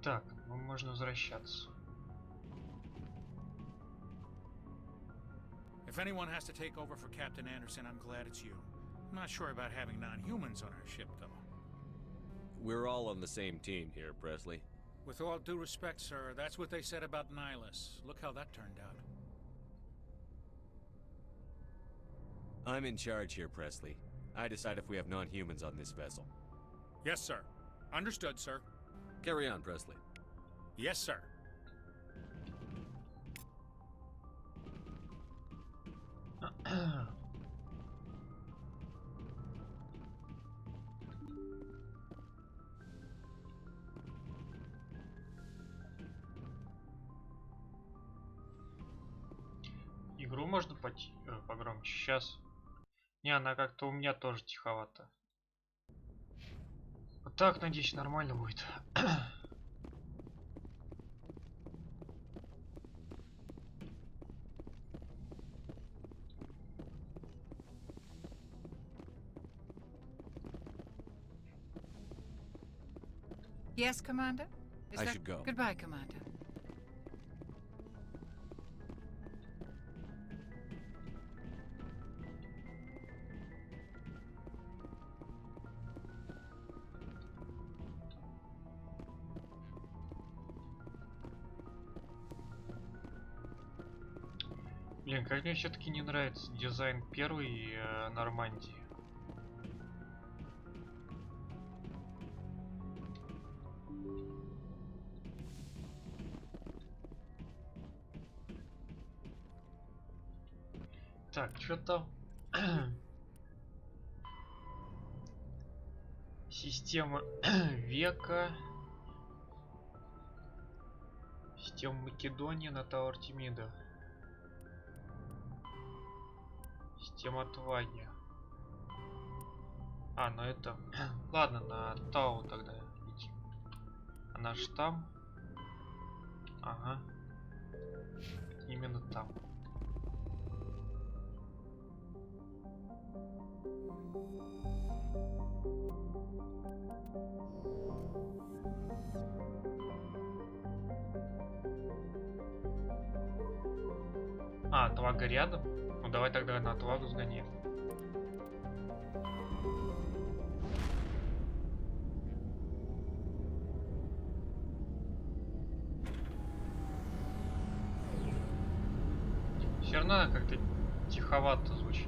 Так, ну можно возвращаться. If anyone has to take over for Captain Anderson, I'm glad it's you. I'm not sure about having non-humans on our ship, though. We're all on the same team here, Presley. With all due respect, sir, that's what they said about Nihilus. Look how that turned out. I'm in charge here, Presley. I decide if we have non-humans on this vessel. Yes, sir. Understood, sir. Carry on, Presley. Yes, sir. Игру можно погромче? Сейчас. Не, она как-то у меня тоже тиховато. Вот так, надеюсь, нормально будет. Yes, Commander? I should go. Goodbye, Commander. Блин, как мне все-таки не нравится дизайн первой Нормандии. Так, что там? Система века. Система Македонии на Тау Артемида. Система отваги. А, ну это... Ладно, на Тау тогда летим. Она ж там. Ага. Именно там. А, отвага рядом? Ну давай тогда на отвагу сгоняем. Все равно она как-то тиховато звучит.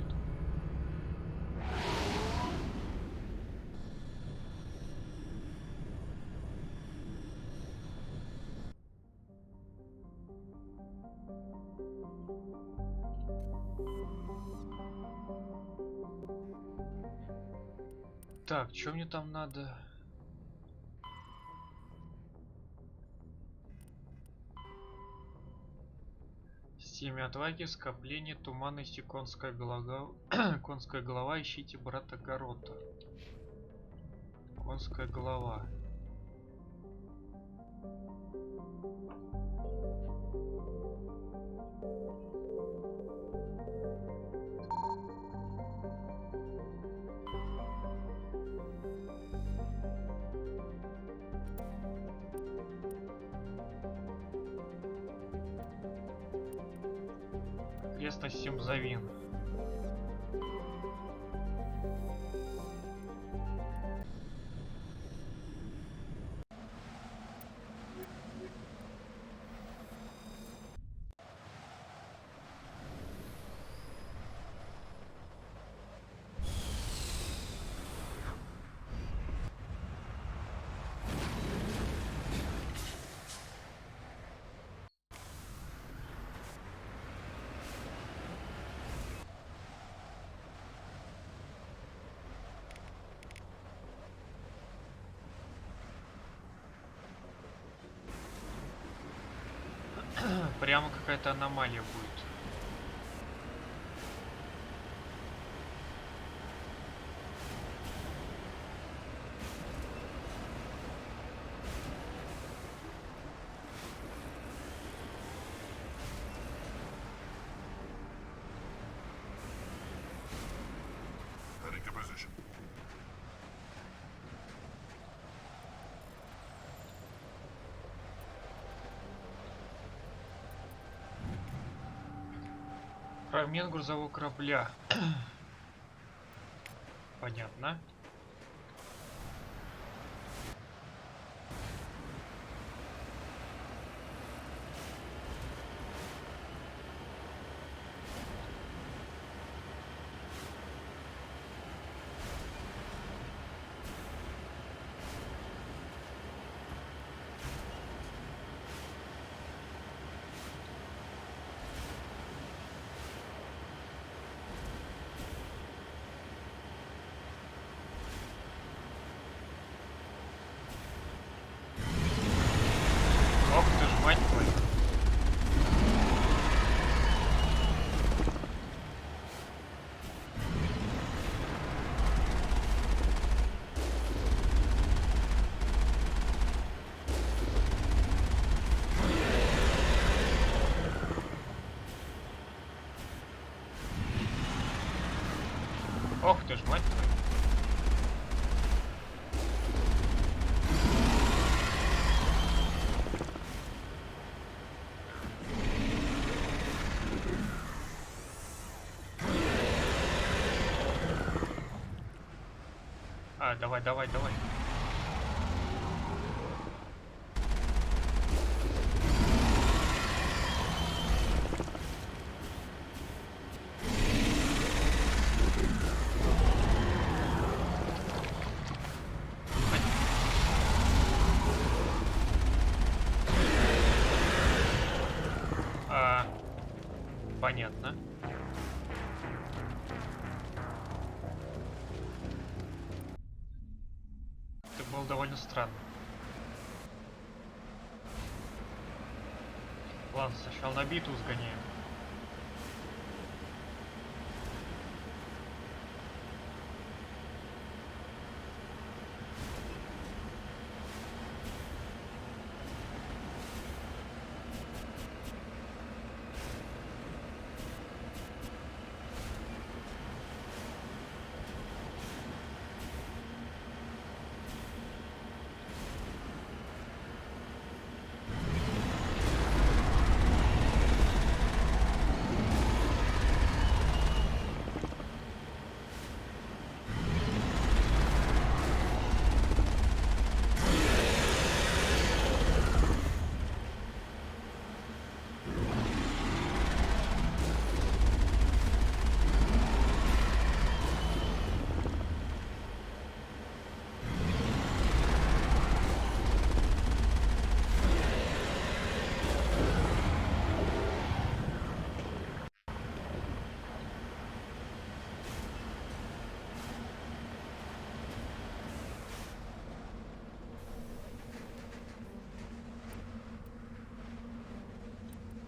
Так, что мне там надо? Системе отваги, скопление, туманности, конская голова. Конская голова, ищите брата Горота. Конская голова. Окрестность Симзавин. Прямо какая-то аномалия будет. Heading to position. Фрагмент грузового корабля. Понятно. Ох ты ж, мать твою. Ох ты ж, мать твою. А, давай, давай, давай. А, понятно. Это было довольно странно. Ладно, сначала на битву сгоняем.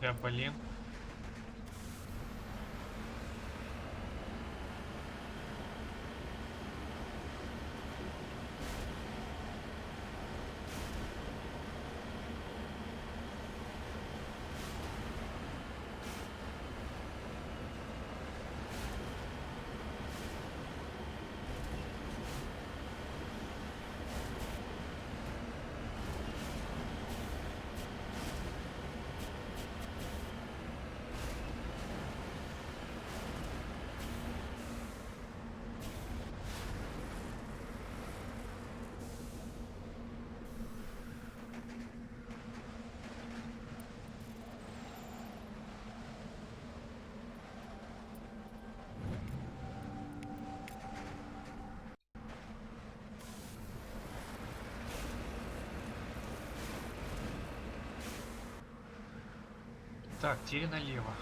Да, блин. Так, теперь налево.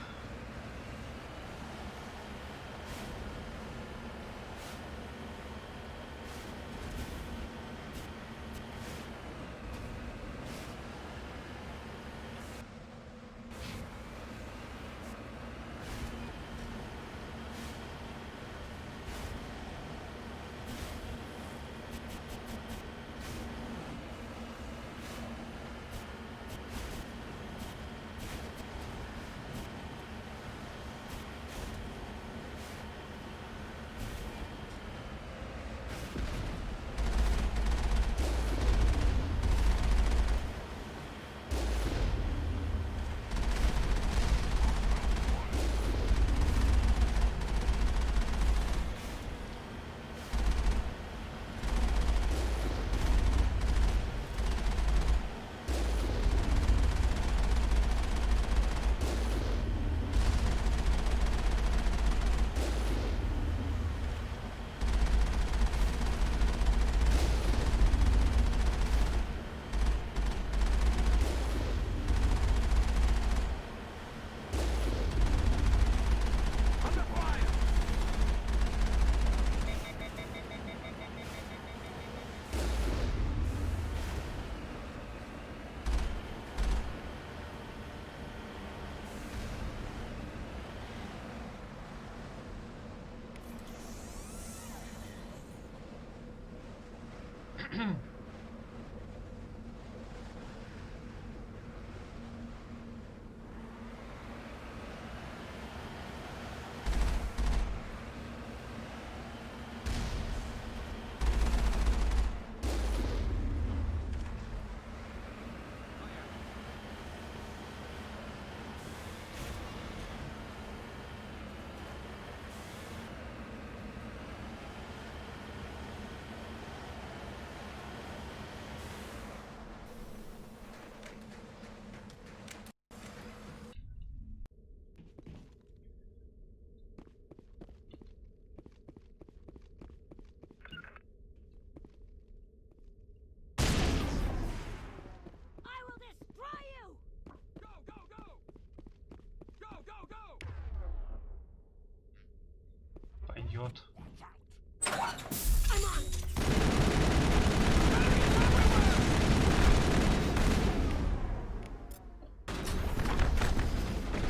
Пойдет.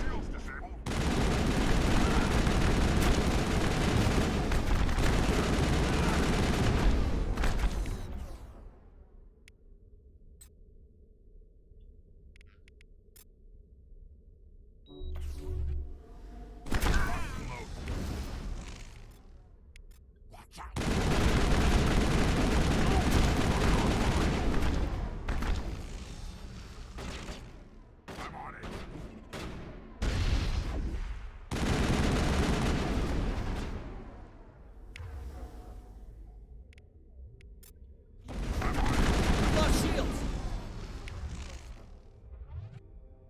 Shields disabled. I'm on it.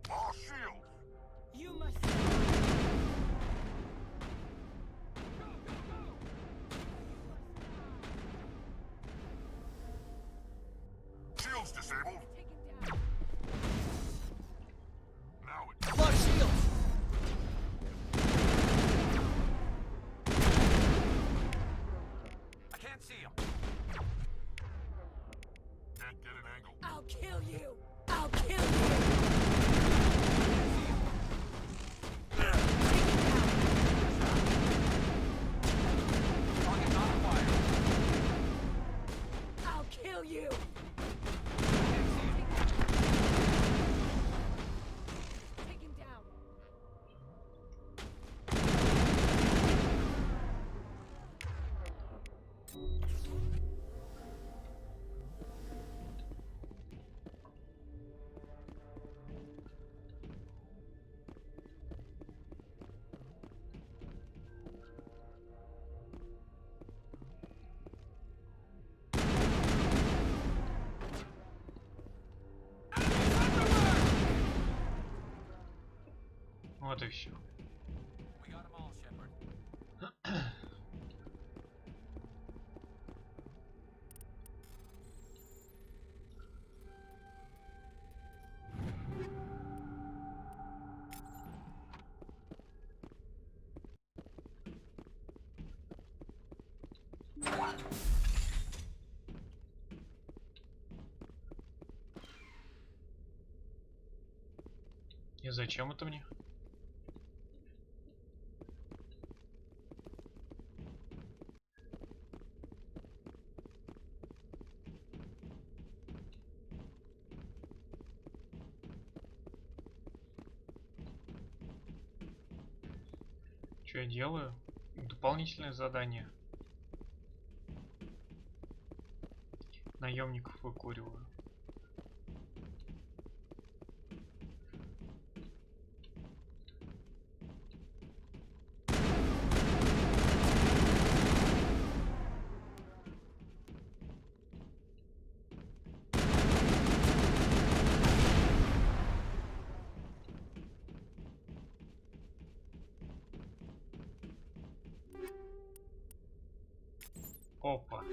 All shields. You must. Shields disabled. Now it. I can't see him. Can't get an angle. I'll kill you. I'll kill you. Target not acquired. I'll kill you. Can't see him. Take him down. Вот и все. We got 'em all, Shepard. И зачем это мне? Что я делаю? Дополнительное задание. Наемников выкуриваю. Опа.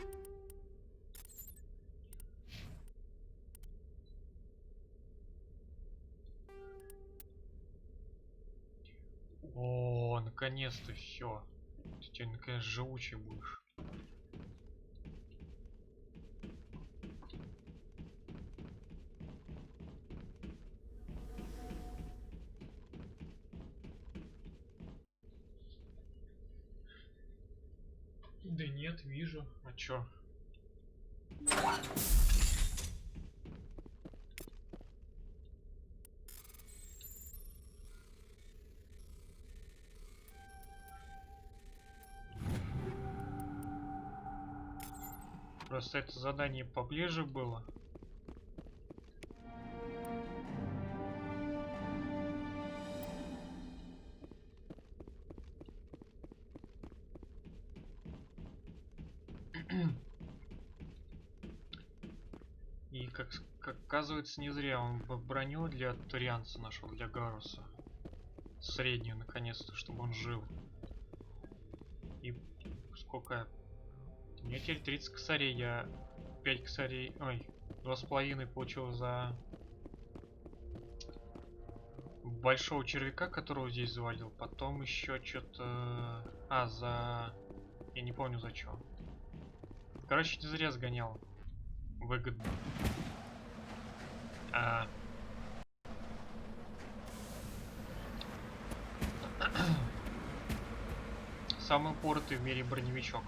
О, наконец-то все. Ты теперь наконец живучий будешь. Да нет, вижу. А чё? Просто это задание поближе было. И как оказывается, не зря он броню для турианца нашел, для Гаруса. Среднюю, наконец-то, чтобы он жил. И сколько? У меня теперь 30 косарей, я 5 косарей, ой, 2,5 получил за большого червяка, которого здесь завалил. Потом еще что-то... Я не помню за что. Короче, не зря сгонял. Выгодно. Самый упоротый в мире броневичок.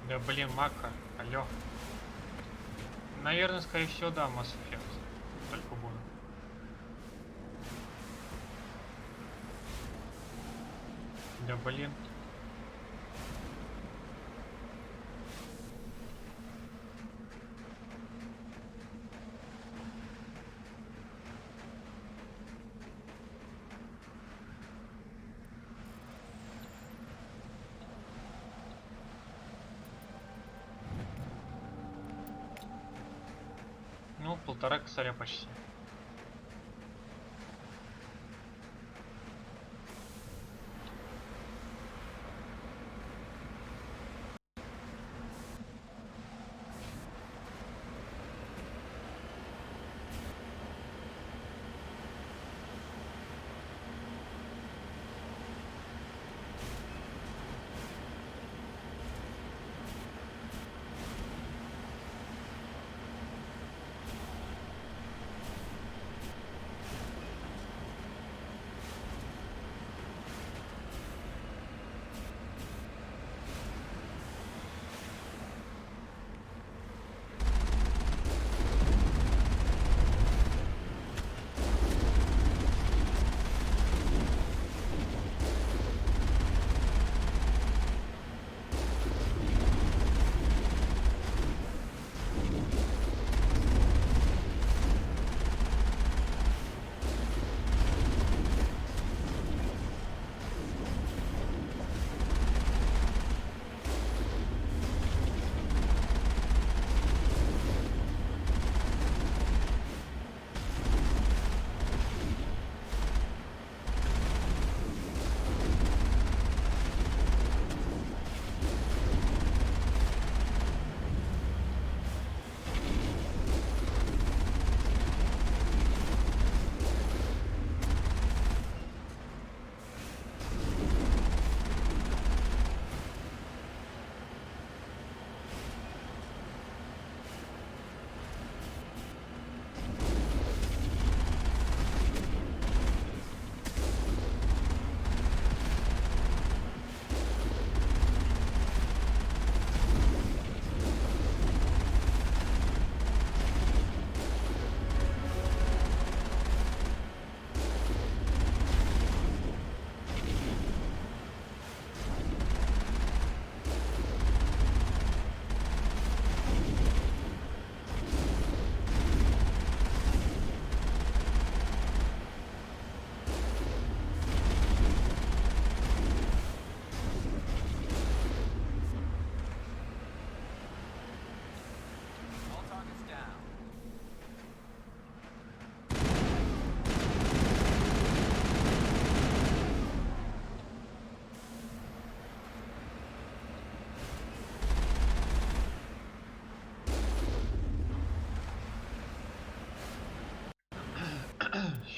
Да блин, Мака, алло. Наверное, скорее всего, да, Mass Effect. Только буду. Да блин. Ну, 1,5 косаря почти.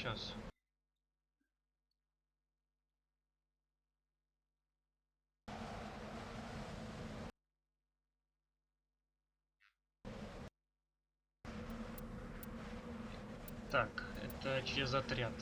сейчас. Так, это через отряд.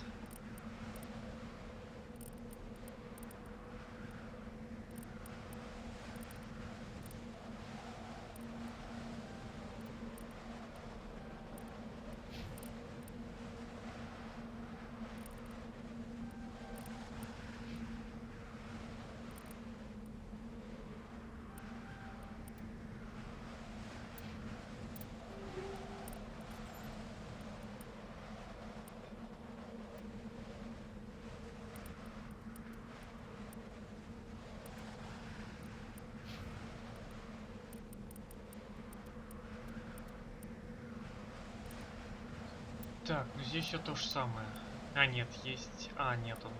Так, ну здесь все то же самое. А, нет, есть... А, нет, он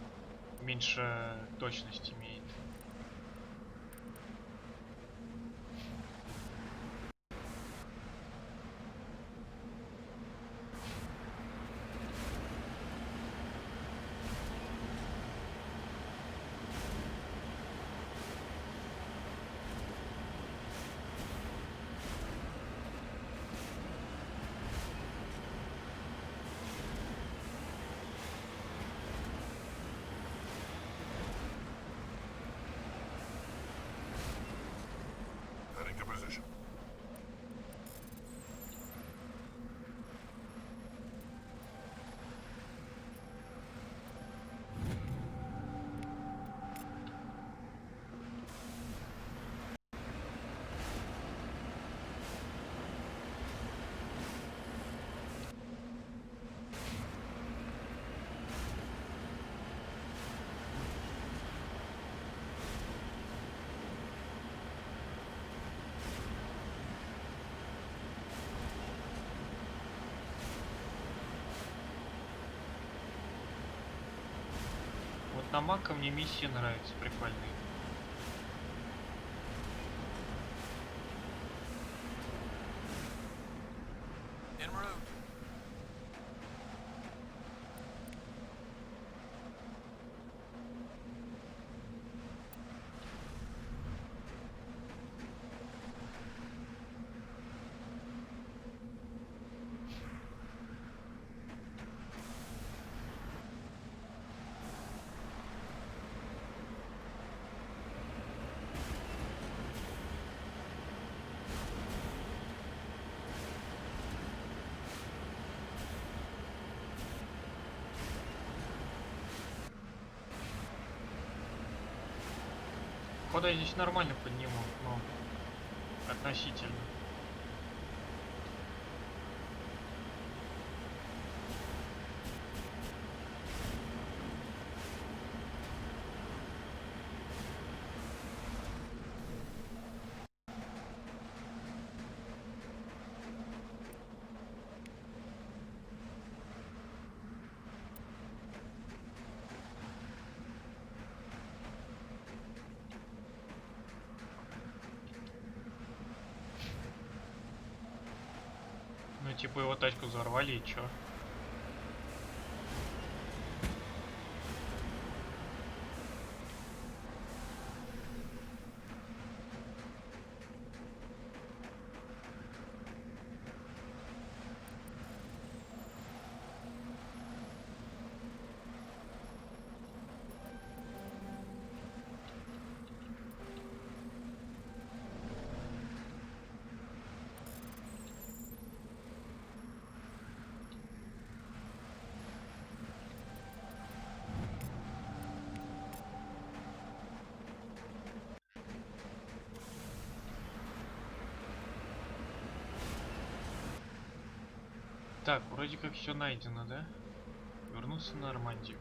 меньше точность имеет. Heading to position. Вот на Мака мне миссии нравятся, прикольные. En route. Походу я здесь нормально подниму, но относительно. Ну типа его тачку взорвали и чё? Так, вроде как все найдено, да? Вернуться на Нормандию.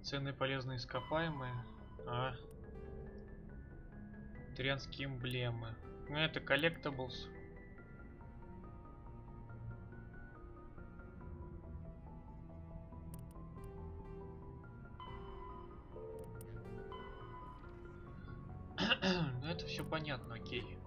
Ценные полезные ископаемые. А. Трианские эмблемы. Ну это collectibles. Ну это все понятно, окей.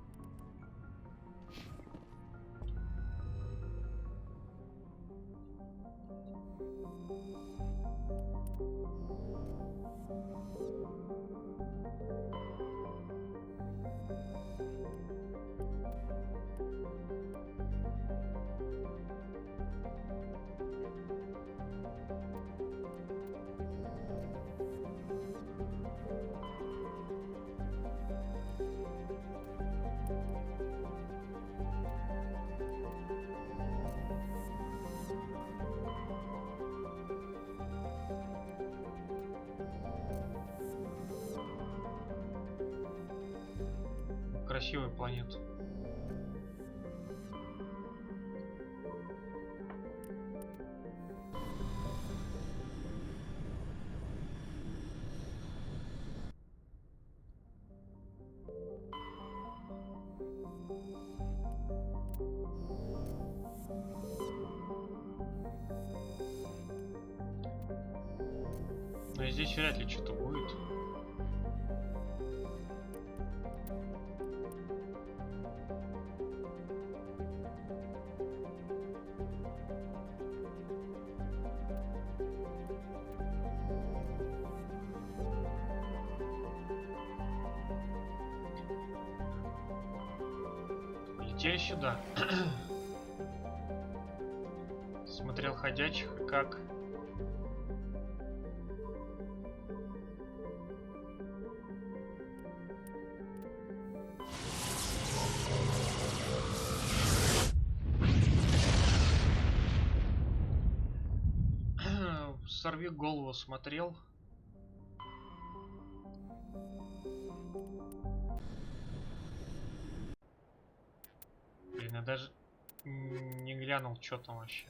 Красивая планета. Но здесь вряд ли что-то будет. Летели сюда. Смотрел ходячих, и как. Сорви голову смотрел. Блин, я даже не глянул, что там вообще.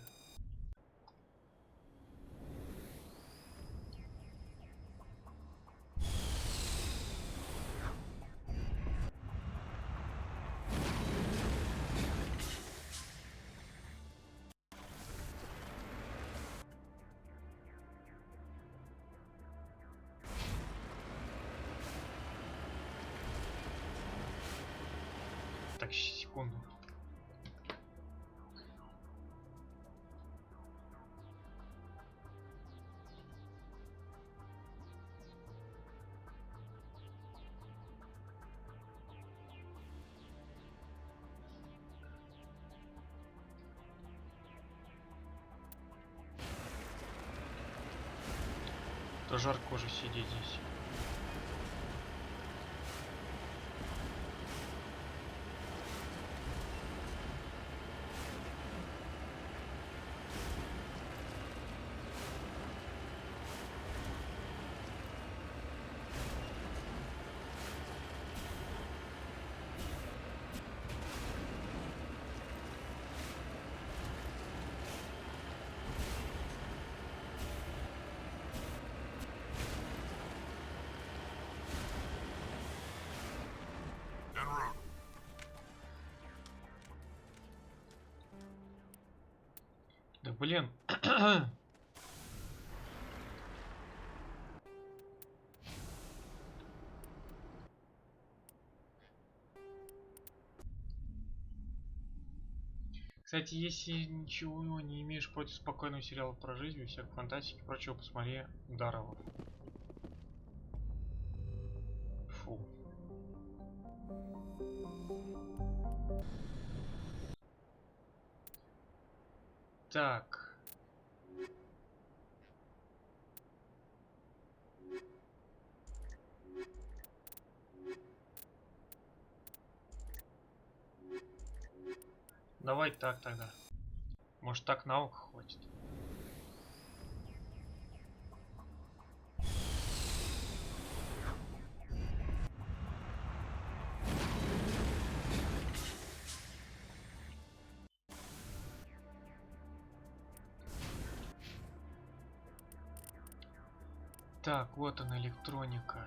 Так, секунду. То жарко уже сидеть здесь. En route. Да блин. Кстати, если ничего не имеешь против спокойного сериала про жизнь, всякой фантастики и прочего, посмотри Дарова. Фу. Так. Давай так тогда. Может так наук хватит. Так, вот она электроника.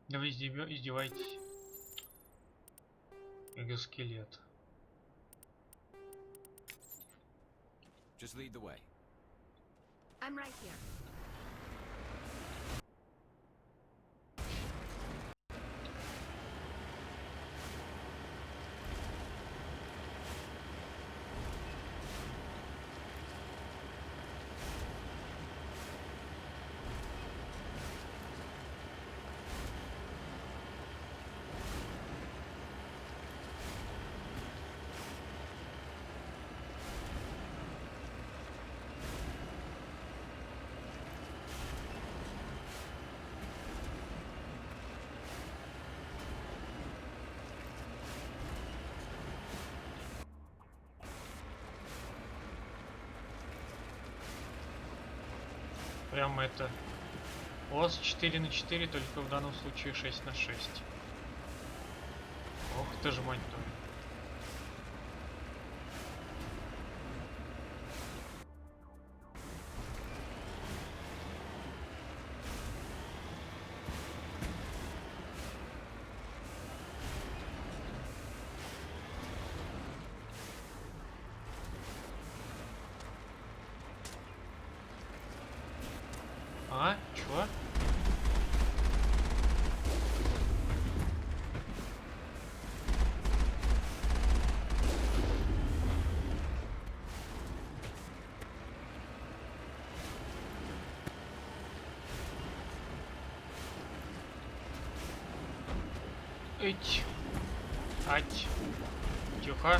Да вы издеваетесь. Экзоскелет. Just lead the way. I'm right here. Прям это. У вас 4×4, только в данном случае 6×6. Ох ты ж мать твою. А? Чё? Эть. Ать. Тихо.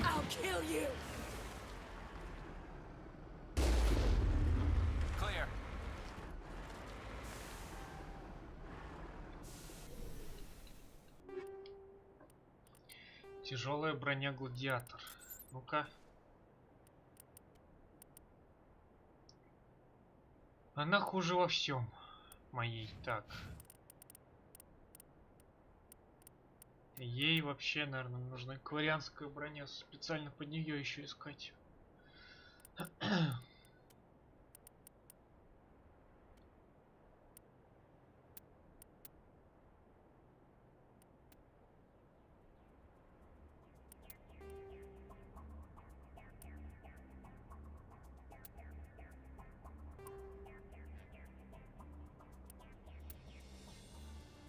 I'll kill you! Clear. Тяжелая броня гладиатор. Ну-ка. Она хуже во всем. Моей. Так. Ей вообще, наверное, нужна кварианская броня. Специально под нее еще искать.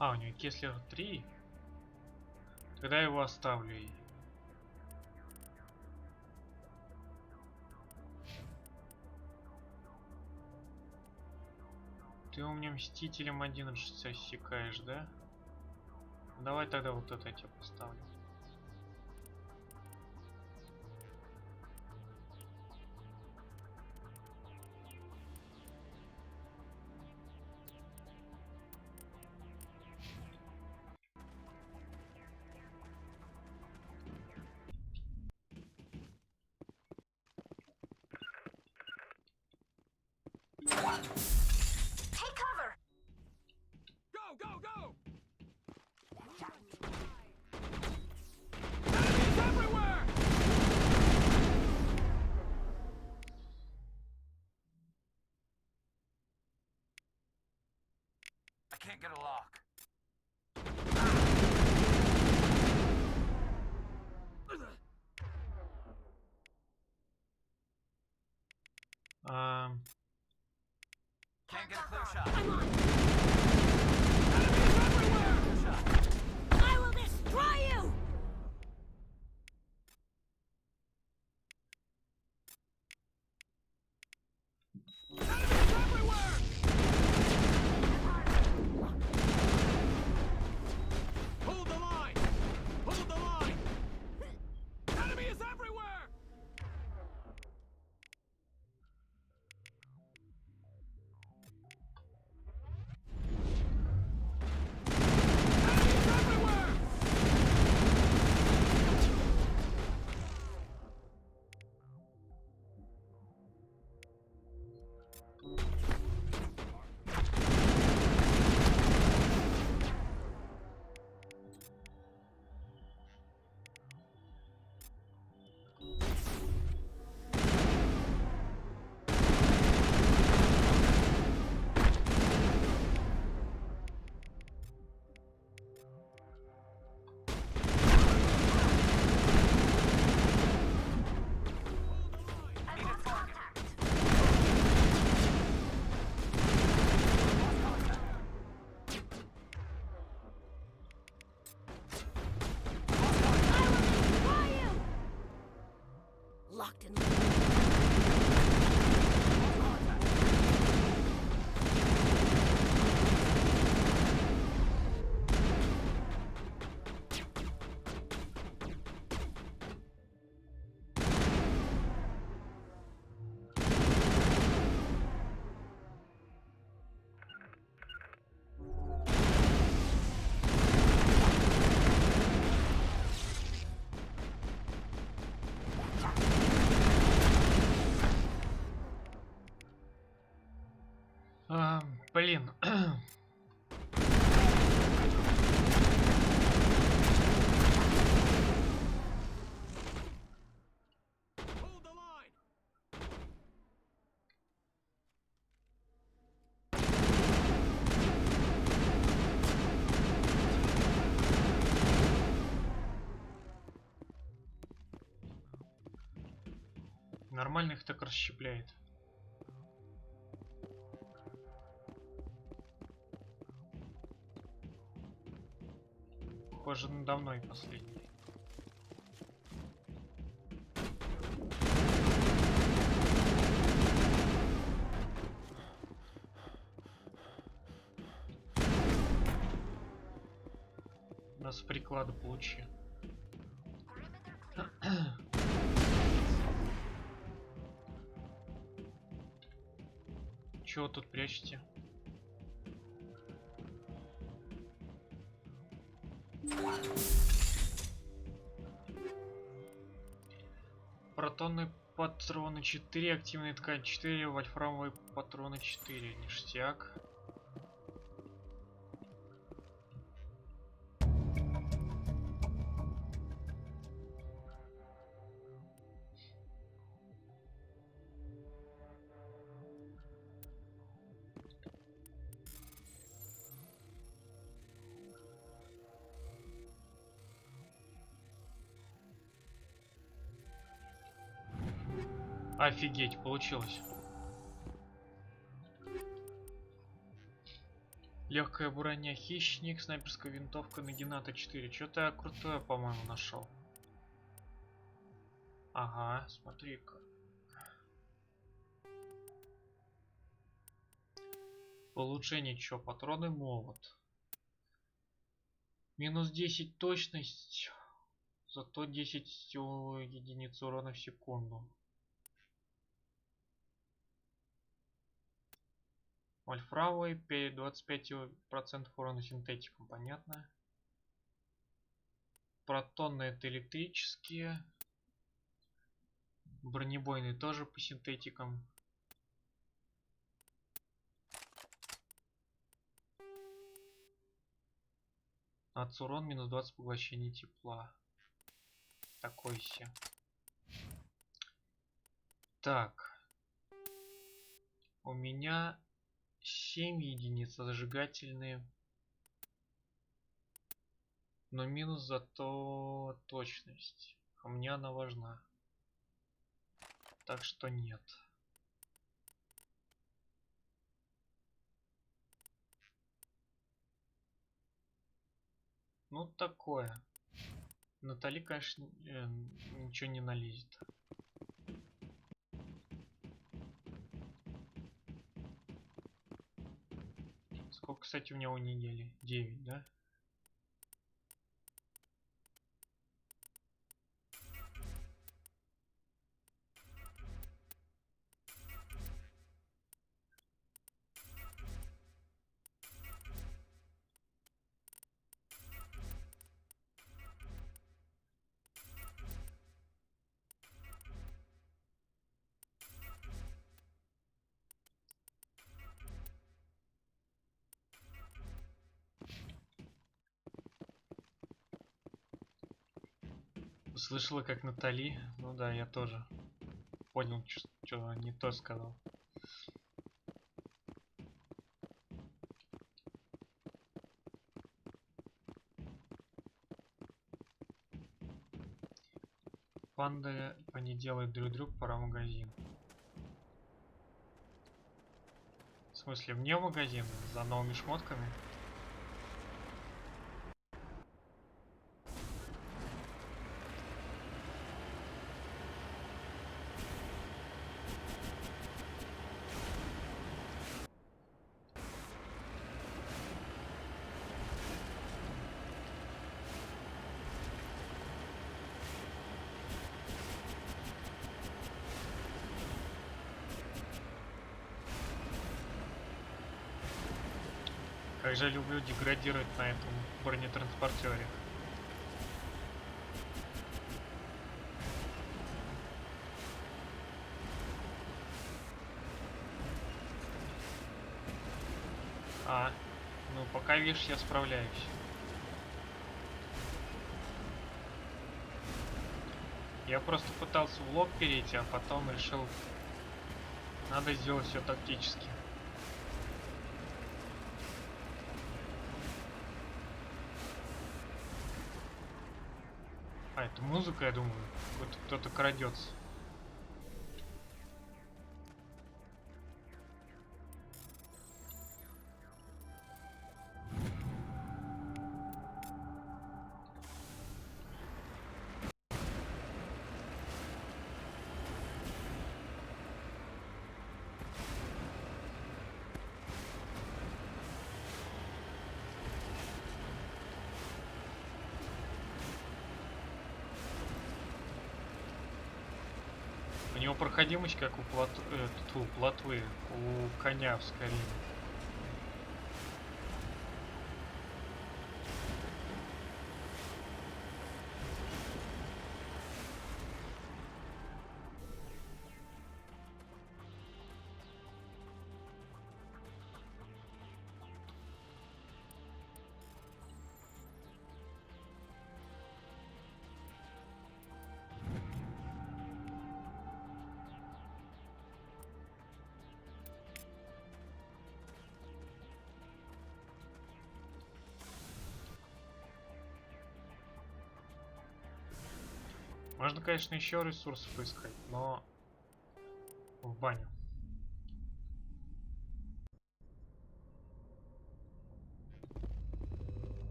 А, у нее Кеслер 3. Тогда я его оставлю ей. Ты у меня Мстителем 11 осекаешь, да? Давай тогда вот это я тебе поставлю. Take cover! Go, go, go! Everywhere! I can't get a lock. Can't get a clear shot. I'm on! Everywhere! Shot. I will destroy you! Enemies everywhere! Блин. Hold the line. Нормально их так расщепляет. Похоже, надо мной последний. Нас приклада получи. Чего тут прячете? Протонные патроны 4, активная ткань 4, вольфрамовые патроны 4. Ништяк. Офигеть, получилось. Легкая броня, хищник, снайперская винтовка, нагината 4. Что-то я крутое, по-моему, нашел. Ага, смотри-ка. Улучшение чё? Патроны молот. Минус 10 точность. Зато 10 единиц урона в секунду. Вольфрамовый 25% урона синтетиком, понятно. Протонные это электрические. Бронебойные тоже по синтетикам. Урон минус 20 поглощение тепла. Такой себе. Так. У меня 7 единиц зажигательные. Но минус зато точность. А мне она важна. Так что нет. Ну такое. Натали, конечно, ничего не налезет. Сколько, кстати, у него недели? 9, да? Слышала, как Натали? Ну да, я тоже понял, что не то сказал. Панды, они делают друг, пора в магазин. В смысле, мне в магазин? За новыми шмотками? Как же люблю деградировать на этом бронетранспортере. видишь, я справляюсь. Я просто пытался в лоб перейти, а потом решил, надо сделать все тактически. А, это музыка, я думаю. Кто-то крадется. У него проходимость как у плотвы, у коня в Скайриме. Можно, конечно, еще ресурсов искать, но в баню.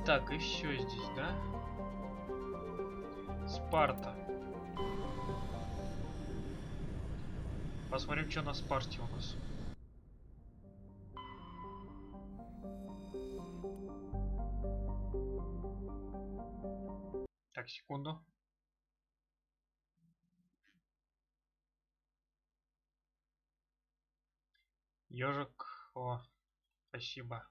Так, и все здесь, да? Спарта. Посмотрим, что на Спарте у нас. Так, секунду. Ежик, о, спасибо.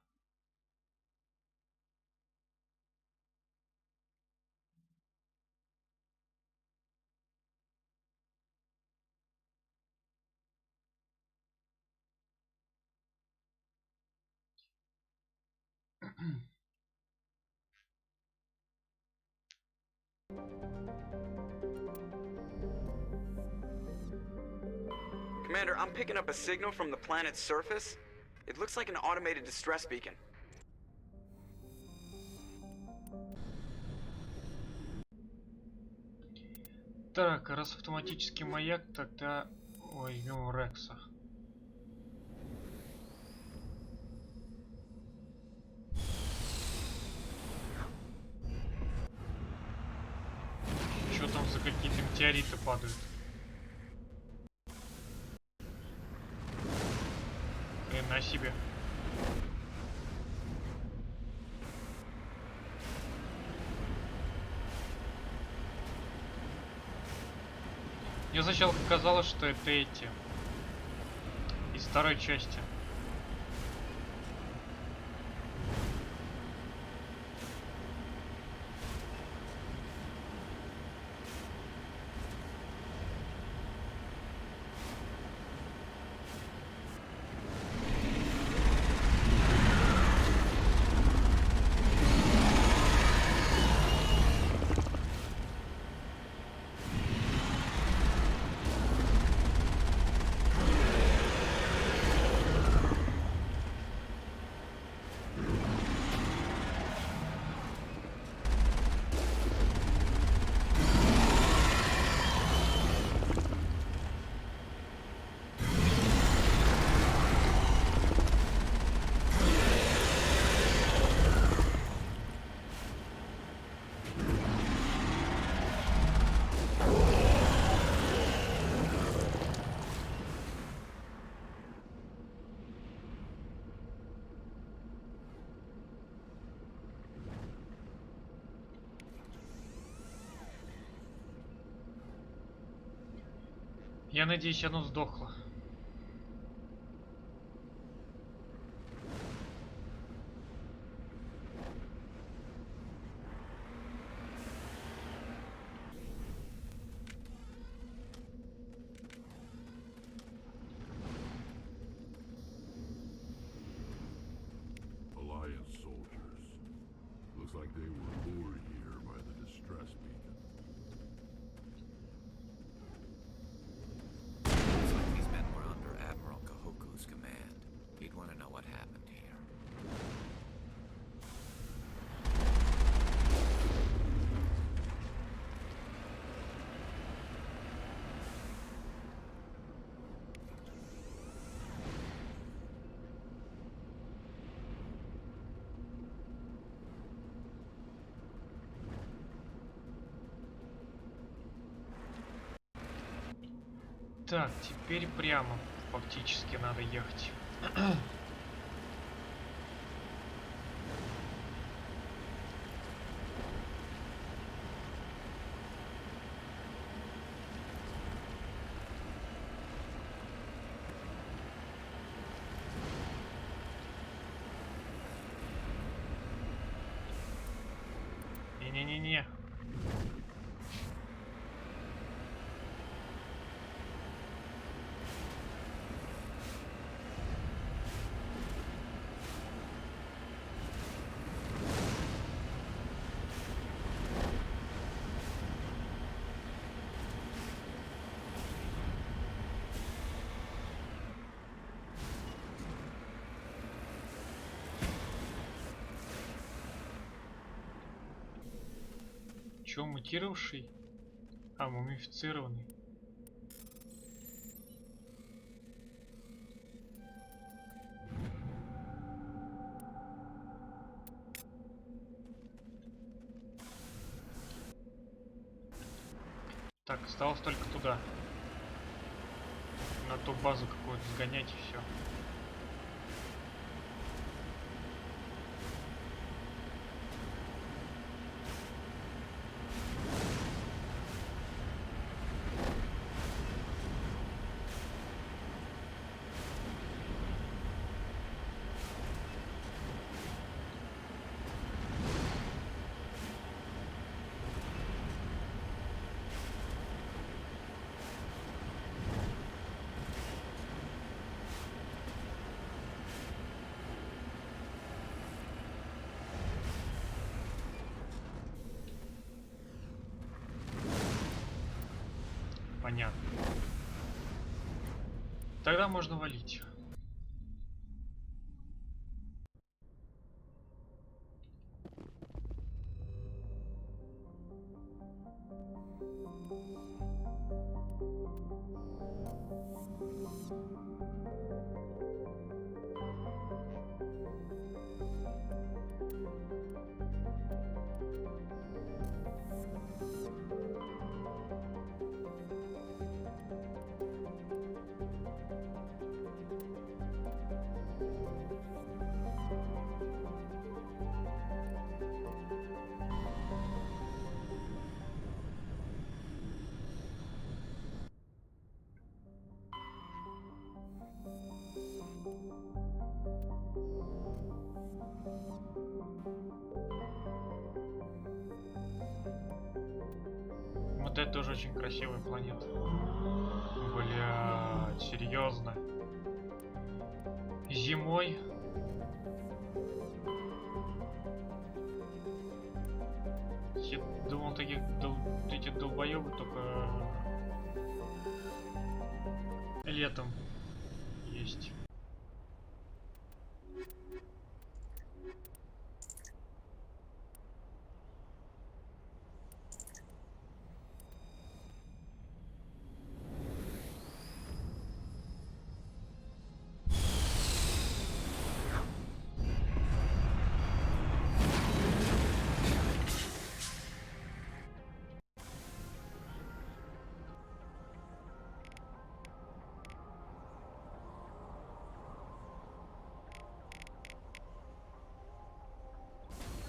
Commander, I'm picking up a signal from the planet's surface. It looks like an automated distress beacon. Так, раз автоматический маяк, тогда возьмем Рекса. Что там за какие-то метеориты падают? На себе. Мне сначала показалось, что это эти из второй части. Я надеюсь, оно сдохло. Alliance soldiers. Looks like they were lured here by the distress beacon. Looks like these men were under Admiral Kahoku's command. He'd want to know what happened here. Так, теперь прямо фактически надо ехать. Не-не-не-не. Чё, мутировавший? А, мумифицированный. Так, осталось только туда. На ту базу какую-то сгонять и все. Понятно. Тогда можно валить. Вот это тоже очень красивая планета. Блядь, серьезно. Зимой. Я думал, эти долбоебы только летом есть.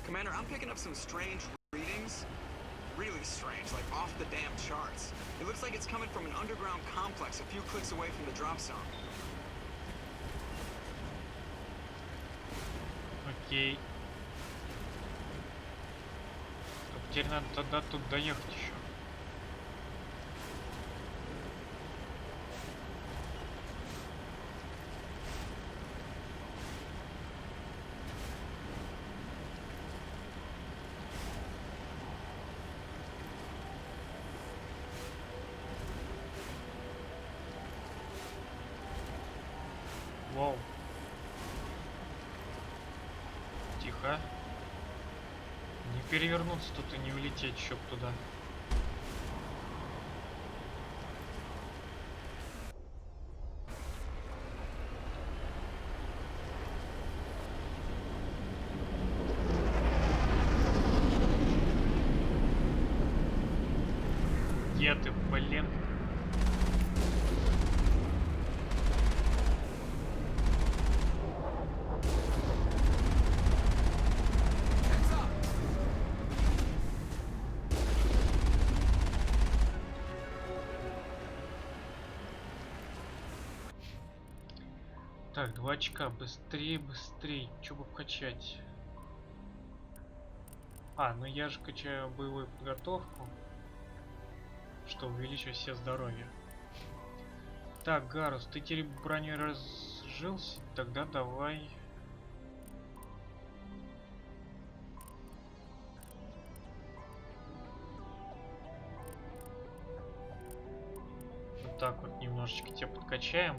Commander, I'm picking up some strange readings. really strange, like off the damn charts. It looks like it's coming from an underground complex a few clicks away from the drop zone. Окей. Теперь надо тогда тут доехать еще. Вау. Тихо. Не перевернуться тут и не улететь еще туда. Где ты, блин? Так, 2 очка. Быстрее, быстрее. Чё бы вкачать? А, ну я же качаю боевую подготовку, что увеличивает все здоровье. Так, Гарус, ты теперь броней разжился? Тогда давай. Вот так вот немножечко тебя подкачаем.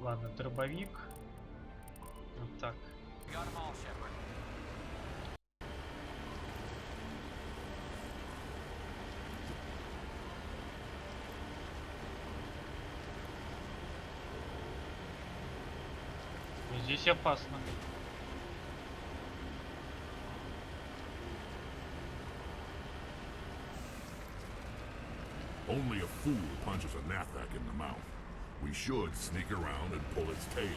Ладно, дробовик. Вот так. Здесь опасно. Only a fool punches a Nathak in the mouth. We should sneak around and pull its tail.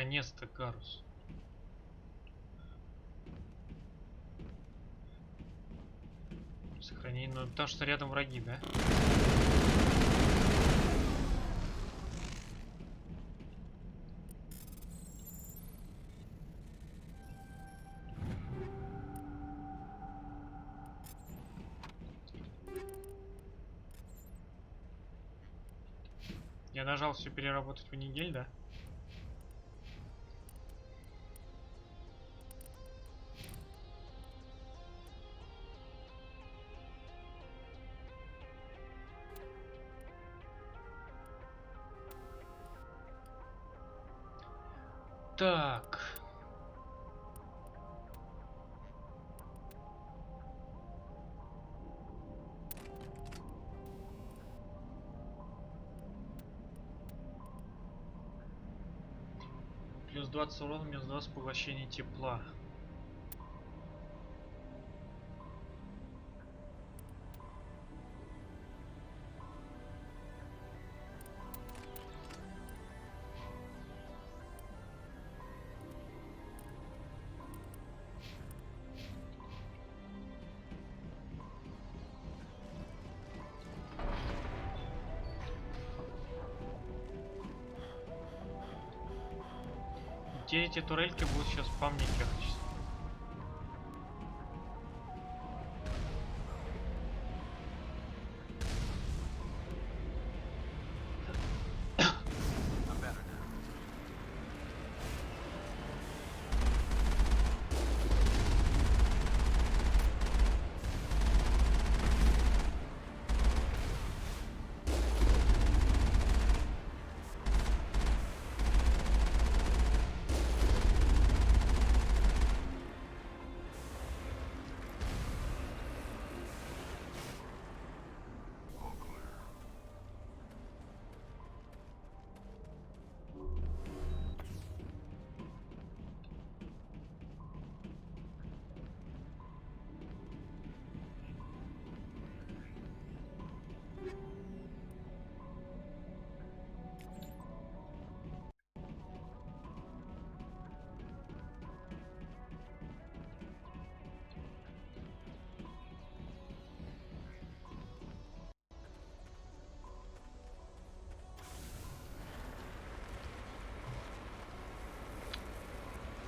Наконец-то, Гарус. Сохранение, ну потому что рядом враги, да? Я нажал все переработать в неделю, да? Так. Плюс 20 урона, минус 20 поглощение тепла. Те эти турельки будут сейчас по мне кирочить.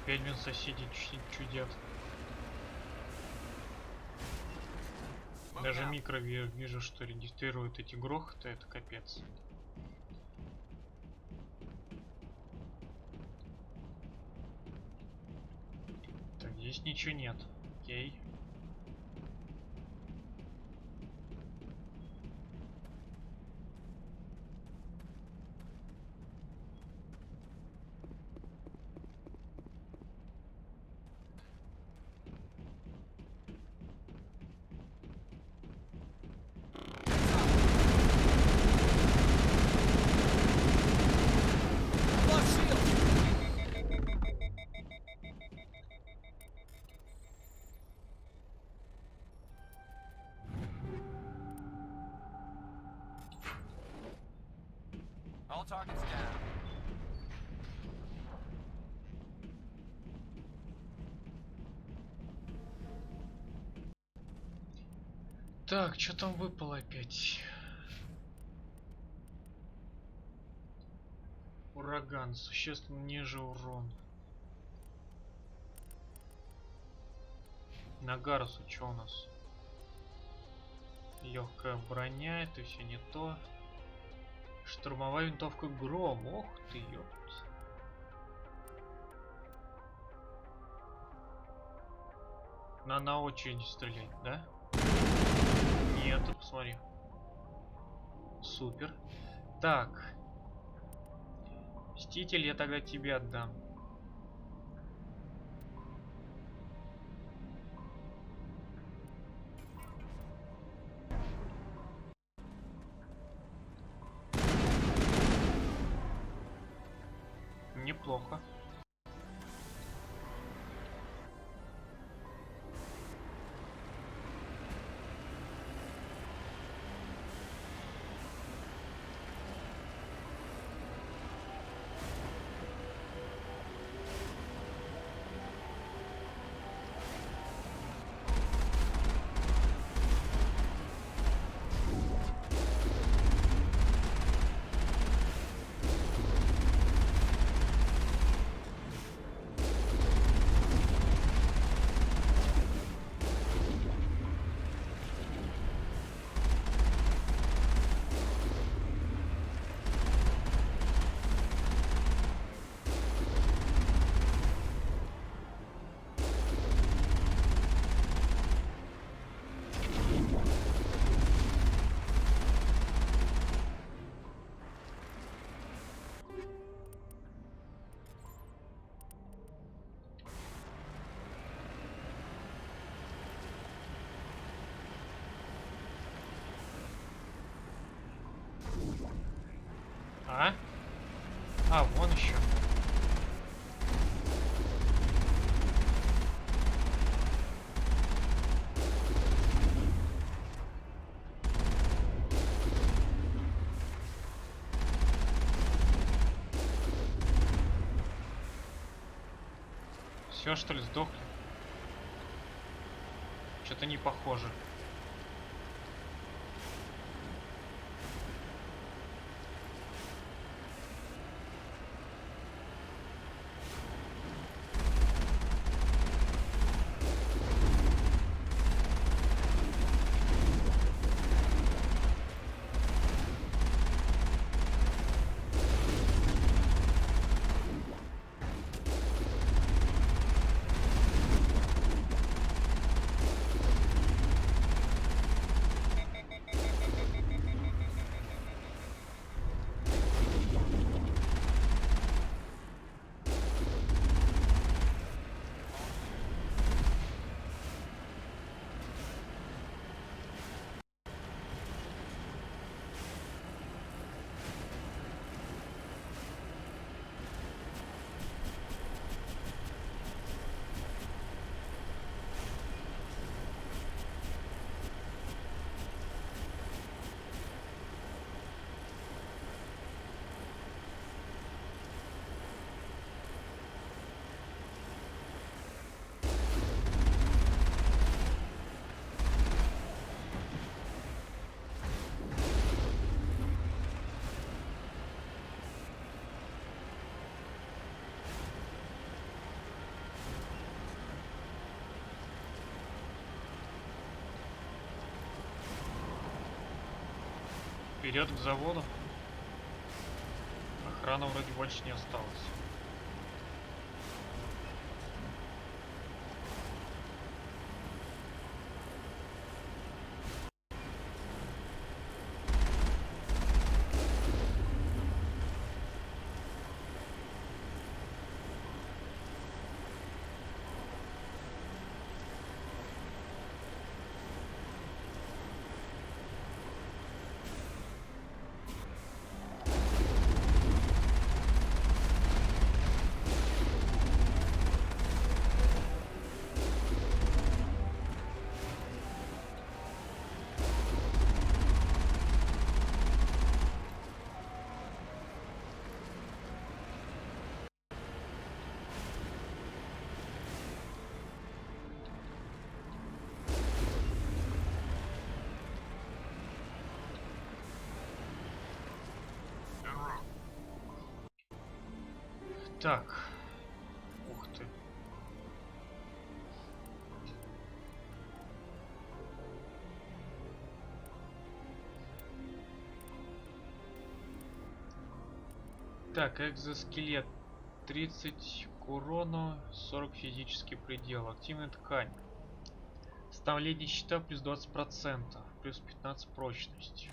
Ведьмин соседи чудят. Даже микро вижу, что регистрирует эти грохоты, это капец. Так, здесь ничего нет. Окей. All targets down. Так, что там выпало опять? Ураган, существенно ниже урон. На Гарусу что у нас? Легкая броня, это все не то. Штурмовая винтовка Гром. Ох ты, ёпт. На очередь стрелять, да? Нет, тут посмотри. Супер. Так. Мститель я тогда тебе отдам. Неплохо. А? А, вон еще. Все, что ли, сдохли? Что-то не похоже. Вперед к заводу. Охраны вроде больше не осталось. Так. Ух ты. Так, экзоскелет. 30 к урону, 40 физический предел. Активная ткань. Вставление щита плюс 20%, плюс 15 прочность.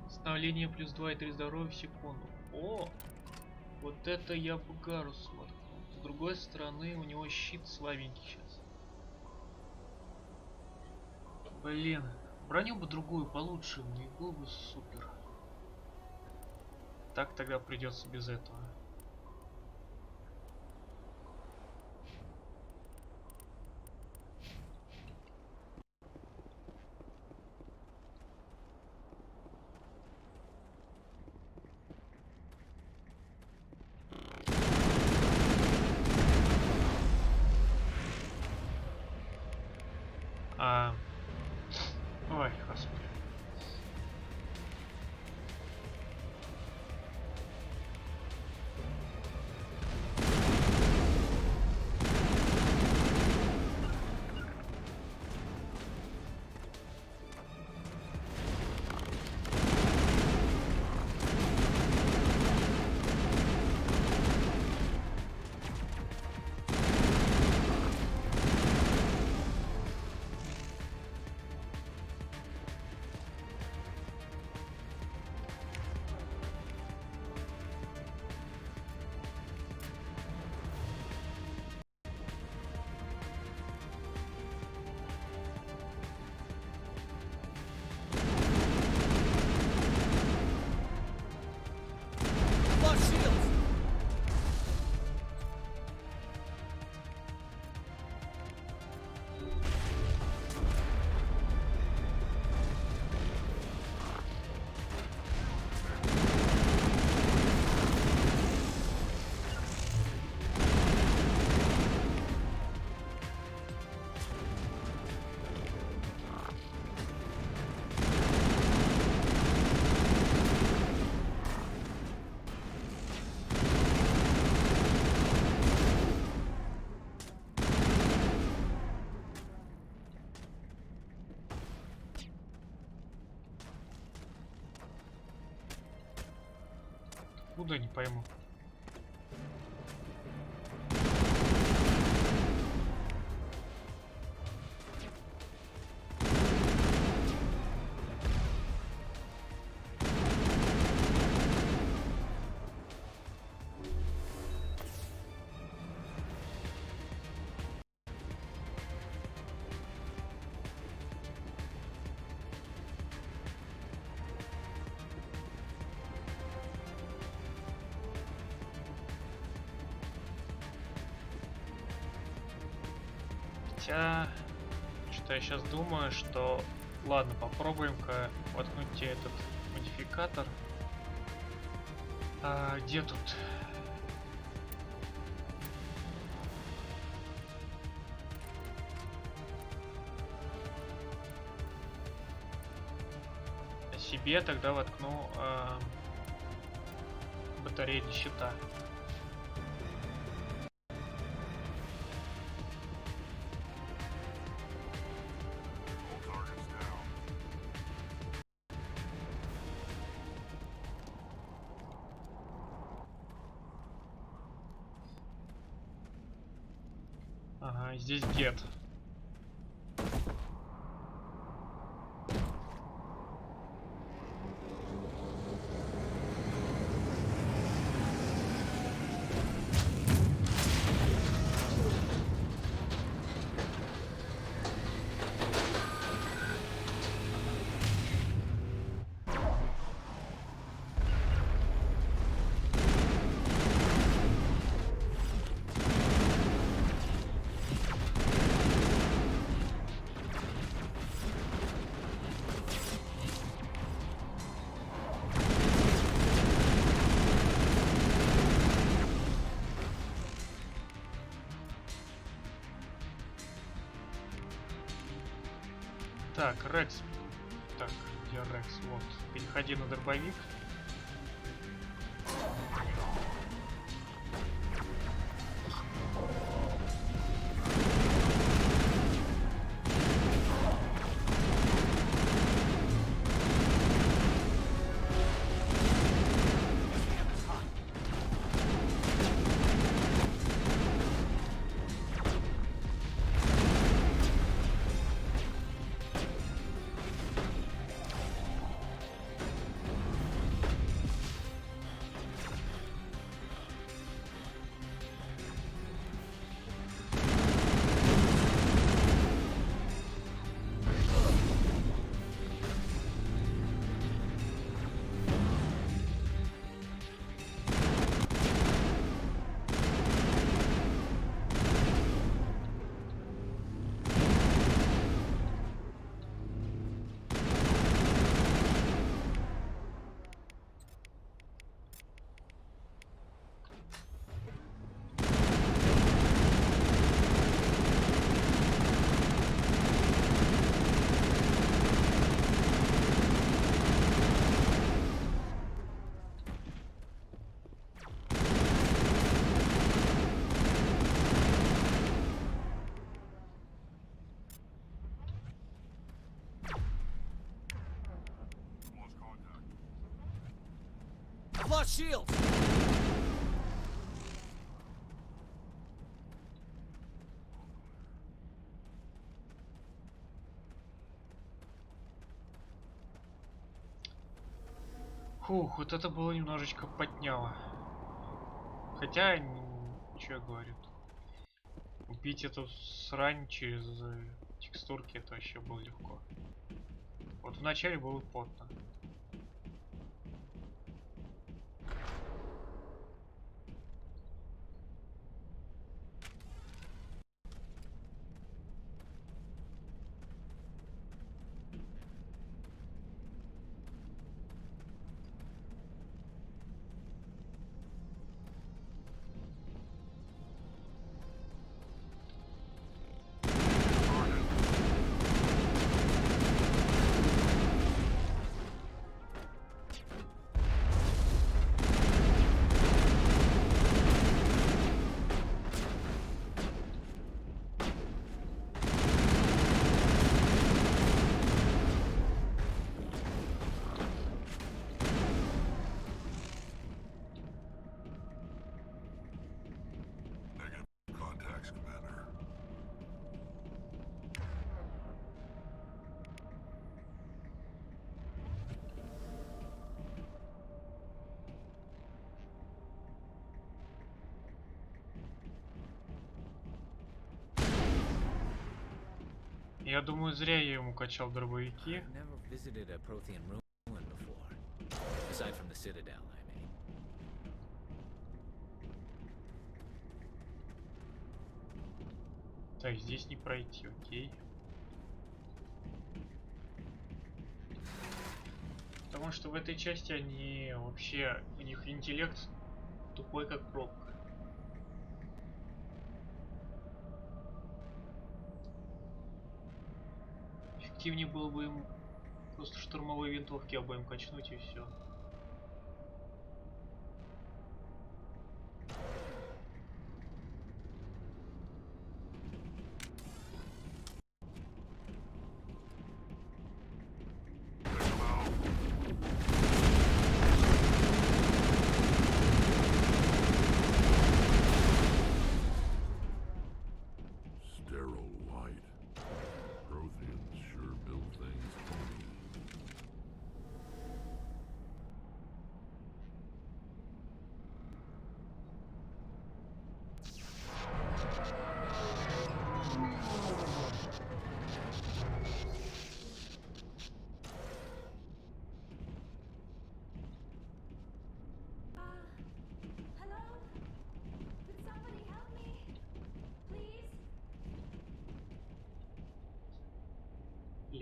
Становление плюс 2,3 здоровья в секунду. О! Вот это я бы Гарусу воткнул. С другой стороны, у него щит слабенький сейчас. Блин. Броню бы другую получше, мне было бы супер. Так тогда придется без этого. Ой, господи. Куда, не пойму. Хотя, что я сейчас думаю, что... Ладно, попробуем-ка воткнуть тебе этот модификатор. Где тут? Себе тогда воткну батареи для щита. Ага, здесь дед. Так, Рекс. Так, где Рекс? Вот. Переходи на дробовик. I've lost shields! Фух, вот это было немножечко подняло. Хотя, что я говорю, убить эту срань через текстурки это вообще было легко. Вот вначале было потно. Negative contacts, Commander. Я думаю, зря я ему качал дробовики. I've never visited a Prothean ruin before. Aside from the Citadel, I mean. Так, здесь не пройти, окей. Потому что в этой части они вообще, у них интеллект тупой как пробка. Эффективнее было бы им просто штурмовые винтовки обоим качнуть и все.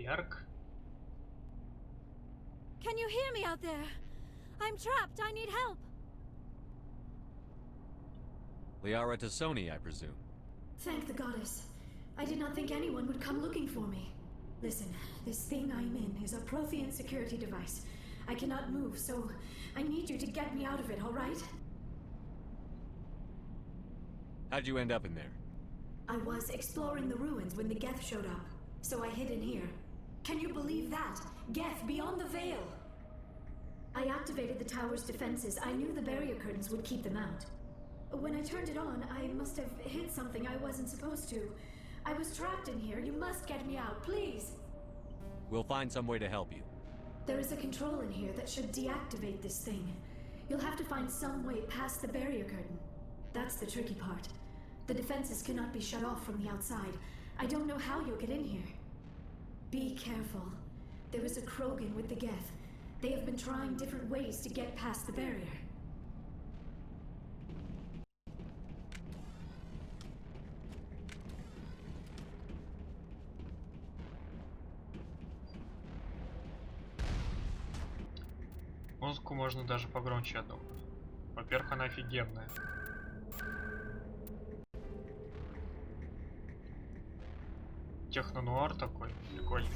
Лиарк. Can you hear me out there? I'm trapped. I need help. Liara to Sony, I presume. Thank the goddess. I did not think anyone would come looking for me. Listen, this thing I'm in is a Prothean security device. I cannot move, so I need you to get me out of it, all right? How'd you end up in there? I was exploring the ruins when the Geth showed up, so I hid in here. Can you believe that? Geth beyond the veil! I activated the tower's defenses. I knew the barrier curtains would keep them out. When I turned it on, I must have hit something I wasn't supposed to. I was trapped in here. You must get me out, please! We'll find some way to help you. There is a control in here that should deactivate this thing. You'll have to find some way past the barrier curtain. That's the tricky part. The defenses cannot be shut off from the outside. I don't know how you'll get in here. Be careful. There is a Krogan with the Geth. They have been trying different ways to get past the barrier. Музыку можно даже погромче, я думаю. Во-первых, она офигенная. Техно-нуар такой, прикольный.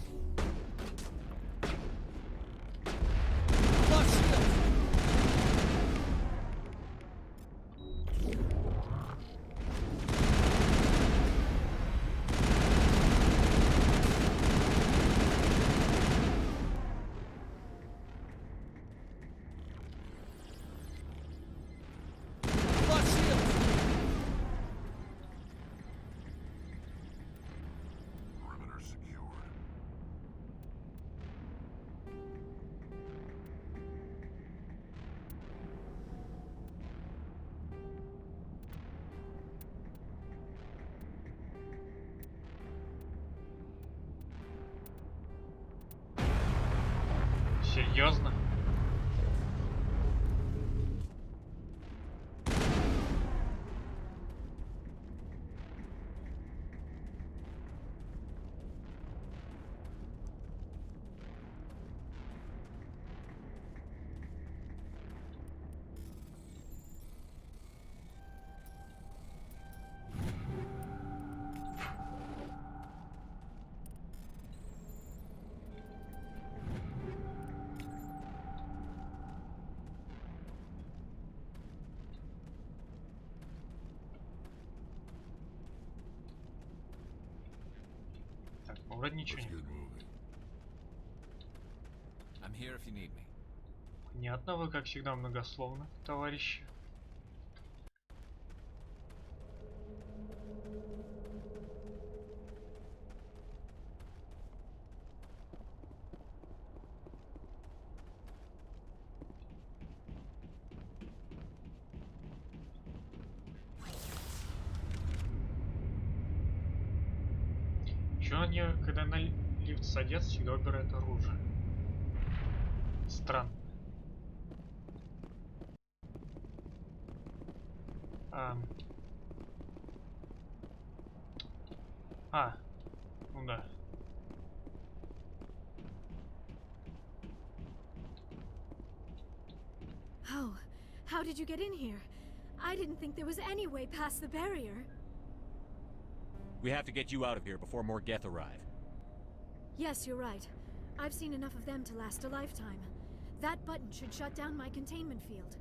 Perimeter secured. Серьезно? Так, вроде ничего Let's нет. get moving. I'm here if you need me. Понятно, вы как всегда многословно, товарищи. Чё они, когда на лифт садятся, всегда убирают оружие? Странно. Ну да. How did you get in here? I didn't think there was any way past the barrier. We have to get you out of here before more Geth arrive. Yes, you're right. I've seen enough of them to last a lifetime. That button should shut down my containment field.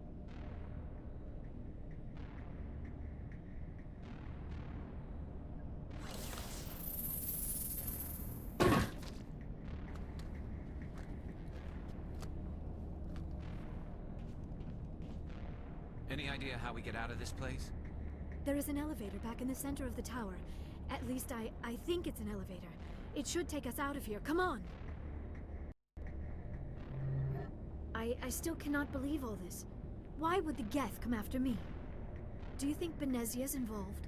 Any idea how we get out of this place? There is an elevator back in the center of the tower. At least I think it's an elevator. It should take us out of here. Come on! I still cannot believe all this. Why would the Geth come after me? Do you think Benezia's involved?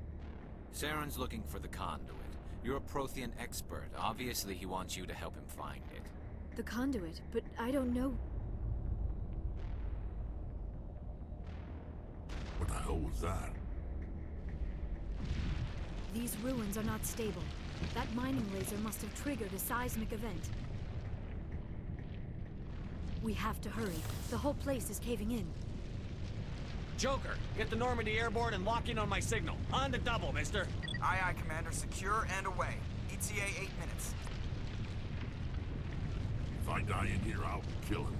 Saren's looking for the conduit. You're a Prothean expert. Obviously, he wants you to help him find it. The conduit, but I don't know. What the hell was that? These ruins are not stable. That mining laser must have triggered a seismic event. We have to hurry. The whole place is caving in. Joker, get the Normandy airborne and lock in on my signal. On the double, mister. Aye, aye, Commander. Secure and away. ETA 8 minutes. If I die in here, I'll kill him.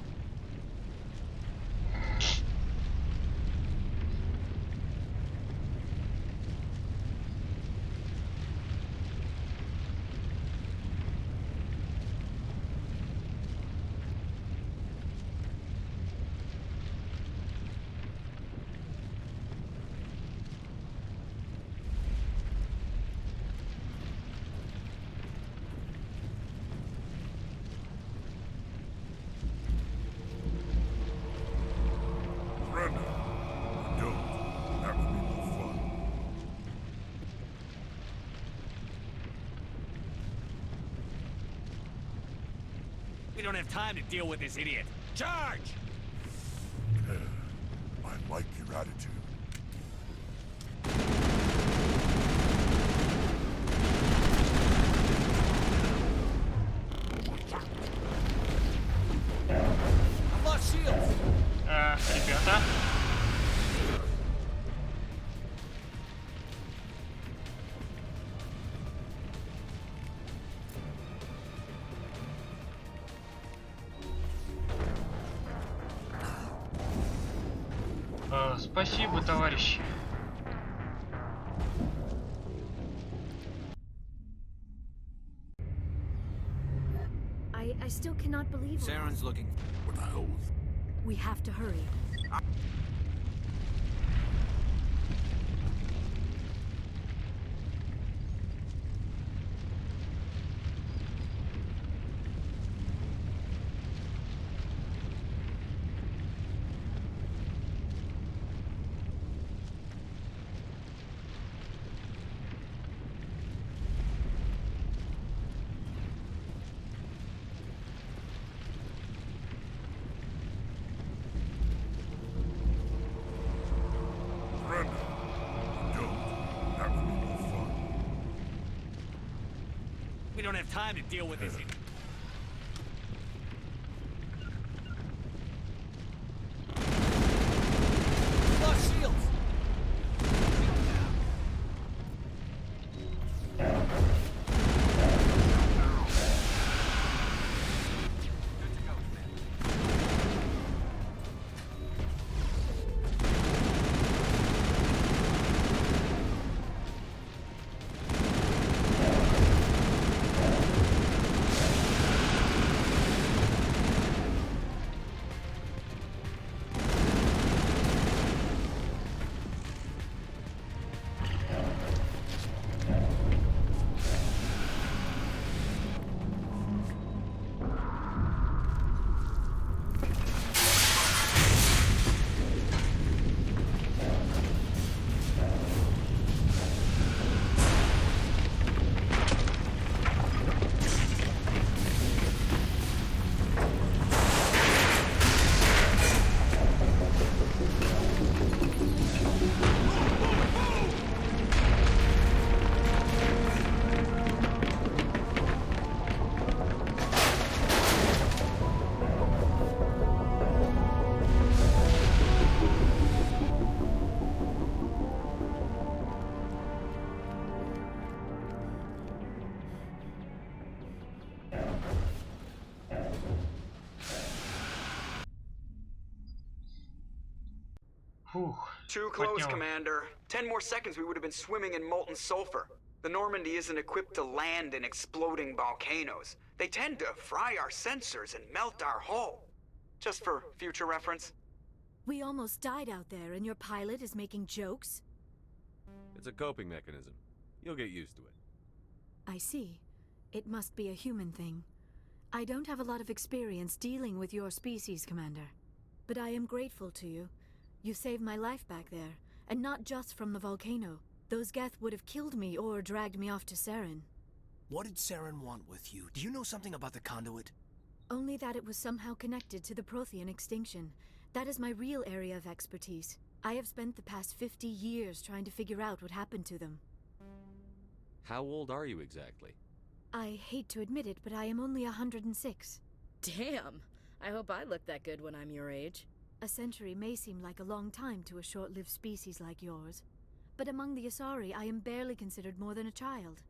Brenda, don't. That would be more fun. We don't have time to deal with this idiot. Charge! I like your attitude. I lost shields! Ребята. Спасибо, товарищи. I still cannot believe all Saren's this. looking. What the hell was... We have to hurry. Brenda, don't. That would be more fun. We don't have time to deal with this idiot. Lost shields! Фух. Too close, Поднял. Commander. 10 more seconds, we would have been swimming in molten sulfur. The Normandy isn't equipped to land in exploding volcanoes. They tend to fry our sensors and melt our hull. Just for future reference. We almost died out there, and your pilot is making jokes? It's a coping mechanism. You'll get used to it. I see. It must be a human thing. I don't have a lot of experience dealing with your species, Commander. But I am grateful to you. You saved my life back there, and not just from the volcano. Those Geth would have killed me or dragged me off to Saren. What did Saren want with you? Do you know something about the conduit? Only that it was somehow connected to the Prothean extinction. That is my real area of expertise. I have spent the past 50 years trying to figure out what happened to them. How old are you exactly? I hate to admit it, but I am only 106. Damn! I hope I look that good when I'm your age. A century may seem like a long time to a short-lived species like yours, but among the Asari I am barely considered more than a child.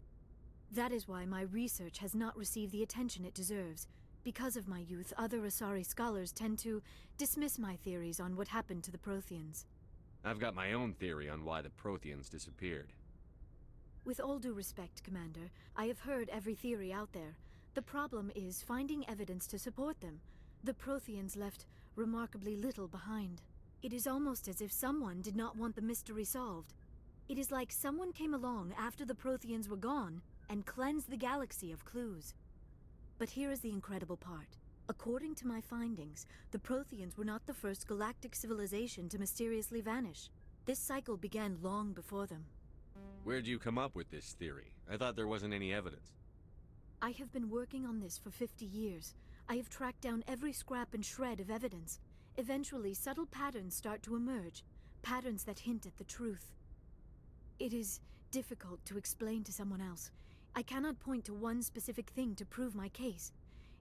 That is why my research has not received the attention it deserves. Because of my youth, other Asari scholars tend to dismiss my theories on what happened to the Protheans. I've got my own theory on why the Protheans disappeared. With all due respect, Commander, I have heard every theory out there. The problem is finding evidence to support them. The Protheans left remarkably little behind. It is almost as if someone did not want the mystery solved. It is like someone came along after the Protheans were gone and cleansed the galaxy of clues. But here is the incredible part. According to my findings, the Protheans were not the first galactic civilization to mysteriously vanish. This cycle began long before them. Where'd you come up with this theory? I thought there wasn't any evidence. I have been working on this for 50 years. I have tracked down every scrap and shred of evidence. Eventually, subtle patterns start to emerge, patterns that hint at the truth. It is difficult to explain to someone else. I cannot point to one specific thing to prove my case.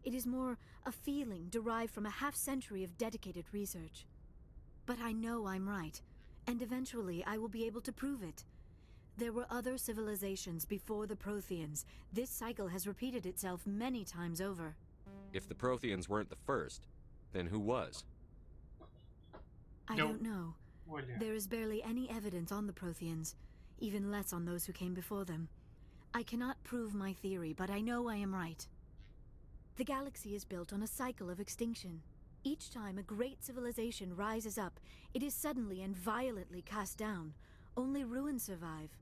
It is more a feeling derived from a half-century of dedicated research. But I know I'm right, and eventually I will be able to prove it. There were other civilizations before the Protheans. This cycle has repeated itself many times over. If the Protheans weren't the first, then who was? I don't know. There is barely any evidence on the Protheans, even less on those who came before them. I cannot prove my theory, but I know I am right. The galaxy is built on a cycle of extinction. Each time a great civilization rises up, it is suddenly and violently cast down. Only ruins survive.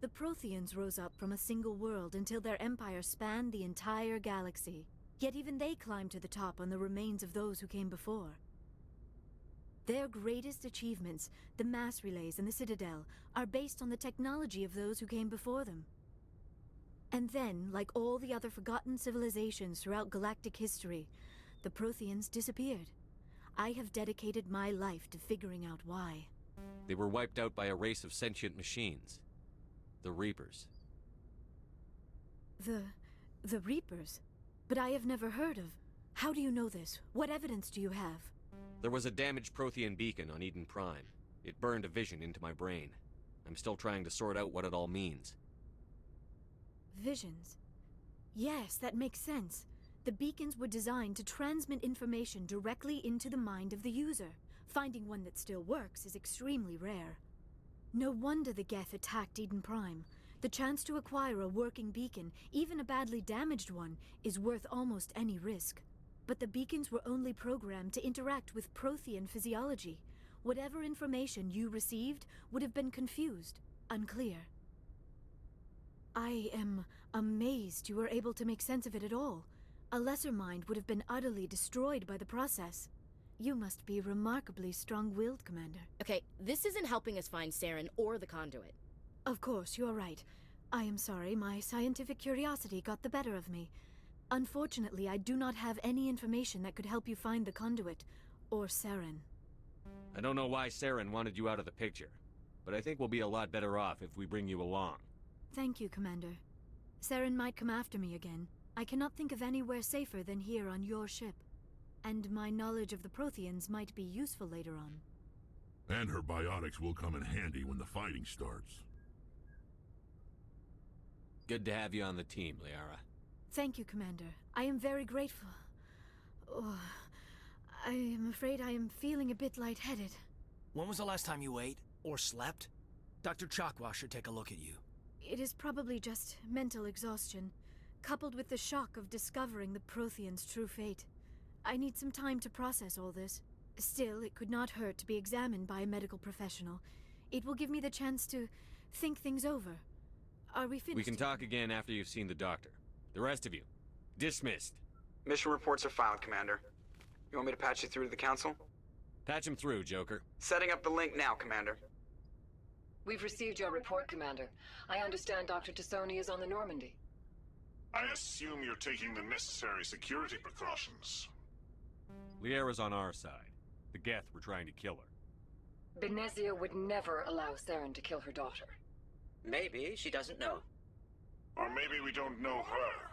The Protheans rose up from a single world until their empire spanned the entire galaxy. Yet even they climbed to the top on the remains of those who came before. Their greatest achievements, the mass relays and the Citadel, are based on the technology of those who came before them. And then, like all the other forgotten civilizations throughout galactic history, the Protheans disappeared. I have dedicated my life to figuring out why. They were wiped out by a race of sentient machines. The Reapers. The Reapers? But I have never heard of. How do you know this? What evidence do you have? There was a damaged Prothean beacon on Eden Prime. It burned a vision into my brain. I'm still trying to sort out what it all means. Visions. Yes, that makes sense. The beacons were designed to transmit information directly into the mind of the user. Finding one that still works is extremely rare. No wonder the Geth attacked Eden Prime. The chance to acquire a working beacon, even a badly damaged one, is worth almost any risk. But the beacons were only programmed to interact with Prothean physiology. Whatever information you received would have been confused, unclear. I am amazed you were able to make sense of it at all. A lesser mind would have been utterly destroyed by the process. You must be remarkably strong-willed, Commander. Okay, this isn't helping us find Saren or the conduit. Of course, you're right. I am sorry, my scientific curiosity got the better of me. Unfortunately, I do not have any information that could help you find the conduit, or Saren. I don't know why Saren wanted you out of the picture, but I think we'll be a lot better off if we bring you along. Thank you, Commander. Saren might come after me again. I cannot think of anywhere safer than here on your ship. And my knowledge of the Protheans might be useful later on. And her biotics will come in handy when the fighting starts. Good to have you on the team, Liara. Thank you, Commander. I am very grateful. Oh, I am afraid I am feeling a bit lightheaded. When was the last time you ate or slept? Dr. Chakwa should take a look at you. It is probably just mental exhaustion, coupled with the shock of discovering the Protheans' true fate. I need some time to process all this. Still, it could not hurt to be examined by a medical professional. It will give me the chance to think things over. Are we finished? We can talk again after you've seen the doctor. The rest of you, dismissed. Mission reports are filed, Commander. You want me to patch you through to the Council? Patch him through, Joker. Setting up the link now, Commander. We've received your report, Commander. I understand Dr. Tassoni is on the Normandy. I assume you're taking the necessary security precautions. Liara's on our side. The Geth were trying to kill her. Benezia would never allow Saren to kill her daughter. Maybe she doesn't know. Or maybe we don't know her.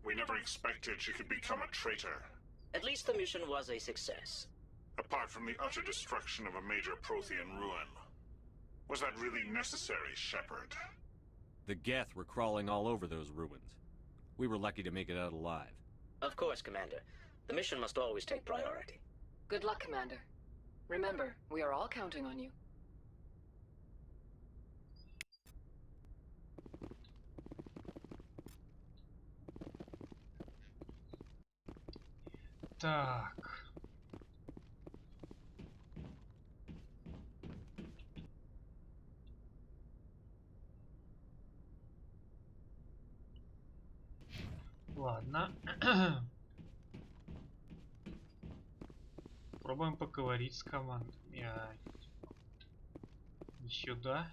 We never expected she could become a traitor. At least the mission was a success. Apart from the utter destruction of a major Prothean ruin. Was that really necessary, Shepard? The Geth were crawling all over those ruins. We were lucky to make it out alive. Of course, Commander. The mission must always take priority. Good luck, Commander. Remember, we are all counting on you. Так. Ладно. Пробуем поговорить с командой. Сюда.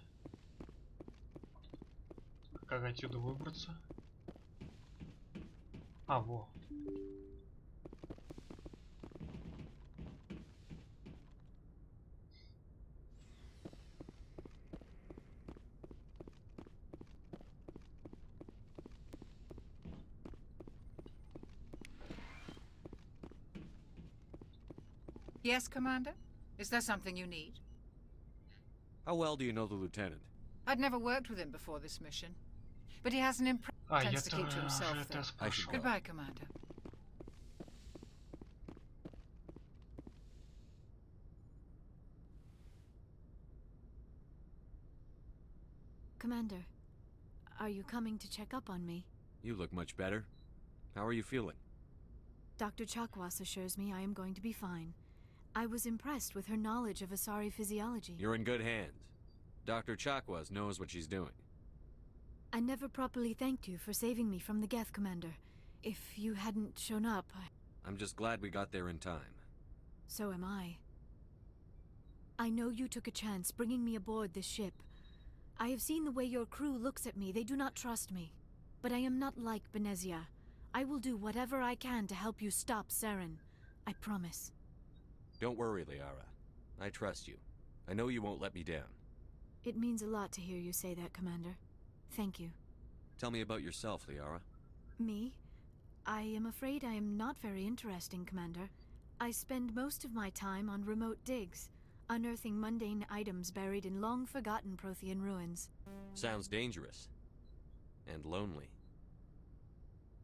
Как отсюда выбраться? А, во. Yes, Commander? Is there something you need? How well do you know the lieutenant? I'd never worked with him before this mission. But he has an impressive sense to keep to himself, though. I should go. Goodbye, Commander. Commander, are you coming to check up on me? You look much better. How are you feeling? Dr. Chakwas assures me I am going to be fine. I was impressed with her knowledge of Asari physiology. You're in good hands. Dr. Chakwas knows what she's doing. I never properly thanked you for saving me from the Geth, Commander. If you hadn't shown up, I'm just glad we got there in time. So am I. I know you took a chance bringing me aboard this ship. I have seen the way your crew looks at me. They do not trust me. But I am not like Benezia. I will do whatever I can to help you stop Saren. I promise. Don't worry, Liara. I trust you. I know you won't let me down. It means a lot to hear you say that, Commander. Thank you. Tell me about yourself, Liara. Me? I am afraid I am not very interesting, Commander. I spend most of my time on remote digs, unearthing mundane items buried in long-forgotten Prothean ruins. Sounds dangerous. And lonely.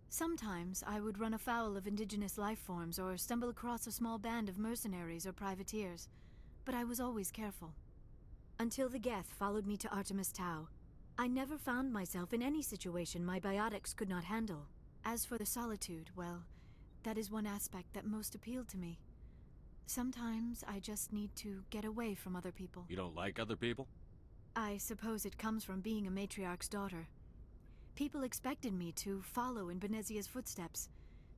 Sometimes I would run afoul of indigenous life forms or stumble across a small band of mercenaries or privateers, but I was always careful. Until the Geth followed me to Artemis Tau, I never found myself in any situation my biotics could not handle. As for the solitude, well, that is one aspect that most appealed to me. Sometimes I just need to get away from other people. You don't like other people? I suppose it comes from being a matriarch's daughter. People expected me to follow in Benezia's footsteps.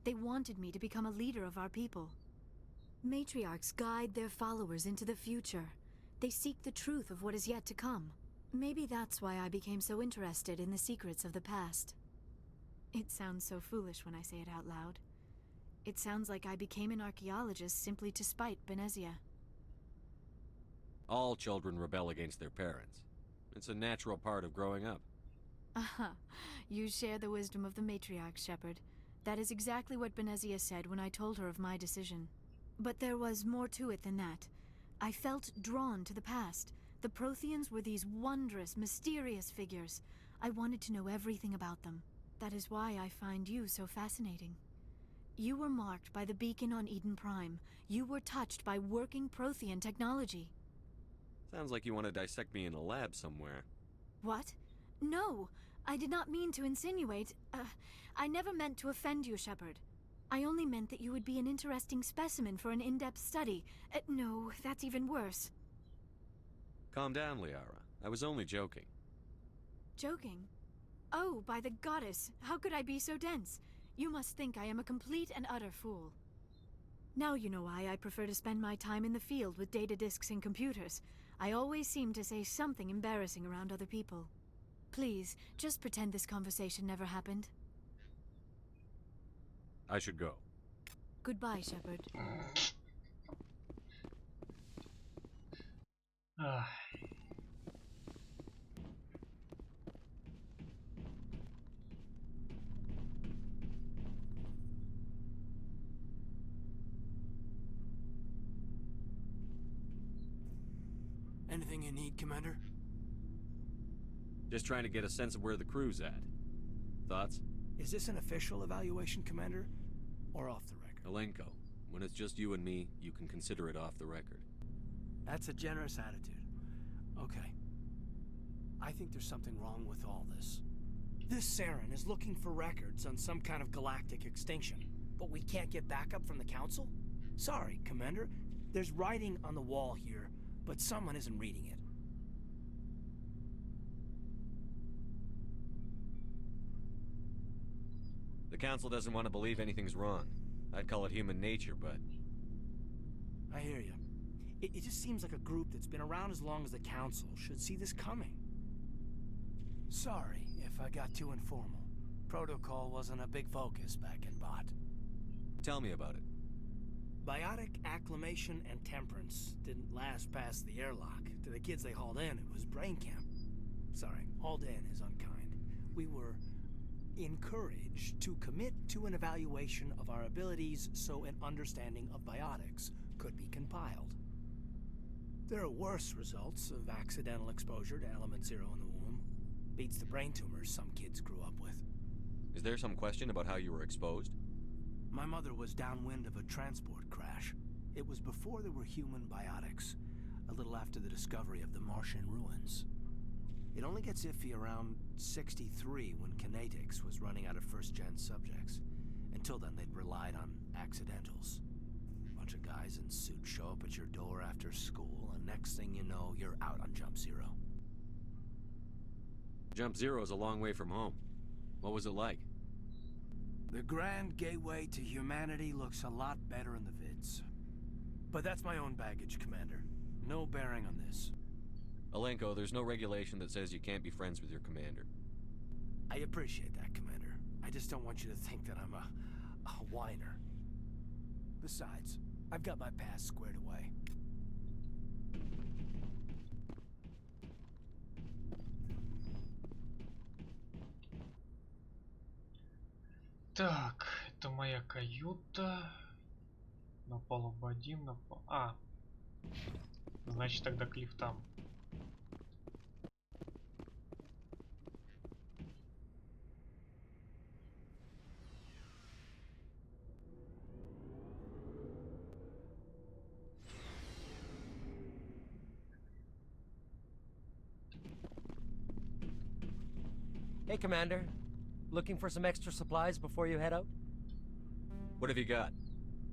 They wanted me to become a leader of our people. Matriarchs guide their followers into the future. They seek the truth of what is yet to come. Maybe that's why I became so interested in the secrets of the past. It sounds so foolish when I say it out loud. It sounds like I became an archaeologist simply to spite Benezia. All children rebel against their parents. It's a natural part of growing up. Aha, you share the wisdom of the matriarch, Shepard. That is exactly what Benezia said when I told her of my decision. But there was more to it than that. I felt drawn to the past. The Protheans were these wondrous, mysterious figures. I wanted to know everything about them. That is why I find you so fascinating. You were marked by the beacon on Eden Prime. You were touched by working Prothean technology. Sounds like you want to dissect me in a lab somewhere. What? No! I did not mean to insinuate. I never meant to offend you, Shepard. I only meant that you would be an interesting specimen for an in-depth study. No, that's even worse. Calm down, Liara. I was only joking. Joking? Oh, by the goddess, how could I be so dense? You must think I am a complete and utter fool. Now you know why I prefer to spend my time in the field with data disks and computers. I always seem to say something embarrassing around other people. Please, just pretend this conversation never happened. I should go. Goodbye, Shepard. Anything you need, Commander? Just trying to get a sense of where the crew's at. Thoughts? Is this an official evaluation, Commander? Or off the record? Alenko, when it's just you and me, you can consider it off the record. That's a generous attitude. Okay. I think there's something wrong with all this. This Saren is looking for records on some kind of galactic extinction, but we can't get backup from the Council? Sorry, Commander. There's writing on the wall here, but someone isn't reading it. The Council doesn't want to believe anything's wrong. I'd call it human nature, but... I hear you. It just seems like a group that's been around as long as the Council should see this coming. Sorry if I got too informal. Protocol wasn't a big focus back in Bot. Tell me about it. Biotic acclimation and temperance didn't last past the airlock. To the kids they hauled in, it was brain camp. Sorry, hauled in is unkind. We were encouraged to commit to an evaluation of our abilities so an understanding of biotics could be compiled. There are worse results of accidental exposure to element 0 in the womb. Beats the brain tumors some kids grew up with. Is there some question about how you were exposed? My mother was downwind of a transport crash. It was before there were human biotics, a little after the discovery of the Martian ruins. It only gets iffy around 63 when Kinetics was running out of first-gen subjects. Until then, they'd relied on accidentals. A bunch of guys in suits show up at your door after school, and next thing you know, you're out on Jump Zero. Jump Zero is a long way from home. What was it like? The grand gateway to humanity looks a lot better in the vids. But that's my own baggage, Commander. No bearing on this. Alenko, there's no regulation that says you can't be friends with your commander. I appreciate that, Commander. I just don't want you to think that I'm a whiner. Besides, I've got my past squared away. Так, это моя каюта. На палубу 1, на палубу... А! Значит, тогда к лифтам. Hey, Commander. Looking for some extra supplies before you head out? What have you got?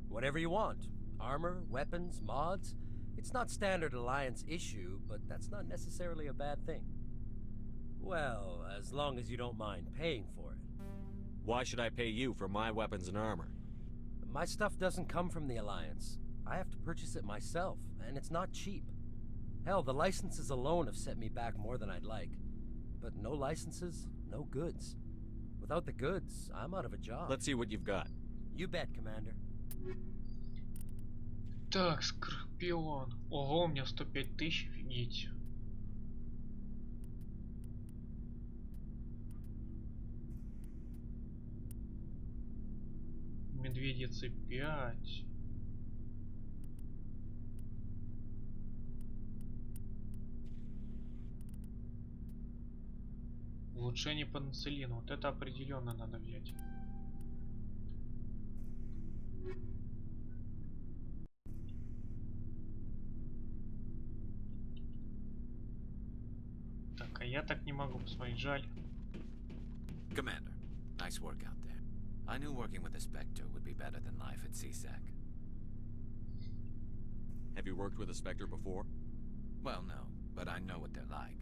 Whatever you want. Armor, weapons, mods. It's not standard Alliance issue, but that's not necessarily a bad thing. Well, as long as you don't mind paying for it. Why should I pay you for my weapons and armor? My stuff doesn't come from the Alliance. I have to purchase it myself, and it's not cheap. Hell, the licenses alone have set me back more than I'd like. But no licenses, no goods. Without the goods, I'm out of a job. Let's see what you've got. You bet, Commander. Так, Скорпион. Ого, у меня 105 тысяч, офигеть. Медведицы 5. Улучшение по нацелину. Вот это определенно надо взять. Так, а я так не могу посмотреть, жаль. Commander, nice work out there. I knew working with a Spectre would be better than life at CSEC. Have you worked with a Spectre before? Well, no, but I know what they're like.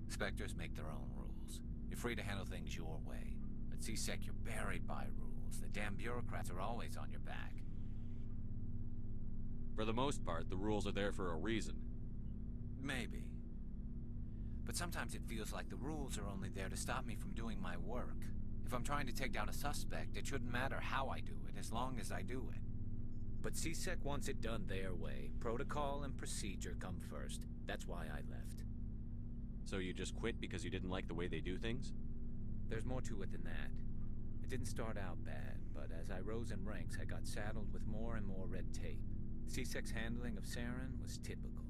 Spectres make their own rules. You're free to handle things your way. At CSEC, you're buried by rules. The damn bureaucrats are always on your back. For the most part, the rules are there for a reason. Maybe. But sometimes it feels like the rules are only there to stop me from doing my work. If I'm trying to take down a suspect, it shouldn't matter how I do it, as long as I do it. But CSEC wants it done their way. Protocol and procedure come first. That's why I left. So you just quit because you didn't like the way they do things? There's more to it than that. It didn't start out bad, but as I rose in ranks, I got saddled with more and more red tape. CSEC's handling of Saren was typical.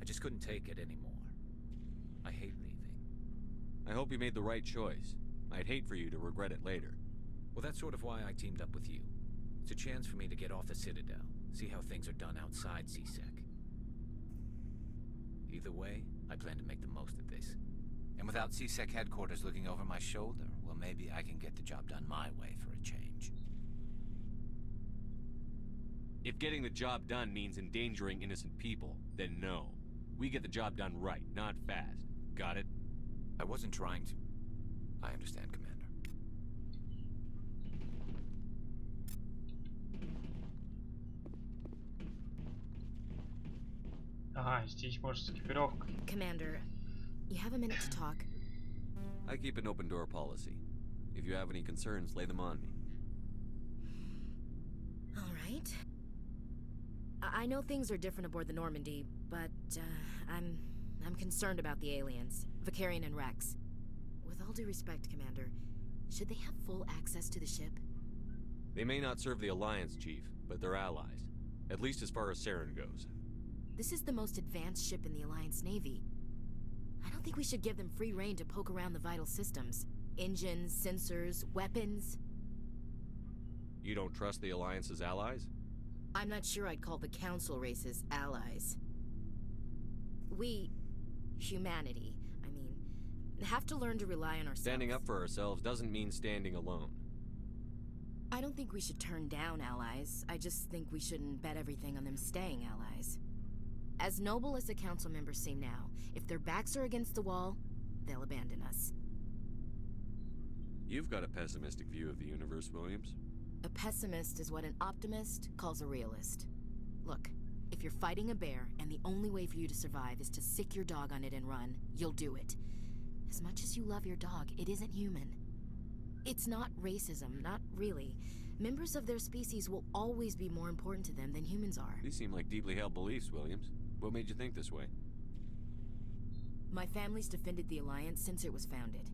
I just couldn't take it anymore. I hate leaving. I hope you made the right choice. I'd hate for you to regret it later. Well, that's sort of why I teamed up with you. It's a chance for me to get off the Citadel, see how things are done outside CSEC. Either way, I plan to make the most of this. And without CSEC headquarters looking over my shoulder, well, maybe I can get the job done my way for a change. If getting the job done means endangering innocent people, then no. We get the job done right, not fast. Got it? I wasn't trying to... I understand, Commander. Ага, здесь может с экипировкой. Commander, you have a minute to talk? I keep an open door policy. If you have any concerns, lay them on me. All right. I know things are different aboard the Normandy, but I'm concerned about the aliens, Vicarian and Rex. With all due respect, Commander, should they have full access to the ship? They may not serve the Alliance, Chief, but they're allies. At least as far as Saren goes. This is the most advanced ship in the Alliance Navy. I don't think we should give them free rein to poke around the vital systems. Engines, sensors, weapons. You don't trust the Alliance's allies? I'm not sure I'd call the Council races allies. We, humanity, I mean, have to learn to rely on ourselves. Standing up for ourselves doesn't mean standing alone. I don't think we should turn down allies. I just think we shouldn't bet everything on them staying allies. As noble as the Council members seem now, if their backs are against the wall, they'll abandon us. You've got a pessimistic view of the universe, Williams. A pessimist is what an optimist calls a realist. Look, if you're fighting a bear and the only way for you to survive is to sick your dog on it and run, you'll do it. As much as you love your dog, it isn't human. It's not racism, not really. Members of their species will always be more important to them than humans are. These seem like deeply held beliefs, Williams. What made you think this way? My family's defended the Alliance since it was founded.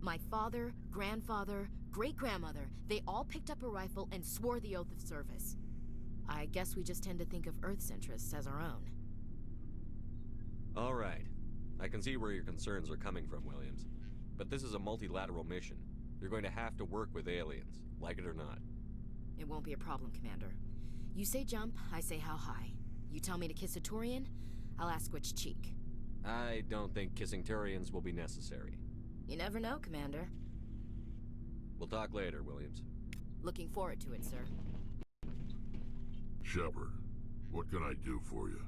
My father, grandfather, great-grandmother, they all picked up a rifle and swore the oath of service. I guess we just tend to think of Earth's interests as our own. All right. I can see where your concerns are coming from, Williams. But this is a multilateral mission. You're going to have to work with aliens, like it or not. It won't be a problem, Commander. You say jump, I say how high. You tell me to kiss a Turian, I'll ask which cheek. I don't think kissing Turians will be necessary. You never know, Commander. We'll talk later, Williams. Looking forward to it, sir. Shepard, what can I do for you?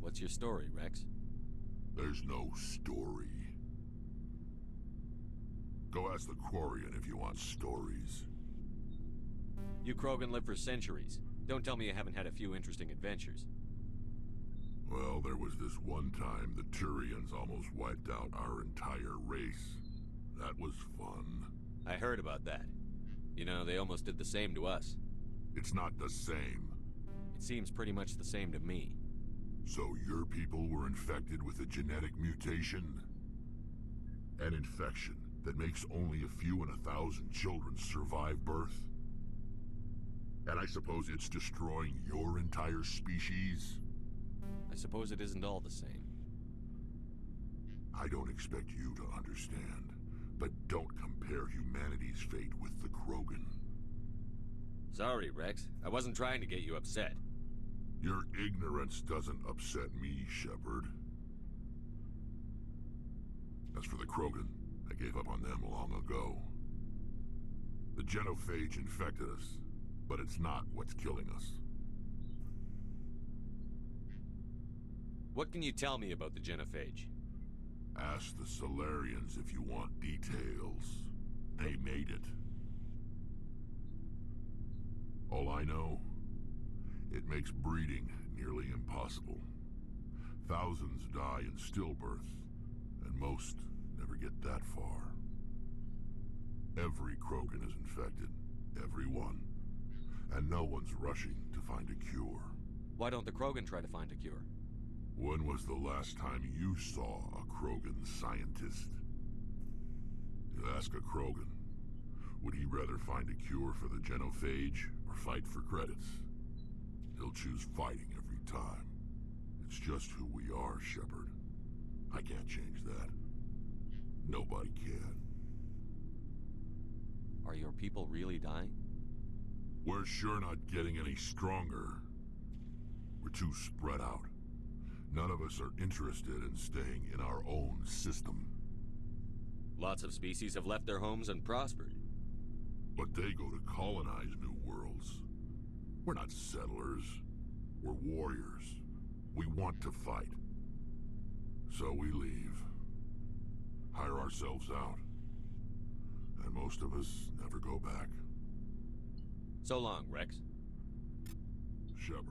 What's your story, Rex? There's no story. Go ask the Quarian if you want stories. You Krogan lived for centuries. Don't tell me you haven't had a few interesting adventures. Well, there was this one time the Turians almost wiped out our entire race. That was fun. I heard about that. You know, they almost did the same to us. It's not the same. It seems pretty much the same to me. So your people were infected with a genetic mutation? An infection that makes only a few in 1,000 children survive birth? And I suppose it's destroying your entire species? I suppose it isn't all the same. I don't expect you to understand, but don't compare humanity's fate with the Krogan. Sorry, Rex. I wasn't trying to get you upset. Your ignorance doesn't upset me, Shepard. As for the Krogan, I gave up on them long ago. The genophage infected us, but it's not what's killing us. What can you tell me about the genophage? Ask the Solarians if you want details. They made it. All I know, it makes breeding nearly impossible. Thousands die in stillbirth, and most never get that far. Every Krogan is infected. Every one. And no one's rushing to find a cure. Why don't the Krogan try to find a cure? When was the last time you saw a Krogan scientist? You ask a Krogan, would he rather find a cure for the genophage or fight for credits? He'll choose fighting every time. It's That's just who we are, Shepard. I can't change that. Nobody can. Are your people really dying? We're sure not getting any stronger. We're too spread out. None of us are interested in staying in our own system. Lots of species have left their homes and prospered. But they go to colonize new worlds. We're not settlers. We're warriors. We want to fight. So we leave. Hire ourselves out. And most of us never go back. So long, Rex. Shepard.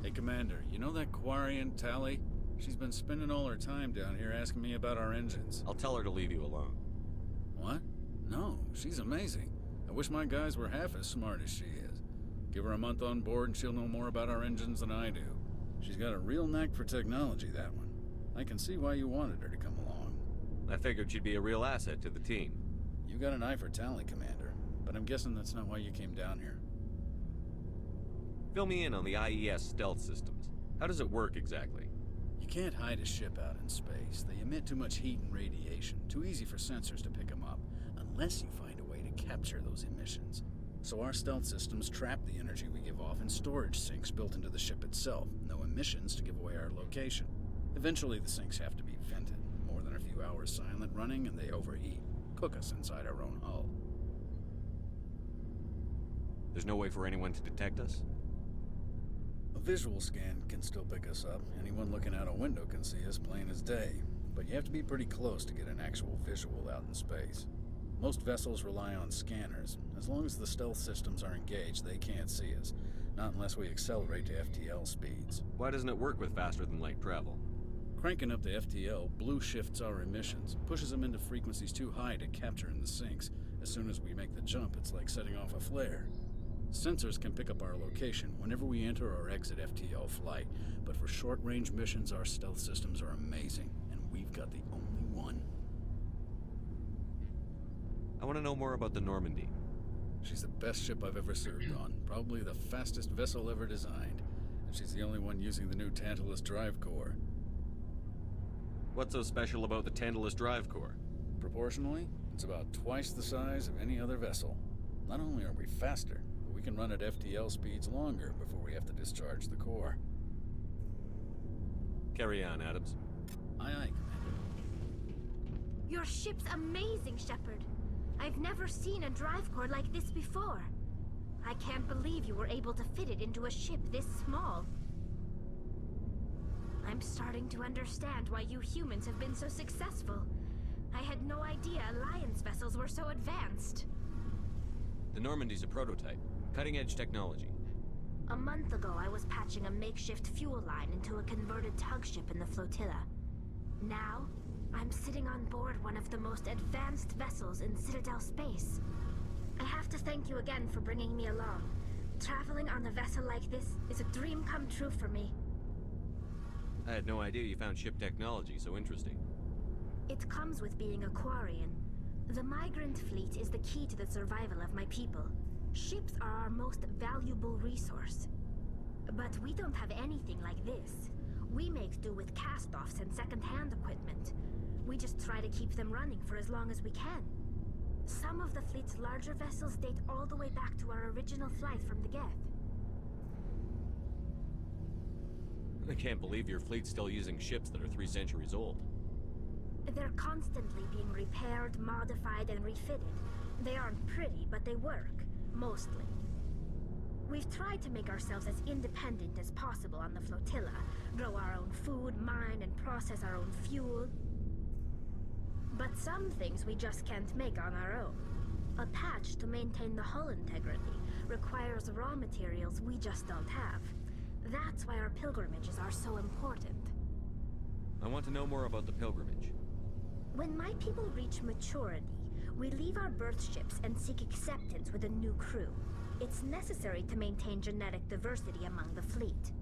Hey, Commander, you know that Quarian, Tally? She's been spending all her time down here asking me about our engines. I'll tell her to leave you alone. What? No, she's amazing. I wish my guys were half as smart as she is. Give her a month on board and she'll know more about our engines than I do. She's got a real knack for technology, that one. I can see why you wanted her to come along. I figured she'd be a real asset to the team. You got an eye for Tally, Commander, but I'm guessing that's not why you came down here. Fill me in on the IES stealth systems. How does it work exactly? You can't hide a ship out in space. They emit too much heat and radiation. Too easy for sensors to pick them up, unless you find a way to capture those emissions. So our stealth systems trap the energy we give off in storage sinks built into the ship itself. No emissions to give away our location. Eventually the sinks have to be vented. More than a few hours silent running and they overheat. Cook us inside our own hull. There's no way for anyone to detect us? A visual scan can still pick us up. Anyone looking out a window can see us plain as day. But you have to be pretty close to get an actual visual out in space. Most vessels rely on scanners. As long as the stealth systems are engaged, they can't see us. Not unless we accelerate to FTL speeds. Why doesn't it work with faster-than-light travel? Cranking up to FTL blue shifts our emissions, pushes them into frequencies too high to capture in the sinks. As soon as we make the jump, it's like setting off a flare. Sensors can pick up our location whenever we enter or exit FTL flight, but for short-range missions, our stealth systems are amazing, and we've got the only one. I want to know more about the Normandy. She's the best ship I've ever served on, probably the fastest vessel ever designed, and she's the only one using the new Tantalus drive core. What's so special about the Tantalus drive core? Proportionally, it's about twice the size of any other vessel. Not only are we faster, but we can run at FTL speeds longer before we have to discharge the core. Carry on, Adams. Aye, aye, Commander. Your ship's amazing, Shepard. I've never seen a drive core like this before. I can't believe you were able to fit it into a ship this small. I'm starting to understand why you humans have been so successful. I had no idea Alliance vessels were so advanced. The Normandy's a prototype. Cutting-edge technology. A month ago, I was patching a makeshift fuel line into a converted tug ship in the flotilla. Now, I'm sitting on board one of the most advanced vessels in Citadel space. I have to thank you again for bringing me along. Traveling on a vessel like this is a dream come true for me. I had no idea you found ship technology so interesting. It comes with being a Quarian. The migrant fleet is the key to the survival of my people. Ships are our most valuable resource. But we don't have anything like this. We make do with cast-offs and second-hand equipment. We just try to keep them running for as long as we can. Some of the fleet's larger vessels date all the way back to our original flight from the Geth. I can't believe your fleet's still using ships that are 3 centuries old. They're constantly being repaired, modified, and refitted. They aren't pretty, but they work. Mostly. We've tried to make ourselves as independent as possible on the flotilla. Grow our own food, mine, and process our own fuel. But some things we just can't make on our own. A patch to maintain the hull integrity requires raw materials we just don't have. That's why our pilgrimages are so important. I want to know more about the pilgrimage. When my people reach maturity, we leave our birth ships and seek acceptance with a new crew. It's necessary to maintain genetic diversity among the fleet.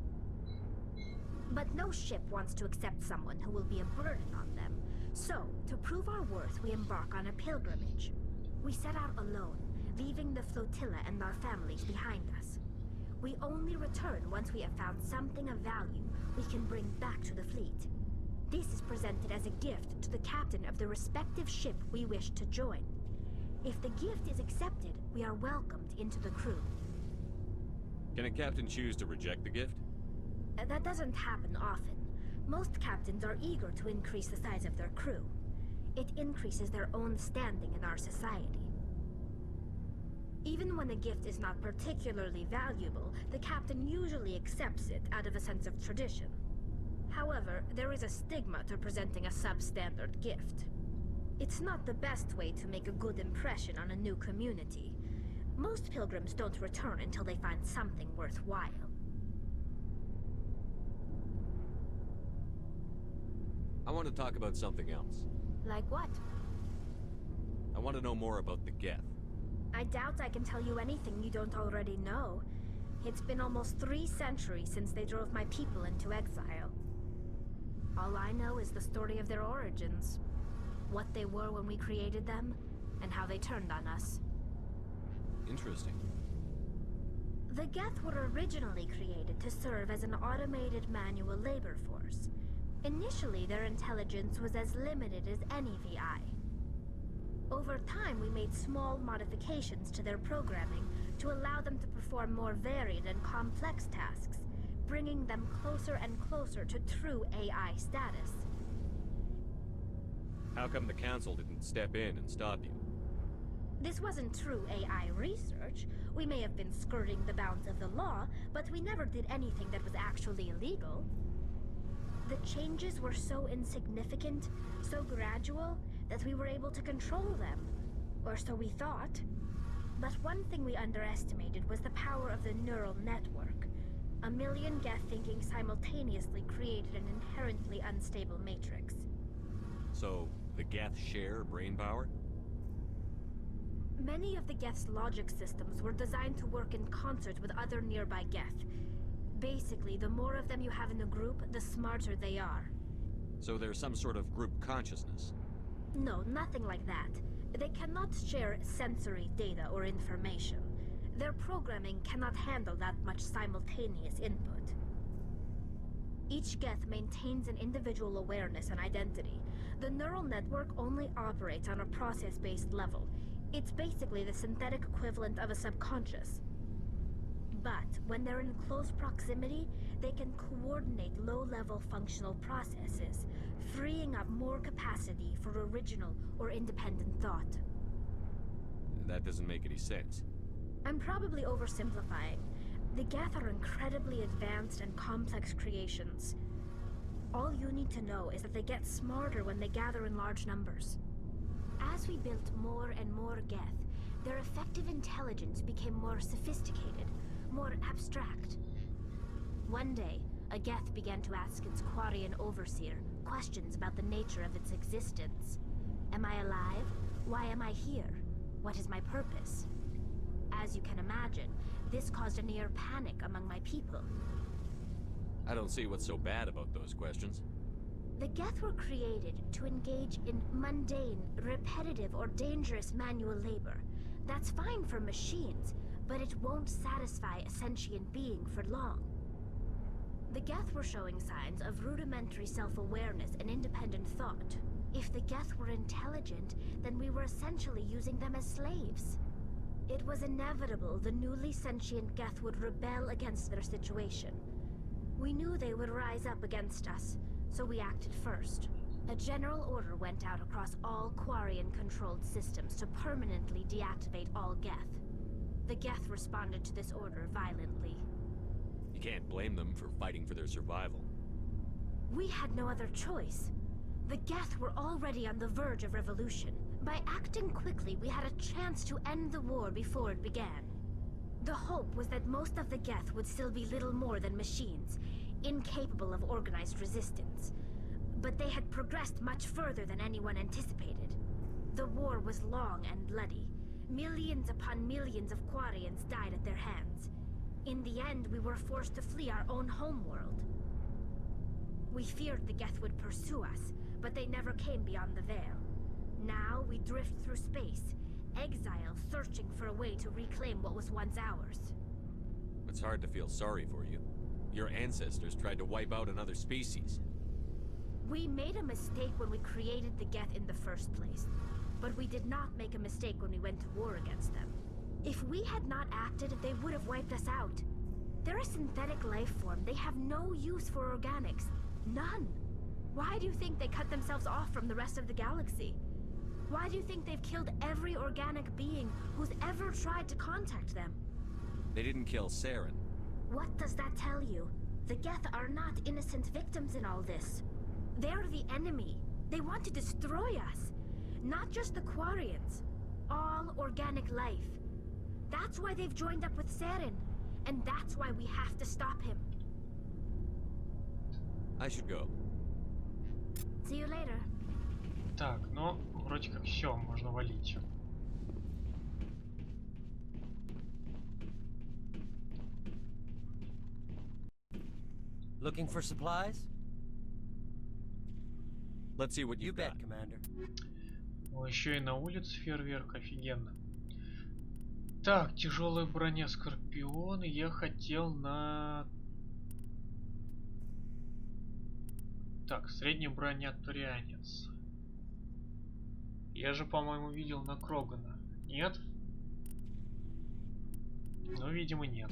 But no ship wants to accept someone who will be a burden on them. So, to prove our worth, we embark on a pilgrimage. We set out alone, leaving the flotilla and our families behind us. We only return once we have found something of value we can bring back to the fleet. This is presented as a gift to the captain of the respective ship we wish to join. If the gift is accepted, we are welcomed into the crew. Can a captain choose to reject the gift? That doesn't happen often. Most captains are eager to increase the size of their crew. It increases their own standing in our society. Even when a gift is not particularly valuable, the captain usually accepts it out of a sense of tradition. However, there is a stigma to presenting a substandard gift. It's not the best way to make a good impression on a new community. Most pilgrims don't return until they find something worthwhile. I want to talk about something else. Like what? I want to know more about the Geth. I doubt I can tell you anything you don't already know. It's been almost 3 centuries since they drove my people into exile. All I know is the story of their origins. What they were when we created them, and how they turned on us. Interesting. The Geth were originally created to serve as an automated manual labor force. Initially, their intelligence was as limited as any VI. Over time, we made small modifications to their programming to allow them to perform more varied and complex tasks, bringing them closer and closer to true AI status. How come the Council didn't step in and stop you? This wasn't true AI research. We may have been skirting the bounds of the law, but we never did anything that was actually illegal. The changes were so insignificant, so gradual, that we were able to control them. Or so we thought. But one thing we underestimated was the power of the neural network. A million Geth thinking simultaneously created an inherently unstable matrix. So, the Geth share brain power? Many of the Geth's logic systems were designed to work in concert with other nearby Geth. Basically, the more of them you have in a group, the smarter they are. So there's some sort of group consciousness? No, nothing like that. They cannot share sensory data or information. Their programming cannot handle that much simultaneous input. Each Geth maintains an individual awareness and identity. The neural network only operates on a process-based level. It's basically the synthetic equivalent of a subconscious. But when they're in close proximity, they can coordinate low-level functional processes, freeing up more capacity for original or independent thought. That doesn't make any sense. I'm probably oversimplifying. The Geth are incredibly advanced and complex creations. All you need to know is that they get smarter when they gather in large numbers. As we built more and more Geth, their effective intelligence became more sophisticated, more abstract. One day, a Geth began to ask its Quarian overseer questions about the nature of its existence. Am I alive? Why am I here? What is my purpose? As you can imagine, this caused a near panic among my people. I don't see what's so bad about those questions. The Geth were created to engage in mundane, repetitive, or dangerous manual labor. That's fine for machines, but it won't satisfy a sentient being for long. The Geth were showing signs of rudimentary self-awareness and independent thought. If the Geth were intelligent, then we were essentially using them as slaves. It was inevitable the newly sentient Geth would rebel against their situation. We knew they would rise up against us, so we acted first. A general order went out across all Quarian-controlled systems to permanently deactivate all Geth. The Geth responded to this order violently. You can't blame them for fighting for their survival. We had no other choice. The Geth were already on the verge of revolution. By acting quickly, we had a chance to end the war before it began. The hope was that most of the Geth would still be little more than machines, incapable of organized resistance. But they had progressed much further than anyone anticipated. The war was long and bloody. Millions upon millions of Quarians died at their hands. In the end, we were forced to flee our own homeworld. We feared the Geth would pursue us, but they never came beyond the Veil. Now we drift through space, exile searching for a way to reclaim what was once ours. It's hard to feel sorry for you. Your ancestors tried to wipe out another species. We made a mistake when we created the Geth in the first place, but we did not make a mistake when we went to war against them. If we had not acted, they would have wiped us out. They're a synthetic life form. They have no use for organics. None. Why do you think they cut themselves off from the rest of the galaxy? Why do you think they've killed every organic being who's ever tried to contact them? They didn't kill Saren. What does that tell you? The Geth are not innocent victims in all this. They're the enemy. They want to destroy us. Not just the Quarians. All organic life. That's why they've joined up with Saren. And that's why we have to stop him. I should go. See you later. Так, ну, вроде как все, можно валить. Looking for supplies? Let's see what you you've bet, got. Commander. О, еще и на улице фейерверк, офигенно. Так, тяжелая броня Скорпион. Я хотел на... Так, средняя броня Турианец. Я же, по-моему, видел на Крогана. Нет? Ну, видимо, нет.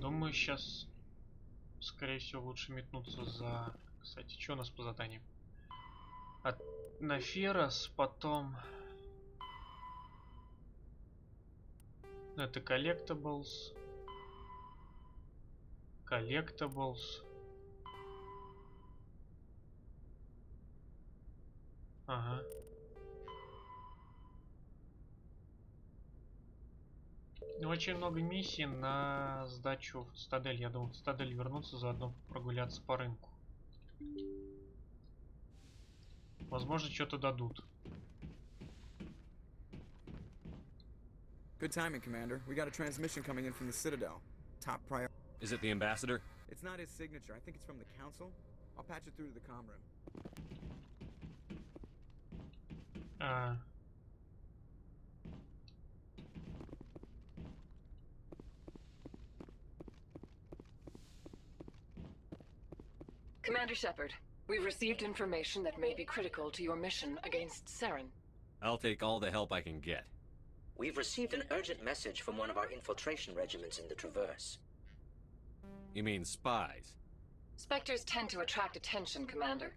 Думаю, сейчас, скорее всего, лучше метнуться за... Кстати, что у нас по заданиям? На Феррос, потом... Это Collectibles. Ага. Ну, очень много миссий на сдачу в Цитадель. Я думал, в Цитадель вернуться, заодно прогуляться по рынку. Возможно, что-то дадут. Good timing, Commander. We got a transmission coming in from the Citadel. Top priority. Is it the ambassador? It's not his signature. I think it's from the Council. I'll patch it through to the comm room. Commander Shepard, we've received information that may be critical to your mission against Saren. I'll take all the help I can get. We've received an urgent message from one of our infiltration regiments in the Traverse. You mean spies? Spectres tend to attract attention, Commander,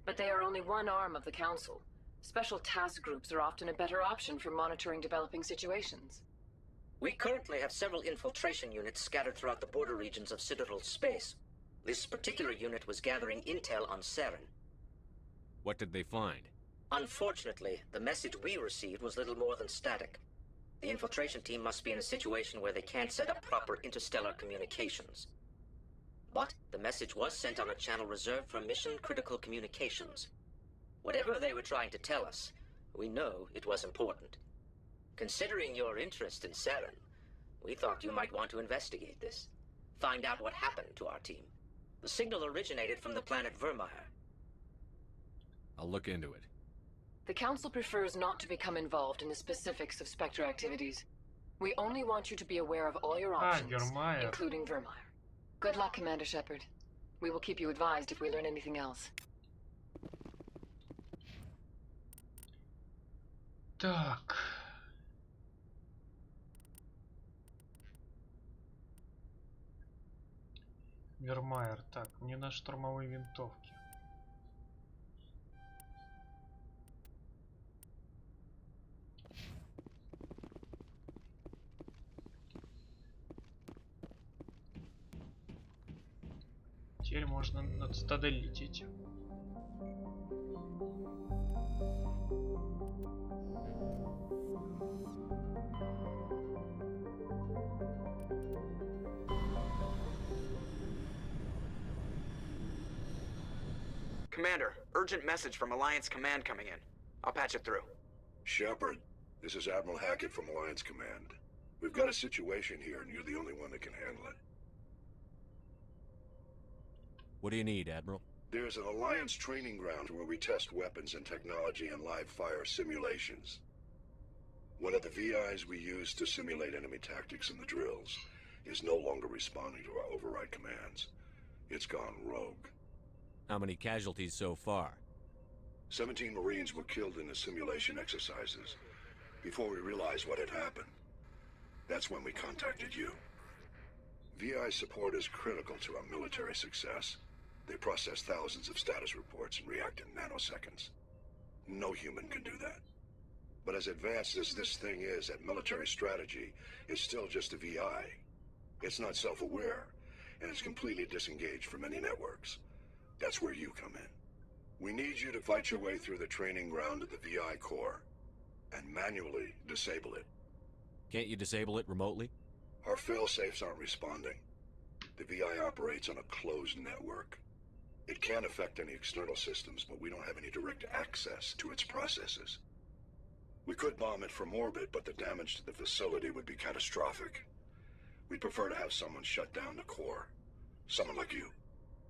but they are only one arm of the Council. Special task groups are often a better option for monitoring developing situations. We currently have several infiltration units scattered throughout the border regions of Citadel space. This particular unit was gathering intel on Saren. What did they find? Unfortunately, the message we received was little more than static. The infiltration team must be in a situation where they can't set up proper interstellar communications. But the message was sent on a channel reserved for mission-critical communications. Whatever they were trying to tell us, we know it was important. Considering your interest in Saren, we thought you might want to investigate this. Find out what happened to our team. The signal originated from the planet Vermeer. I'll look into it. The Council prefers not to become involved in the specifics of Spectre activities. We only want you to be aware of all your options, including Vermeer. Good luck, Commander Shepard. We will keep you advised if we learn anything else. Так. Вермайер. Так, мне на штурмовые винтовки. Теперь можно на Цитадель лететь. Commander, urgent message from Alliance Command coming in. I'll patch it through. Shepard, this is Admiral Hackett from Alliance Command. We've got a situation here, and you're the only one that can handle it. What do you need, Admiral? There's an Alliance training ground where we test weapons and technology in live fire simulations. One of the VIs we use to simulate enemy tactics in the drills is no longer responding to our override commands. It's gone rogue. How many casualties so far? 17 Marines were killed in the simulation exercises before we realized what had happened. That's when we contacted you. VI support is critical to our military success. They process thousands of status reports and react in nanoseconds. No human can do that. But as advanced as this thing is at military strategy, it's still just a VI. It's not self-aware, and it's completely disengaged from any networks. That's where you come in. We need you to fight your way through the training ground of the VI core and manually disable it. Can't you disable it remotely? Our fail-safes aren't responding. The VI operates on a closed network. It can affect any external systems, but we don't have any direct access to its processes. We could bomb it from orbit, but the damage to the facility would be catastrophic. We'd prefer to have someone shut down the core. Someone like you.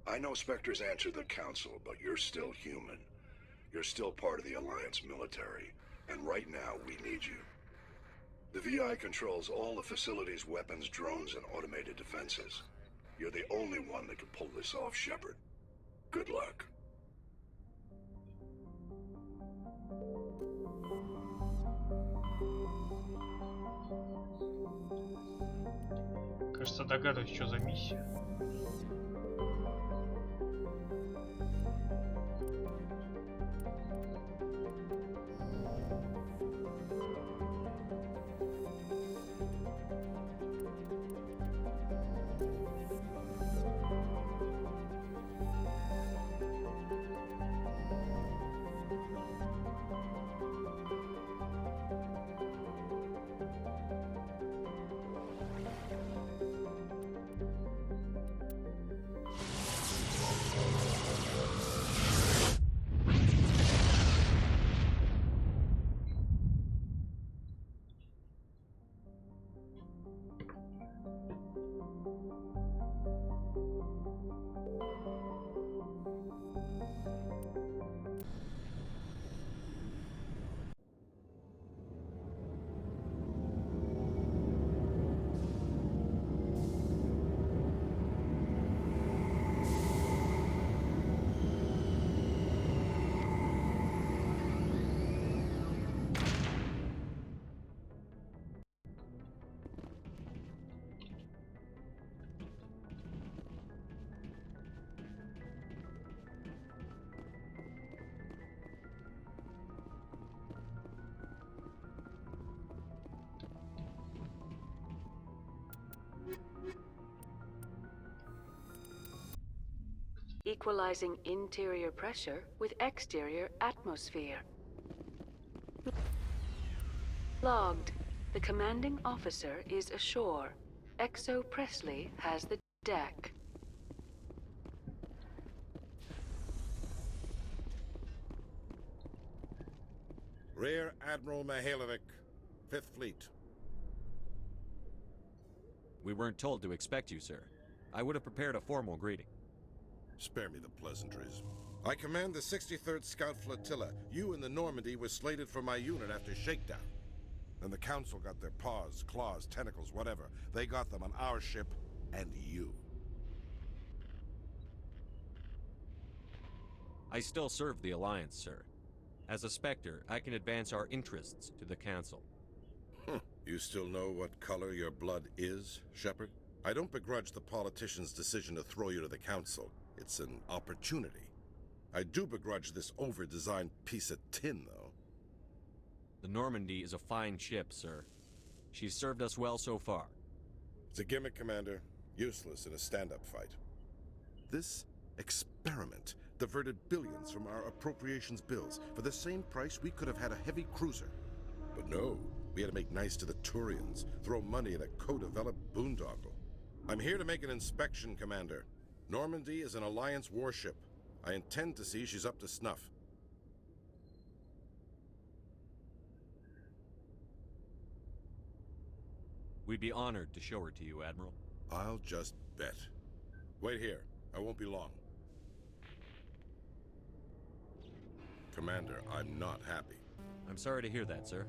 I know Spectres answer the Council, but you're still human. You're still part of the Alliance military, and right now we need you. The VI controls all the facility's weapons, drones, and automated defenses. You're the only one that can pull this off, Shepard. Good luck. Кажется, догадываюсь, что за миссия. Equalizing interior pressure with exterior atmosphere. Logged. The commanding officer is ashore. Exo Presley has the deck. Rear Admiral Mihailovic, 5th Fleet. We weren't told to expect you, sir. I would have prepared a formal greeting. Spare me the pleasantries. I command the 63rd Scout Flotilla. You and the Normandy were slated for my unit after shakedown. Then the Council got their paws, claws, tentacles, whatever. They got them on our ship and you. I still serve the Alliance, sir. As a Spectre, I can advance our interests to the Council. You still know what color your blood is, Shepard? I don't begrudge the politician's decision to throw you to the Council. It's an opportunity. I do begrudge this over-designed piece of tin, though. The Normandy is a fine ship, sir. She's served us well so far. It's a gimmick, Commander. Useless in a stand-up fight. This experiment diverted billions from our appropriations bills. For the same price, we could have had a heavy cruiser. But no, we had to make nice to the Turians, throw money at a co-developed boondoggle. I'm here to make an inspection, Commander. Normandy is an Alliance warship. I intend to see she's up to snuff. We'd be honored to show her to you, Admiral. I'll just bet. Wait here. I won't be long. Commander, I'm not happy. I'm sorry to hear that, sir.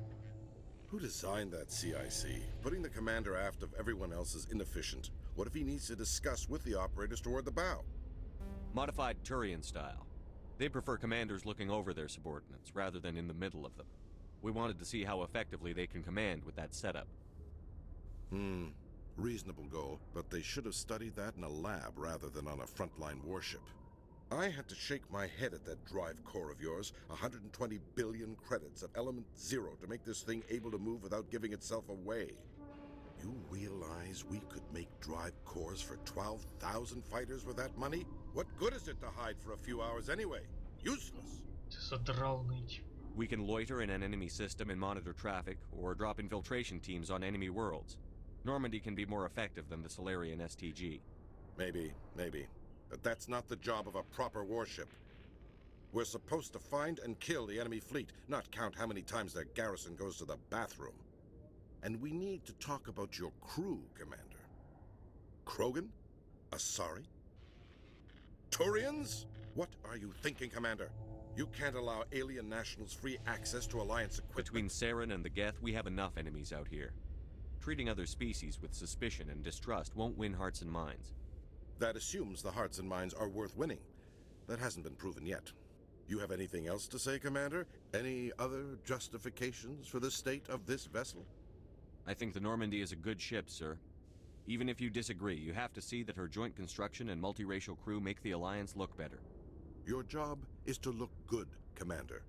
Who designed that CIC? Putting the commander aft of everyone else is inefficient. What if he needs to discuss with the operators toward the bow? Modified Turian style. They prefer commanders looking over their subordinates, rather than in the middle of them. We wanted to see how effectively they can command with that setup. Reasonable goal, but they should have studied that in a lab rather than on a frontline warship. I had to shake my head at that drive core of yours. 120 billion credits of element 0 to make this thing able to move without giving itself away. You realize we could make drive cores for 12,000 fighters with that money? What good is it to hide for a few hours anyway? Useless. We can loiter in an enemy system and monitor traffic, or drop infiltration teams on enemy worlds. Normandy can be more effective than the Solarian STG. Maybe. But that's not the job of a proper warship. We're supposed to find and kill the enemy fleet, not count how many times their garrison goes to the bathroom. And we need to talk about your crew, Commander. Krogan? Asari? Turians? What are you thinking, Commander? You can't allow alien nationals free access to Alliance equipment. Between Saren and the Geth, we have enough enemies out here. Treating other species with suspicion and distrust won't win hearts and minds. That assumes the hearts and minds are worth winning. That hasn't been proven yet. You have anything else to say, Commander? Any other justifications for the state of this vessel? I think the Normandy is a good ship, sir. Even if you disagree, you have to see that her joint construction and multiracial crew make the Alliance look better. Your job is to look good, Commander.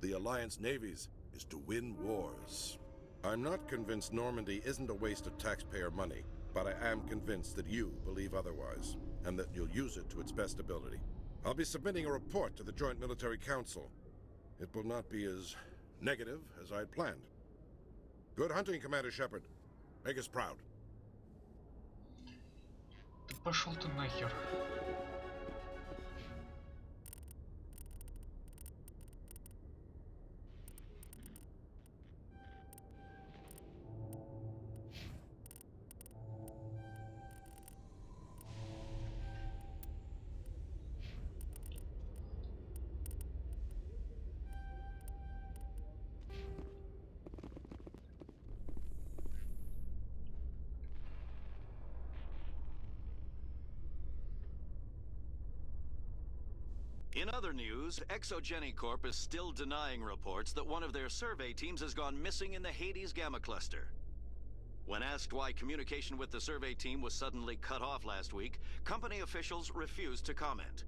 The Alliance navies is to win wars. I'm not convinced Normandy isn't a waste of taxpayer money, but I am convinced that you believe otherwise, and that you'll use it to its best ability. I'll be submitting a report to the Joint Military Council. It will not be as negative as I'd planned. Good hunting, Commander Shepard. Make us proud. Пошел ты нахер. In other news, Exogeny Corp is still denying reports that one of their survey teams has gone missing in the Hades Gamma Cluster. When asked why communication with the survey team was suddenly cut off last week, company officials refused to comment.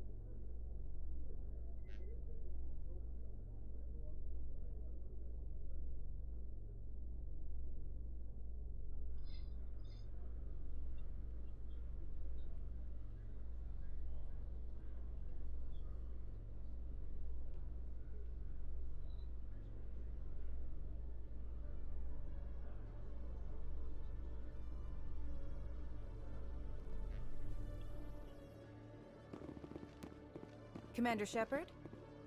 Commander Shepard?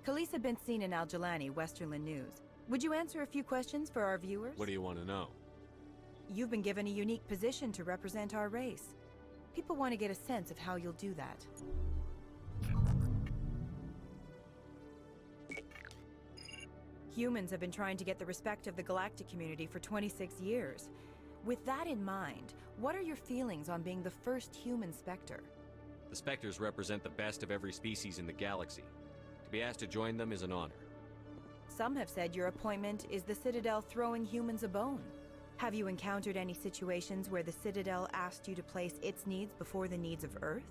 Khalees had been seen in Al-Jalani, Westerland News. Would you answer a few questions for our viewers? What do you want to know? You've been given a unique position to represent our race. People want to get a sense of how you'll do that. Humans have been trying to get the respect of the galactic community for 26 years. With that in mind, what are your feelings on being the first human Spectre? The Spectres represent the best of every species in the galaxy. To be asked to join them is an honor. Some have said your appointment is the Citadel throwing humans a bone. Have you encountered any situations where the Citadel asked you to place its needs before the needs of Earth?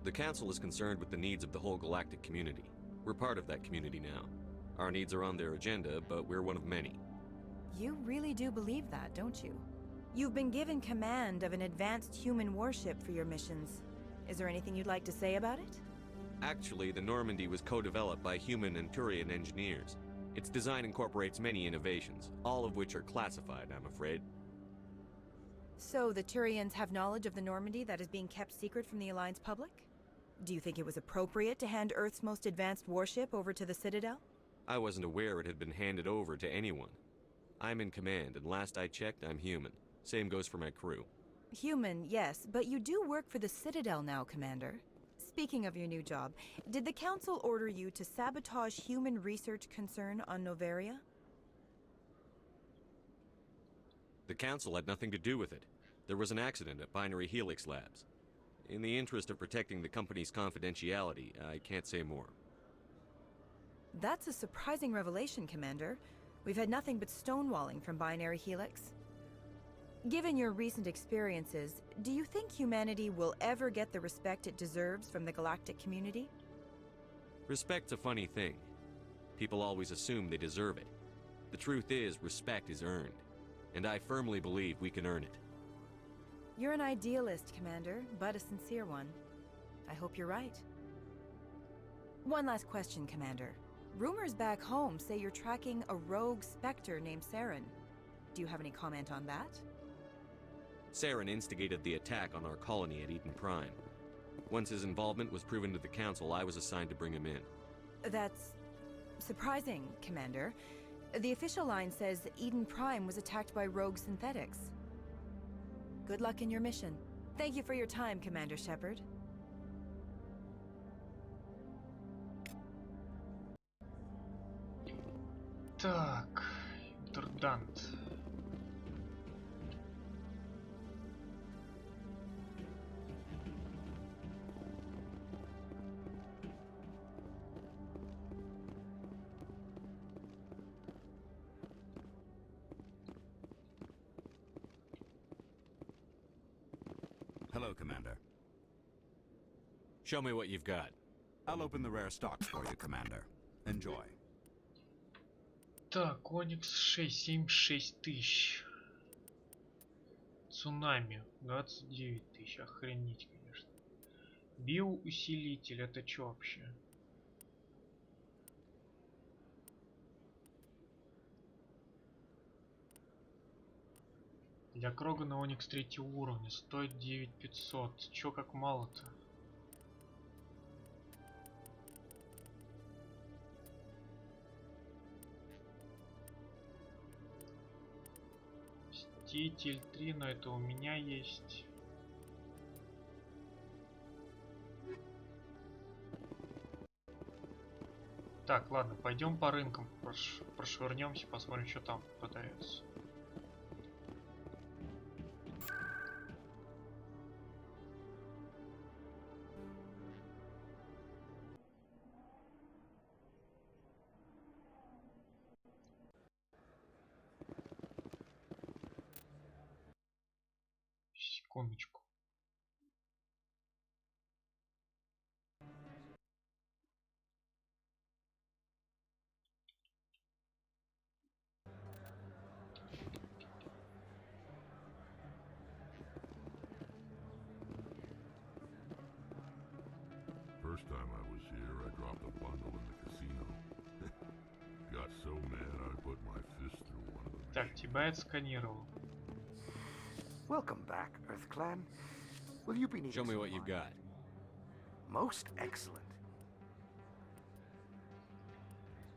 The Council is concerned with the needs of the whole galactic community. We're part of that community now. Our needs are on their agenda, but we're one of many. You really do believe that, don't you? You've been given command of an advanced human warship for your missions. Is there anything you'd like to say about it? Actually, the Normandy was co-developed by human and Turian engineers. Its design incorporates many innovations, all of which are classified, I'm afraid. So the Turians have knowledge of the Normandy that is being kept secret from the Alliance public? Do you think it was appropriate to hand Earth's most advanced warship over to the Citadel? I wasn't aware it had been handed over to anyone. I'm in command, and last I checked, I'm human. Same goes for my crew. Human, yes, but you do work for the Citadel now, Commander. Speaking of your new job, did the Council order you to sabotage human research concern on Noveria? The Council had nothing to do with it. There was an accident at Binary Helix Labs. In the interest of protecting the company's confidentiality, I can't say more. That's a surprising revelation, Commander. We've had nothing but stonewalling from Binary Helix. Given your recent experiences, do you think humanity will ever get the respect it deserves from the galactic community? Respect's a funny thing. People always assume they deserve it. The truth is, respect is earned. And I firmly believe we can earn it. You're an idealist, Commander, but a sincere one. I hope you're right. One last question, Commander. Rumors back home say you're tracking a rogue Spectre named Saren. Do you have any comment on that? Saren instigated the attack on our colony at Eden Prime. Once his involvement was proven to the Council, I was assigned to bring him in. That's surprising, Commander. The official line says Eden Prime was attacked by rogue synthetics. Good luck in your mission. Thank you for your time, Commander Shepard. Так, интердант. Hello, Commander. Show me what you've got. I'll open the rare stocks for you, Commander. Enjoy. Так, Оникс 676 тысяч. Цунами 29 тысяч. Охренеть, конечно. Биоусилитель, это что вообще? Для Крогана Оникс 3 уровня стоит 9500. Чё как мало-то? Мститель 3, но это у меня есть. Так, ладно, пойдем по рынкам, прошвырнемся, посмотрим, что там продается. Секундочку. First time I was here, I dropped a bundle in the casino. Got so mad I put my fist through one of them. Так, тебя отсканировал. Welcome back, Earth Clan. Will you be needing Show me what you've got. Most excellent.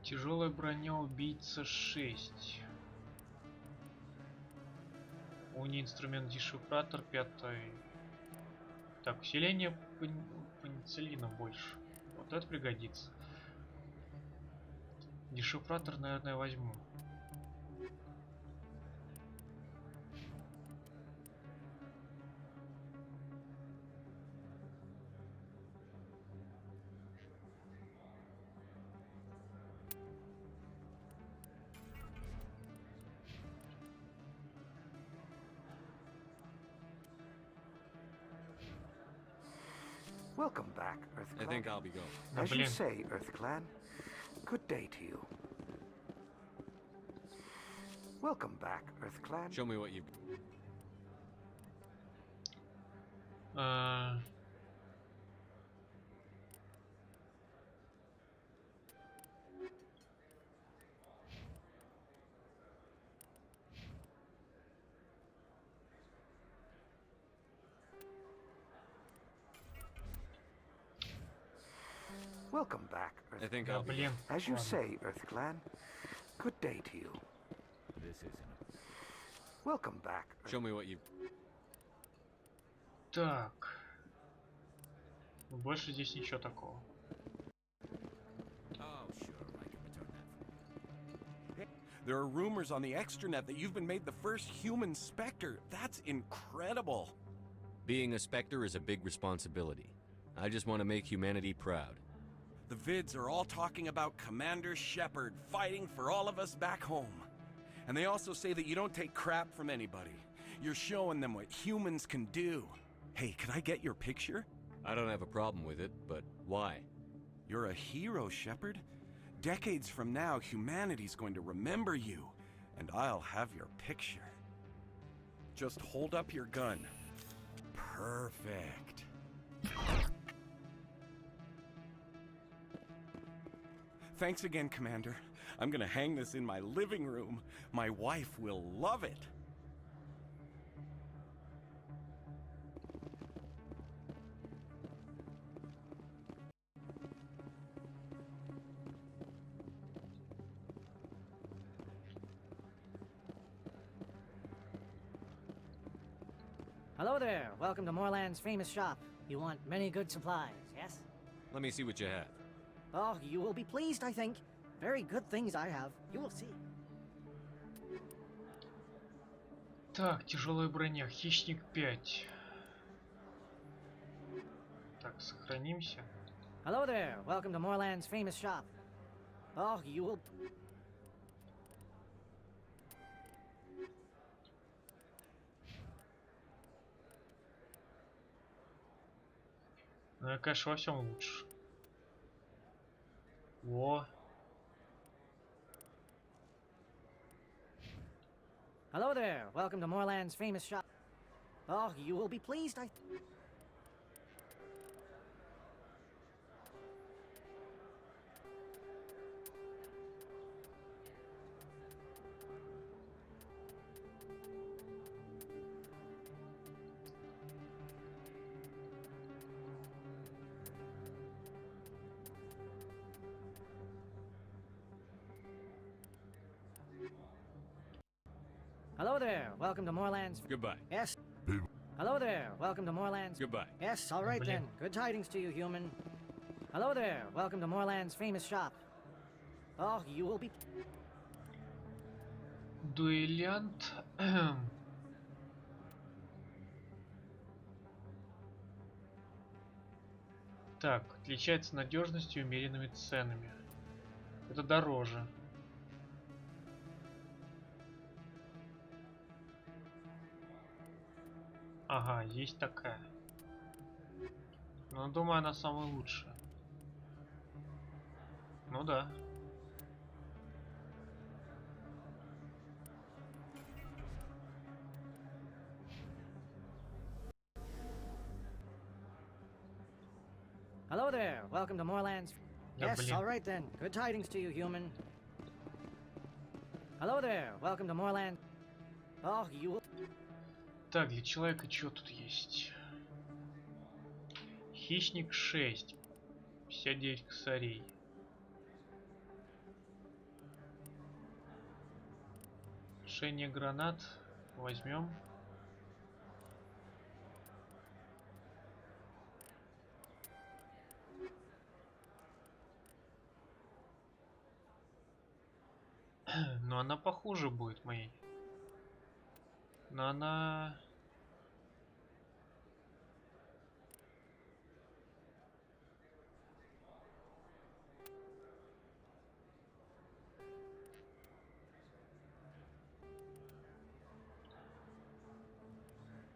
Тяжелая броня убийца 6. Уни-инструмент дешифратор 5. Так, усиление пенициллина больше. Вот это пригодится. Дешифратор, наверное, возьму. Welcome back, Earth Clan. I think I'll be going. As you say, Earth Clan. Good day to you. Welcome back, Earth Clan. Show me what you've Welcome back, Earth I think Clan. I'll be. As you say, Earth Clan. Good day to you. This isn't. Welcome back. Show me what you... Так. Больше здесь ничего такого. There are rumors on the extranet that you've been made the first human Spectre. That's incredible. Being a Spectre is a big responsibility. I just want to make humanity proud. The vids are all talking about Commander Shepard fighting for all of us back home. And they also say that you don't take crap from anybody. You're showing them what humans can do. Hey, can I get your picture? I don't have a problem with it, but why? You're a hero, Shepard. Decades from now, humanity's going to remember you, and I'll have your picture. Just hold up your gun. Perfect. Thanks again, Commander. I'm gonna hang this in my living room. My wife will love it. Hello there. Welcome to Moorland's famous shop. You want many good supplies, yes? Let me see what you have. Oh, you will be pleased, I think. Very good things I have. You will see. Так, тяжелая броня. Хищник 5. Так, сохранимся. Hello there. Welcome to Moorland's famous shop. Oh, you will... Ну, я, конечно, во всем лучше. Во. Hello there. Welcome to Moorland's famous shop. Oh, you will be pleased, I... Hello there. Welcome to Moorland's... Goodbye. Yes. Hello there. Welcome to Moorland's... Goodbye. Yes, all right then. Good tidings to you, human. Hello there. Welcome to Moorland's famous shop. Oh, you will be... Дуэлянт. Так, отличается надежностью и умеренными ценами. Это дороже. Ага, есть такая. Но думаю, она самая лучшая. Ну да. Hello there. Welcome to Moorland's... Да, Yes, блин. all right then. Good tidings to you, human. Hello there. Welcome to Moorland... Oh, you will... Так, для человека что тут есть? Хищник 6. 59 косарей. Шение гранат. Возьмем. Но она похуже будет моей. Но она...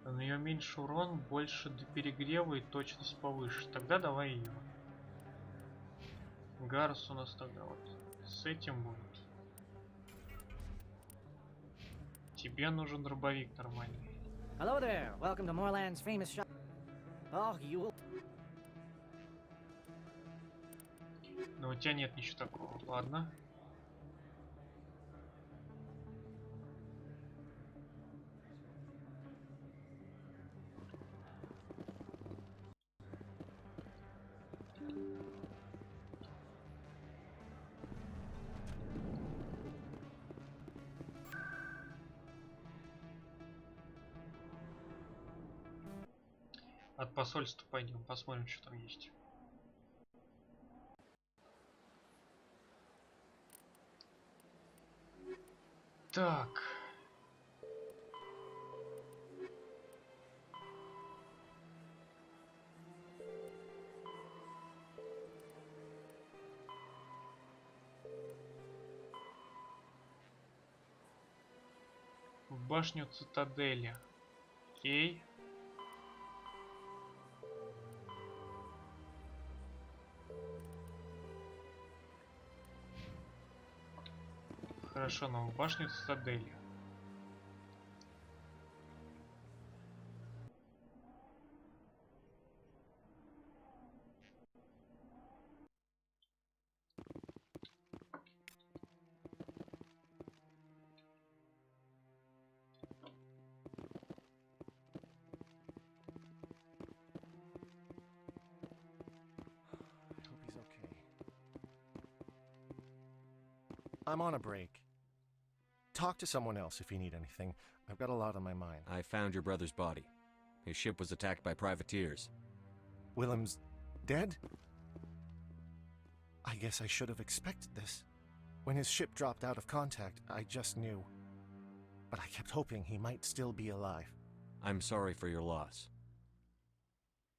У нее меньше урон, больше до перегрева и точность повыше. Тогда давай ее. Гарус у нас тогда вот с этим будет. Тебе нужен дробовик нормальный. Hello there. Welcome to Moorland's famous shop. Oh, you will... Но у тебя нет ничего такого. Ладно. От посольства пойдем, посмотрим, что там есть. Так. В башню цитадели. Окей. Хорошо, но в башню цитадели. I'm on a break. Talk to someone else if you need anything. I've got a lot on my mind. I found your brother's body. His ship was attacked by privateers. Willem's dead? I guess I should have expected this. When his ship dropped out of contact, I just knew. But I kept hoping he might still be alive. I'm sorry for your loss.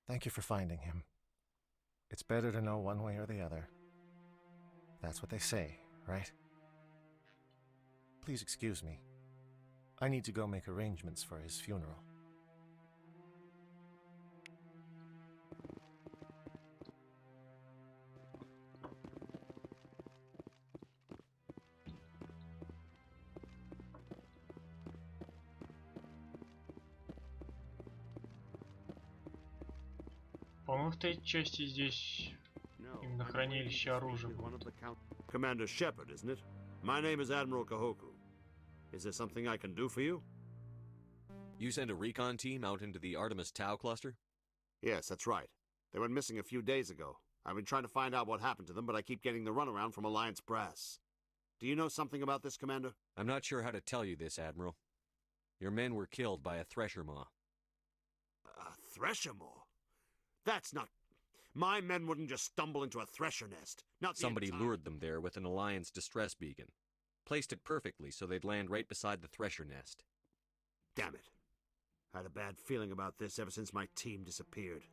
Thank you for finding him. It's better to know one way or the other. That's what they say, right? Please excuse me. I need to go make arrangements for his funeral. По-моему, в третьей части здесь именно хранилище оружия будет. Commander Shepard, isn't it? My name is Admiral Kahoku. Is there something I can do for you? You sent a recon team out into the Artemis Tau cluster? Yes, that's right. They went missing a few days ago. I've been trying to find out what happened to them, but I keep getting the runaround from Alliance brass. Do you know something about this, Commander? I'm not sure how to tell you this, Admiral. Your men were killed by a thresher maw. A thresher maw? That's not... My men wouldn't just stumble into a thresher nest. Not Somebody lured them there with an Alliance distress beacon. Placed it perfectly so they'd land right beside the thresher nest. Damn it. I had a bad feeling about this ever since my team disappeared.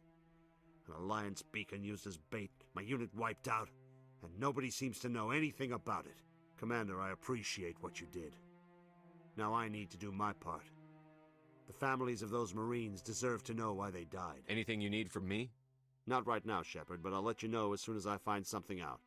An Alliance beacon used as bait, my unit wiped out, and nobody seems to know anything about it. Commander, I appreciate what you did. Now I need to do my part. The families of those Marines deserve to know why they died. Anything you need from me? Not right now, Shepard, but I'll let you know as soon as I find something out.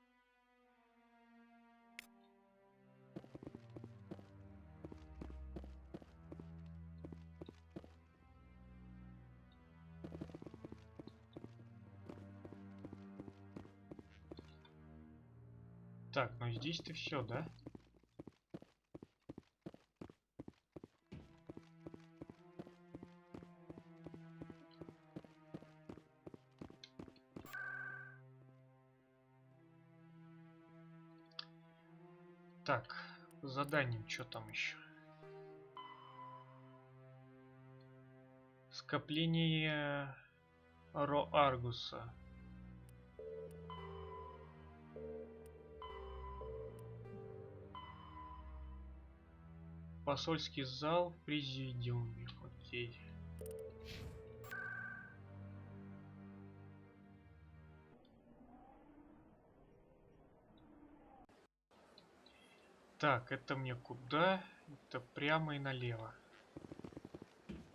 Так, ну здесь-то все, да? Так, заданием, что там еще? Скопление Аргуса. Посольский зал в президиуме. Окей. Так, это мне куда? Это прямо и налево.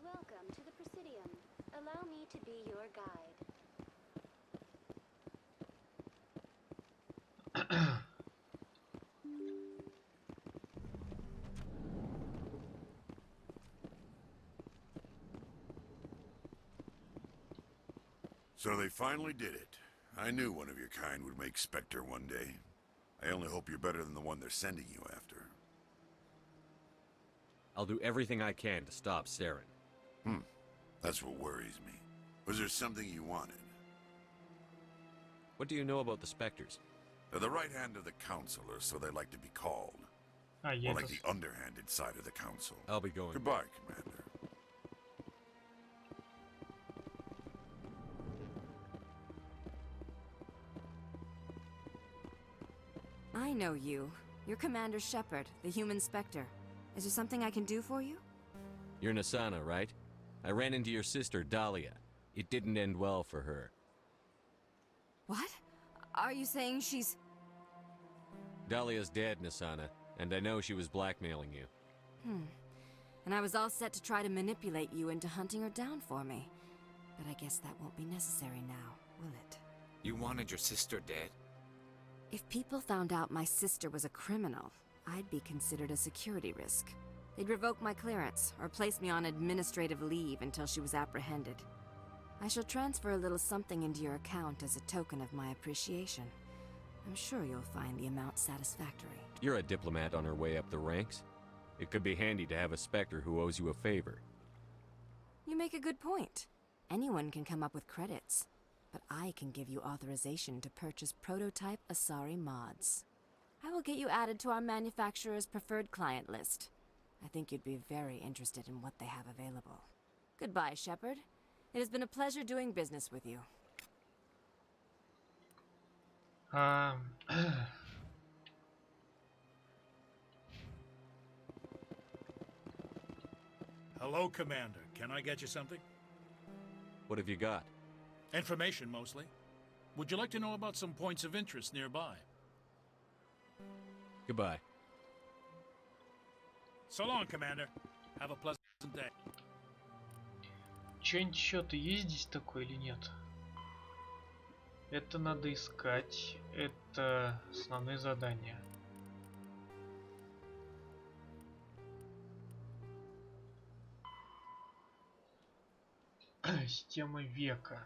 Welcome to the Presidium. Allow me to be your guide. So they finally did it. I knew one of your kind would make Spectre one day. I only hope you're better than the one they're sending you after. I'll do everything I can to stop Saren. That's what worries me. Was there something you wanted? What do you know about the Spectres? They're the right hand of the Council, or so they like to be called. Or like the underhanded side of the Council. I'll be going. Goodbye, Commander. I know you. You're Commander Shepard, the human Spectre. Is there something I can do for you? You're Nasana, right? I ran into your sister, Dahlia. It didn't end well for her. What? Are you saying she's... Dahlia's dead, Nasana, and I know she was blackmailing you. And I was all set to try to manipulate you into hunting her down for me. But I guess that won't be necessary now, will it? You wanted your sister dead? If people found out my sister was a criminal, I'd be considered a security risk. They'd revoke my clearance, or place me on administrative leave until she was apprehended. I shall transfer a little something into your account as a token of my appreciation. I'm sure you'll find the amount satisfactory. You're a diplomat on her way up the ranks. It could be handy to have a Spectre who owes you a favor. You make a good point. Anyone can come up with credits, but I can give you authorization to purchase prototype Asari mods. I will get you added to our manufacturer's preferred client list. I think you'd be very interested in what they have available. Goodbye, Shepard. It has been a pleasure doing business with you. Hello, Commander. Can I get you something? What have you got? Information, mostly. Would you like to know about some points of interest nearby? Goodbye. So long, Commander. Have a pleasant day. Чё-нибудь счёт есть здесь такое или нет? Это надо искать. Это основные задания. Система века.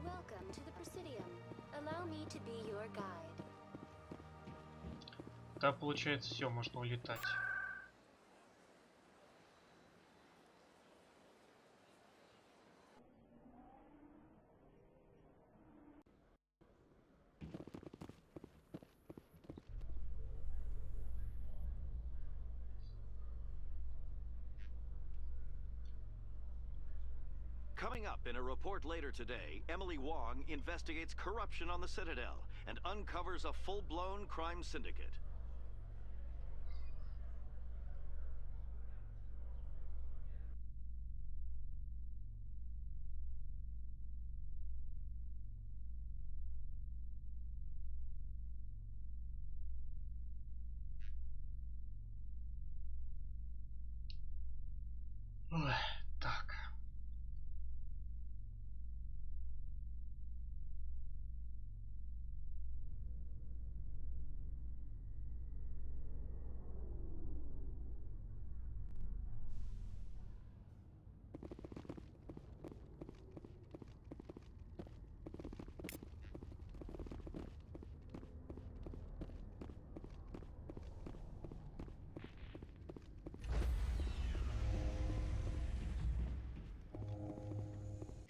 Welcome to the Presidium. Allow me to be your guide. Да, получается, все, можно улетать. Coming up in a report later today, Emily Wong investigates corruption on the Citadel and uncovers a full-blown crime syndicate. Ой, так.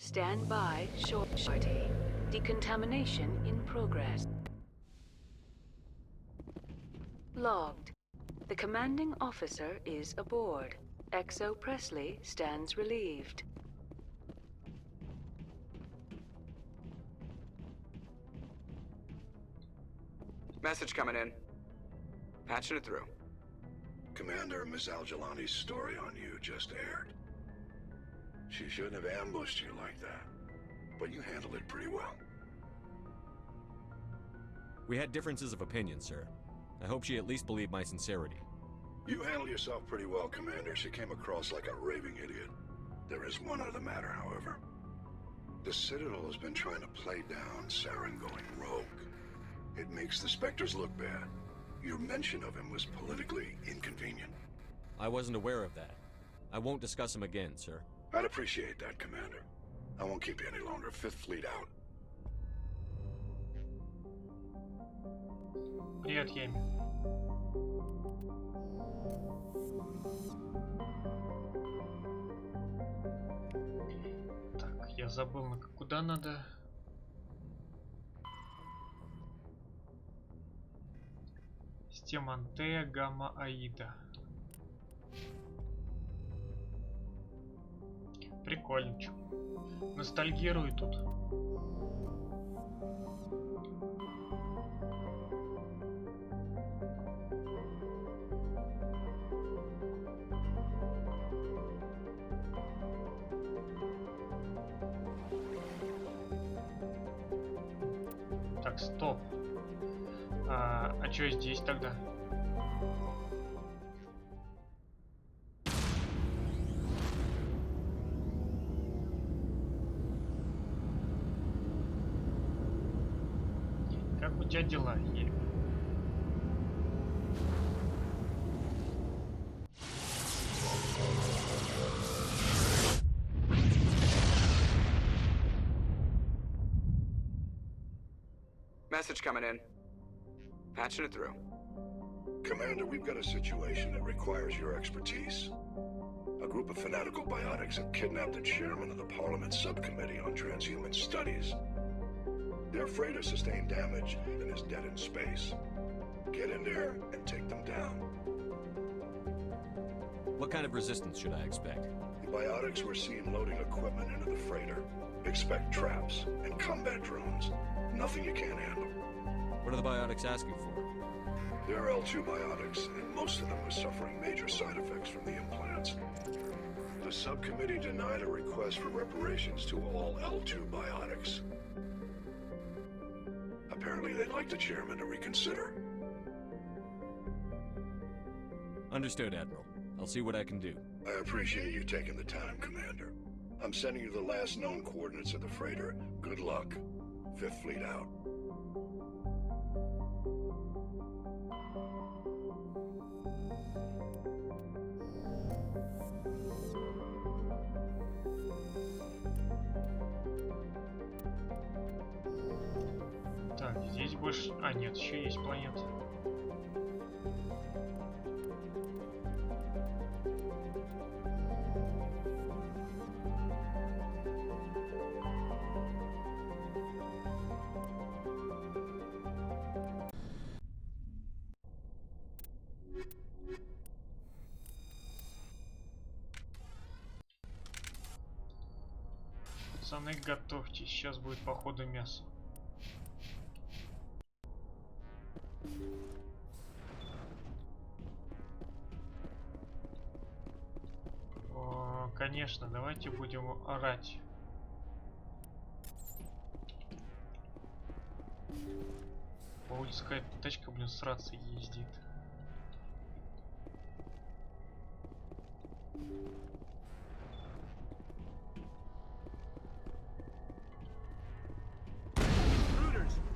Stand by, shorty. Decontamination in progress. Logged. The commanding officer is aboard. XO Presley stands relieved. Message coming in. Patching it through. Commander, Miss Al-Jalani's story on you just aired. She shouldn't have ambushed you like that, but you handled it pretty well. We had differences of opinion, sir. I hope she at least believed my sincerity. You handled yourself pretty well, Commander. She came across like a raving idiot. There is one other matter, however. The Citadel has been trying to play down Saren going rogue. It makes the Spectres look bad. Your mention of him was politically inconvenient. I wasn't aware of that. I won't discuss him again, sir. I'd appreciate that, Commander. I won't keep you any longer. Fifth Fleet out. Привет, Ями. Так, я забыл, куда надо. Система Антея Гамма Аида. Прикольно, чё. Ностальгирую тут. Так, стоп. А чё здесь тогда? Как у тебя дела, Ель? Message coming in. Patching it through. Commander, we've got a situation that requires your expertise. A group of fanatical biotics have kidnapped the chairman of the Parliament Subcommittee on Transhuman Studies. Their freighter sustained damage and is dead in space. Get in there and take them down. What kind of resistance should I expect? The biotics were seen loading equipment into the freighter. Expect traps and combat drones. Nothing you can't handle. What are the biotics asking for? They're L2 biotics, and most of them are suffering major side effects from the implants. The subcommittee denied a request for reparations to all L2 biotics. Apparently they'd like the chairman to reconsider. Understood, Admiral. I'll see what I can do. I appreciate you taking the time, Commander. I'm sending you the last known coordinates of the freighter. Good luck. 5th Fleet out. Так, здесь больше... А, нет, еще есть планета. Пацаны, готовьтесь, сейчас будет походу мясо. О, конечно, давайте будем орать. По улице какая-то тачка, блин, с рацией ездит.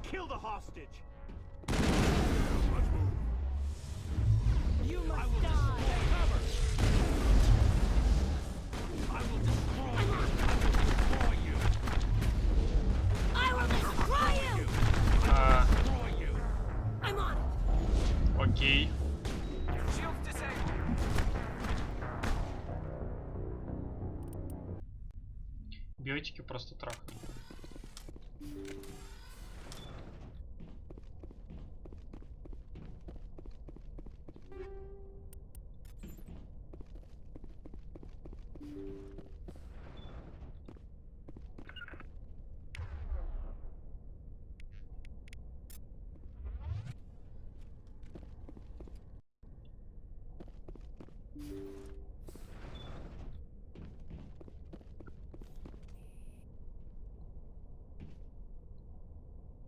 Kill the hostage! Let's move. You must die! Cover! I will destroy you! I will destroy you! I will destroy you! I'm on it! Окей. Shields disabled! Биотики просто трахнули.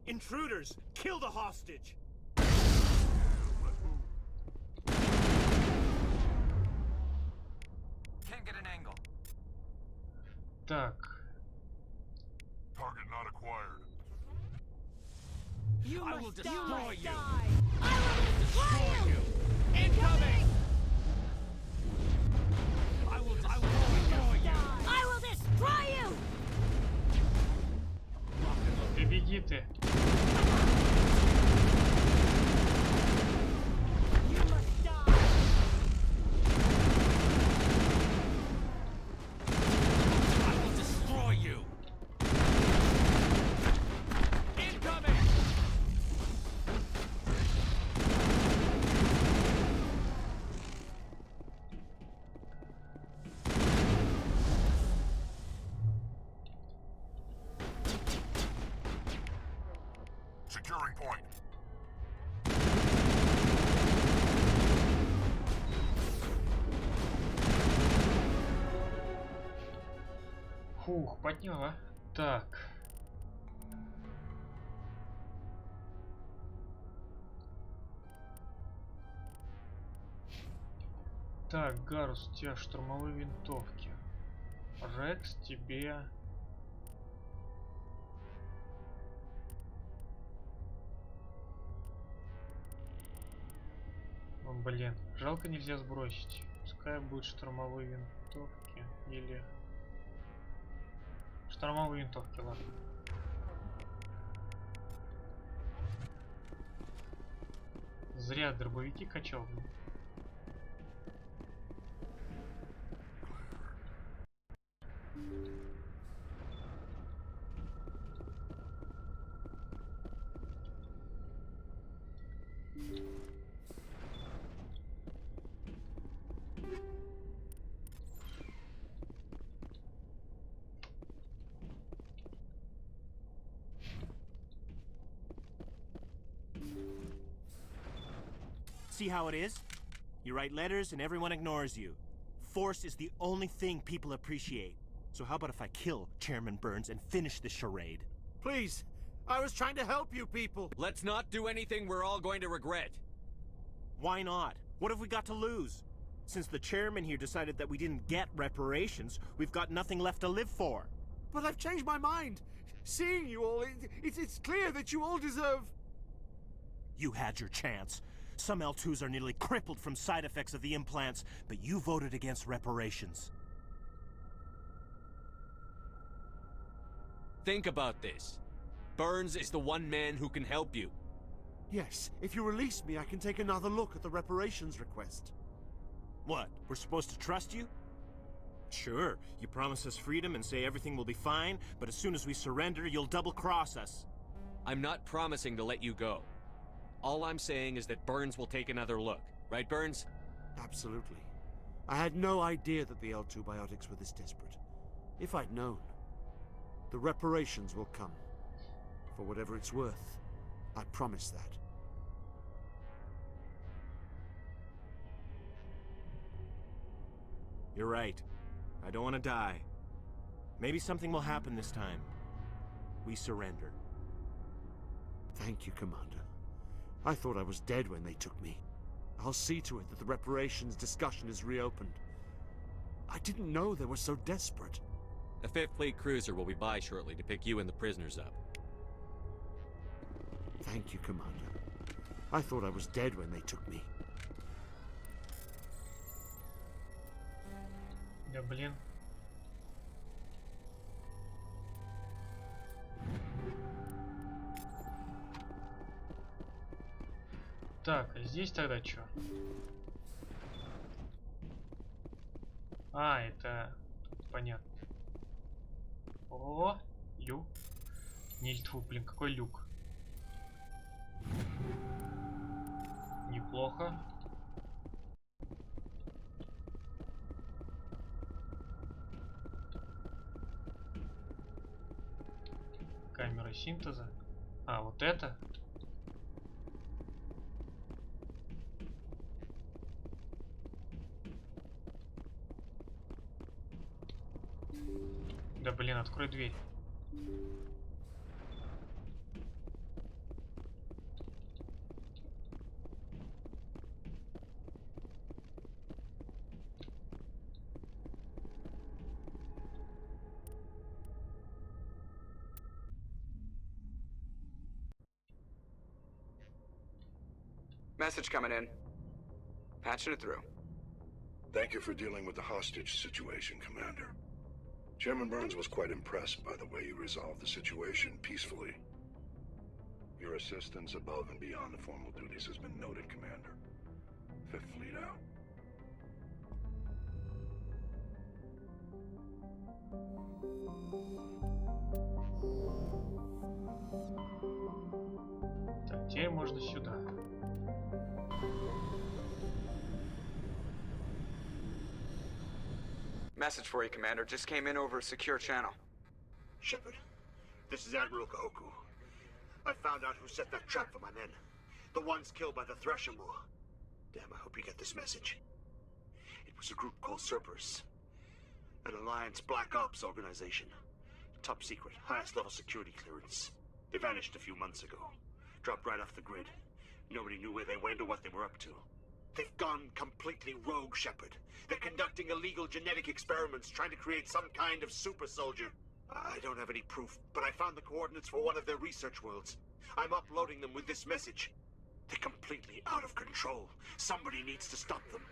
Intruders! Kill the hostage! Can't get an angle. Так. Target not acquired. I will destroy you! I will destroy you! Incoming! I will destroy you! I will destroy you! Ты беги ты. Фух, подняла. Так. Так, Гарус, у тебя штурмовые винтовки. Рекс, тебе... О, блин, жалко нельзя сбросить. Пускай будут штурмовые винтовки или... Штурмовые винтовки, ладно. Зря дробовики качал, блин. See how it is? You write letters and everyone ignores you. Force is the only thing people appreciate. So how about if I kill Chairman Burns and finish this charade? Please! I was trying to help you people! Let's not do anything we're all going to regret. Why not? What have we got to lose? Since the chairman here decided that we didn't get reparations, we've got nothing left to live for. But I've changed my mind! Seeing you all, it's clear that you all deserve... You had your chance. Some L2s are nearly crippled from side effects of the implants, but you voted against reparations. Think about this. Burns is the one man who can help you. Yes, if you release me, I can take another look at the reparations request. What, we're supposed to trust you? Sure, you promise us freedom and say everything will be fine, but as soon as we surrender, you'll double-cross us. I'm not promising to let you go. All I'm saying is that Burns will take another look. Right, Burns? Absolutely. I had no idea that the L2 biotics were this desperate. If I'd known, the reparations will come. For whatever it's worth. I promise that. You're right. I don't want to die. Maybe something will happen this time. We surrender. Thank you, Commander. I thought I was dead when they took me. I'll see to it that the reparations discussion is reopened. I didn't know they were so desperate. A 5th Fleet cruiser will be by shortly to pick you and the prisoners up. Thank you, Commander. I thought I was dead when they took me. Да блин. Так, а здесь тогда что? А, это... Понятно. О, люк. Не, тьфу, блин, какой люк? Неплохо. Камера синтеза. А, вот это? Да блин, открой дверь. Message coming in. Patching it through. Thank you for dealing with the hostage situation, Commander. Chairman Burns was quite impressed by the way you resolved the situation peacefully. Your assistance above and beyond the formal duties has been noted, Commander. 5th Fleet out. Так, теперь можно сюда. Message for you, Commander. Just came in over a secure channel. Shepard, this is Admiral Kahoku. I found out who set that trap for my men. The ones killed by the Thresher Moor. Damn, I hope you get this message. It was a group called Cerberus. An Alliance Black Ops organization. Top secret, highest level security clearance. They vanished a few months ago. Dropped right off the grid. Nobody knew where they went or what they were up to. They've gone completely rogue, Shepard. They're conducting illegal genetic experiments, trying to create some kind of super soldier. I don't have any proof, but I found the coordinates for one of their research worlds. I'm uploading them with this message. They're completely out of control. Somebody needs to stop them.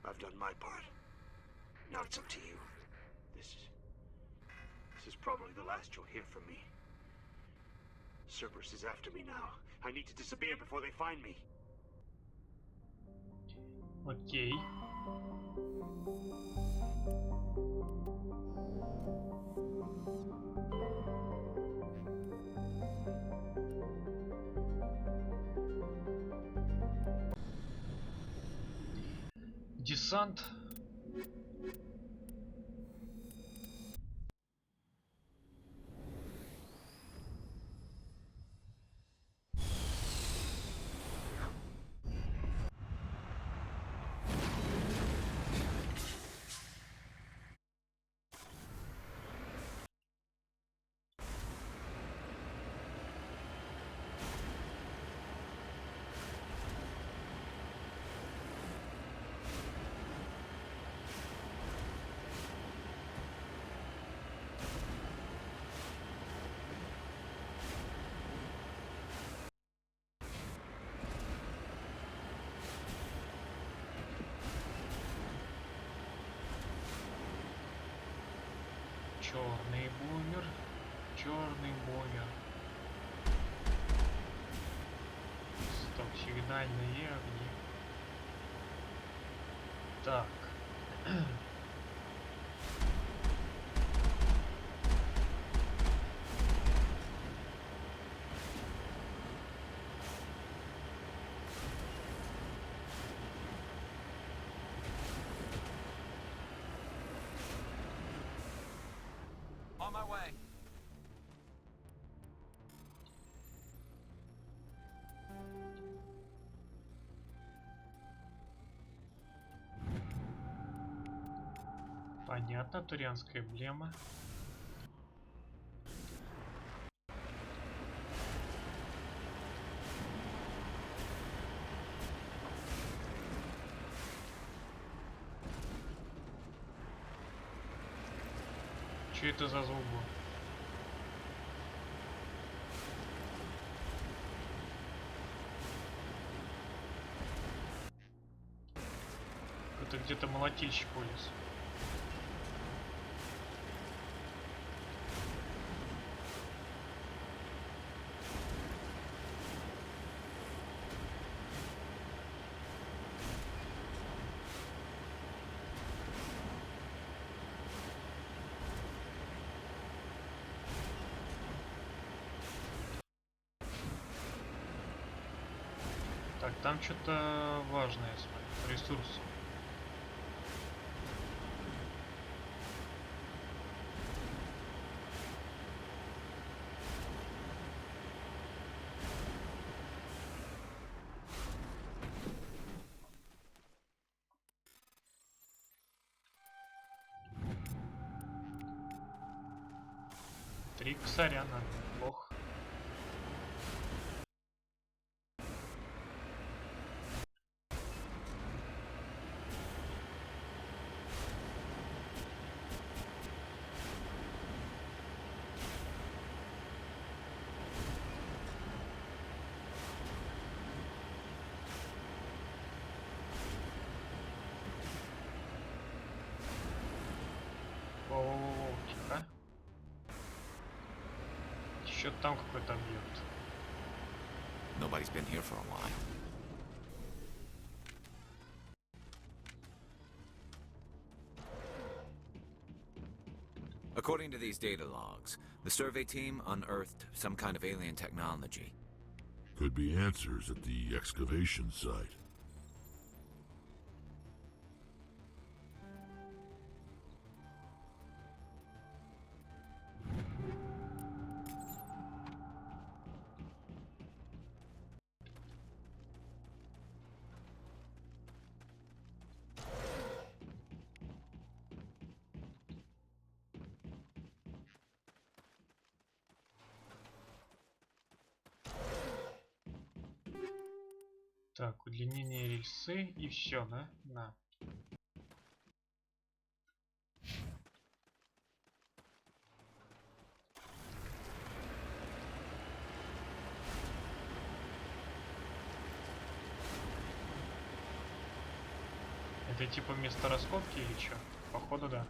I've done my part. Now it's up to you. This is probably the last you'll hear from me. Cerberus is after me now. I need to disappear before they find me. Окей. Десант. Черный бумер. Черный бумер. Стоп, сигнальные огни. Так. On my way. Понятно, турианская эмблема. Что это за звук был? Это где-то молотильщик вылез. Так, там что-то важное, я смотрю, ресурсы. Три косаря надо, плохо. Воу-воу-воу, тихо. Еще там какой-то объект. Nobody's been here for a while. According to these data logs, the survey team unearthed some kind of alien technology. Could be answers at the excavation site. Так, удлинение рельсы и все, да? Да. Это типа место раскопки или что? Походу, да.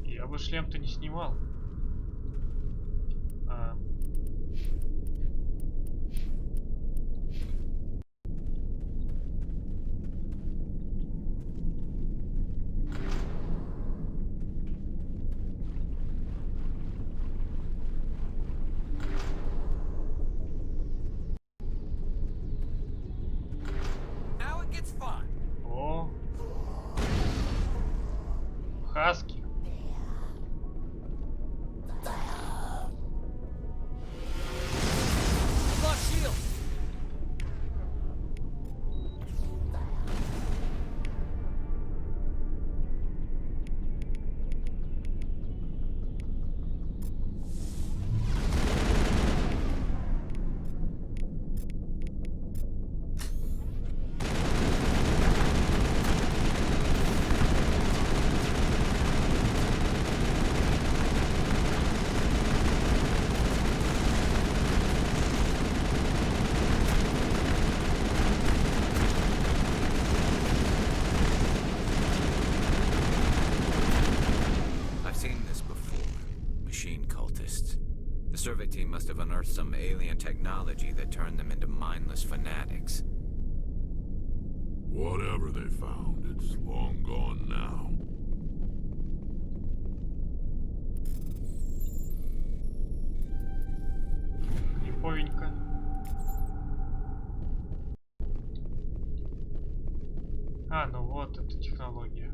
Я бы шлем-то не снимал. О, хаски. The survey team must have unearthed some alien technology that turned them into mindless fanatics. Whatever they found, it's long gone now. Липовенько. А, ну вот эта технология.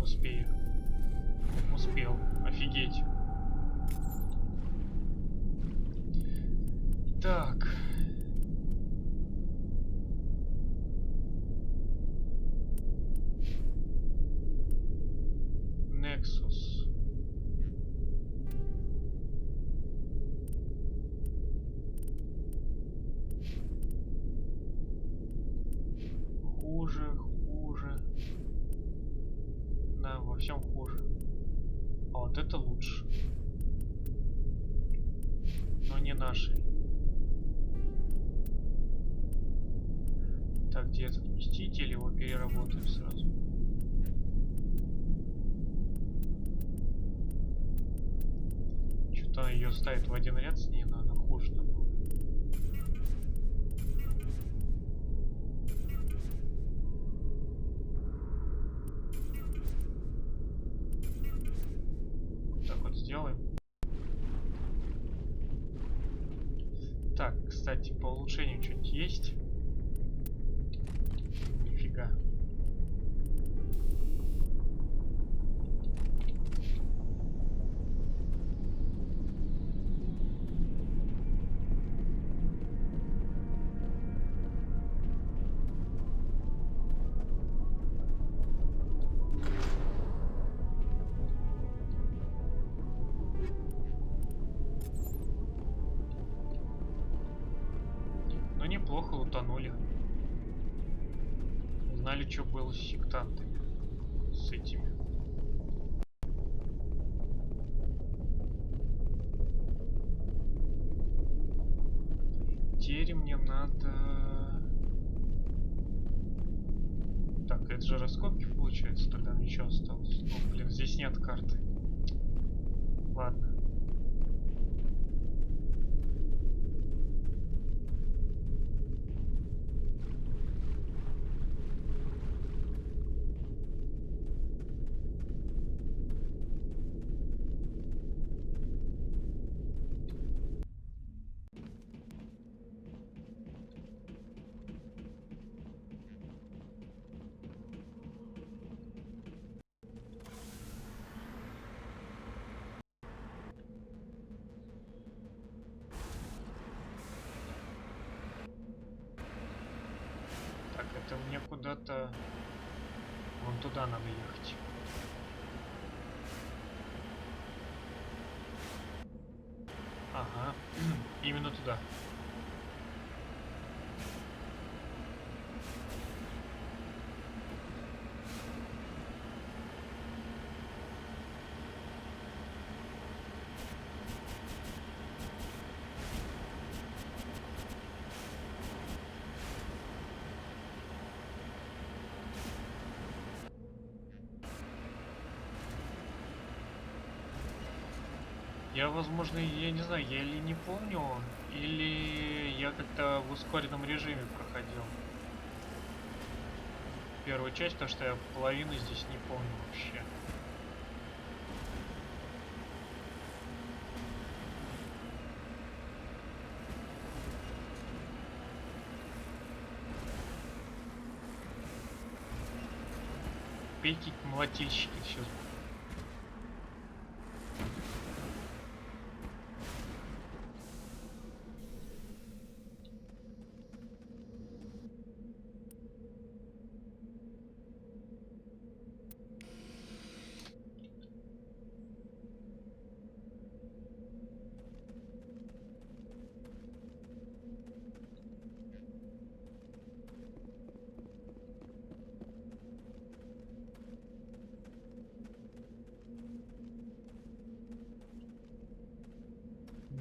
Успею. Успел. Офигеть. Так. Nexus. Хуже, хуже. Да, во всем хуже. А вот это лучше. Но не наши. Так, где этот мститель? Его переработаем сразу. Что-то ее ставит в один ряд с ней, но она хуже намного. Так вот сделаем. Так, кстати, по улучшению что-нибудь есть? Нифига. Ну, неплохо утонули. Знали, что было с сектантами. С этими. Теперь мне надо... Так, это же раскопки получается, тогда ничего осталось. О, блин, здесь нет карты. Ладно. Так, это мне куда-то... Вон туда надо ехать. Ага, именно туда. Я, возможно, я не знаю, я или не помню, или я как-то в ускоренном режиме проходил первую часть, потому что я половину здесь не помню вообще. Пейки молотильщики сейчас.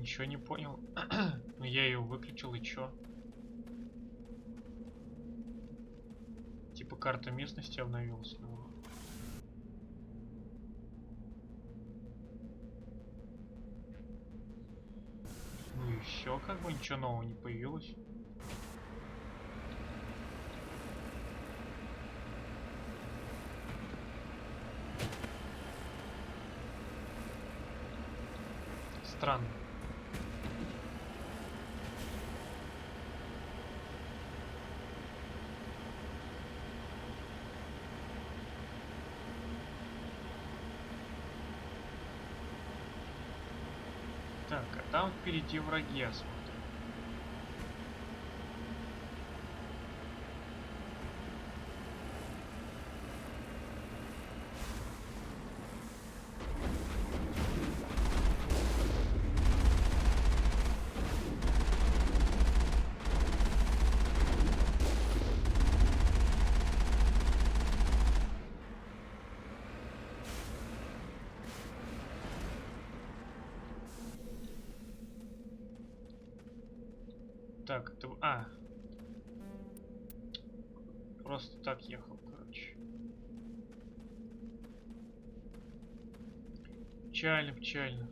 Ничего не понял. Но я ее выключил, и чё? Типа карта местности обновилась. Ну и все, как бы ничего нового не появилось. Странно. Так, а там впереди враги, я смотрю. Так, это... А. Просто так ехал, короче. Печально, печально.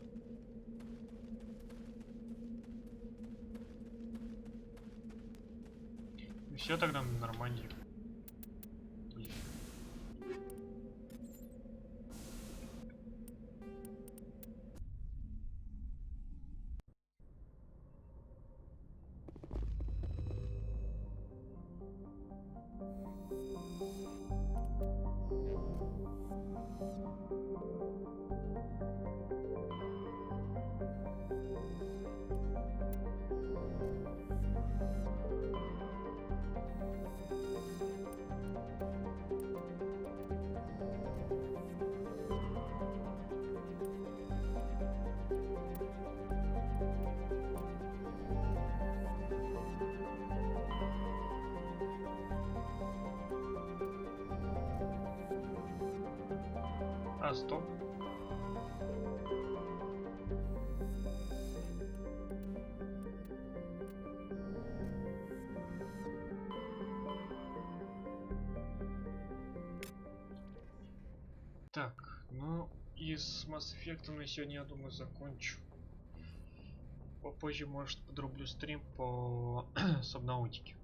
И все тогда на Нормандии. Блин. А, стоп. Так, ну и с Mass Effect на сегодня, я думаю, закончу. Попозже, может, подрублю стрим по Сабнаутике.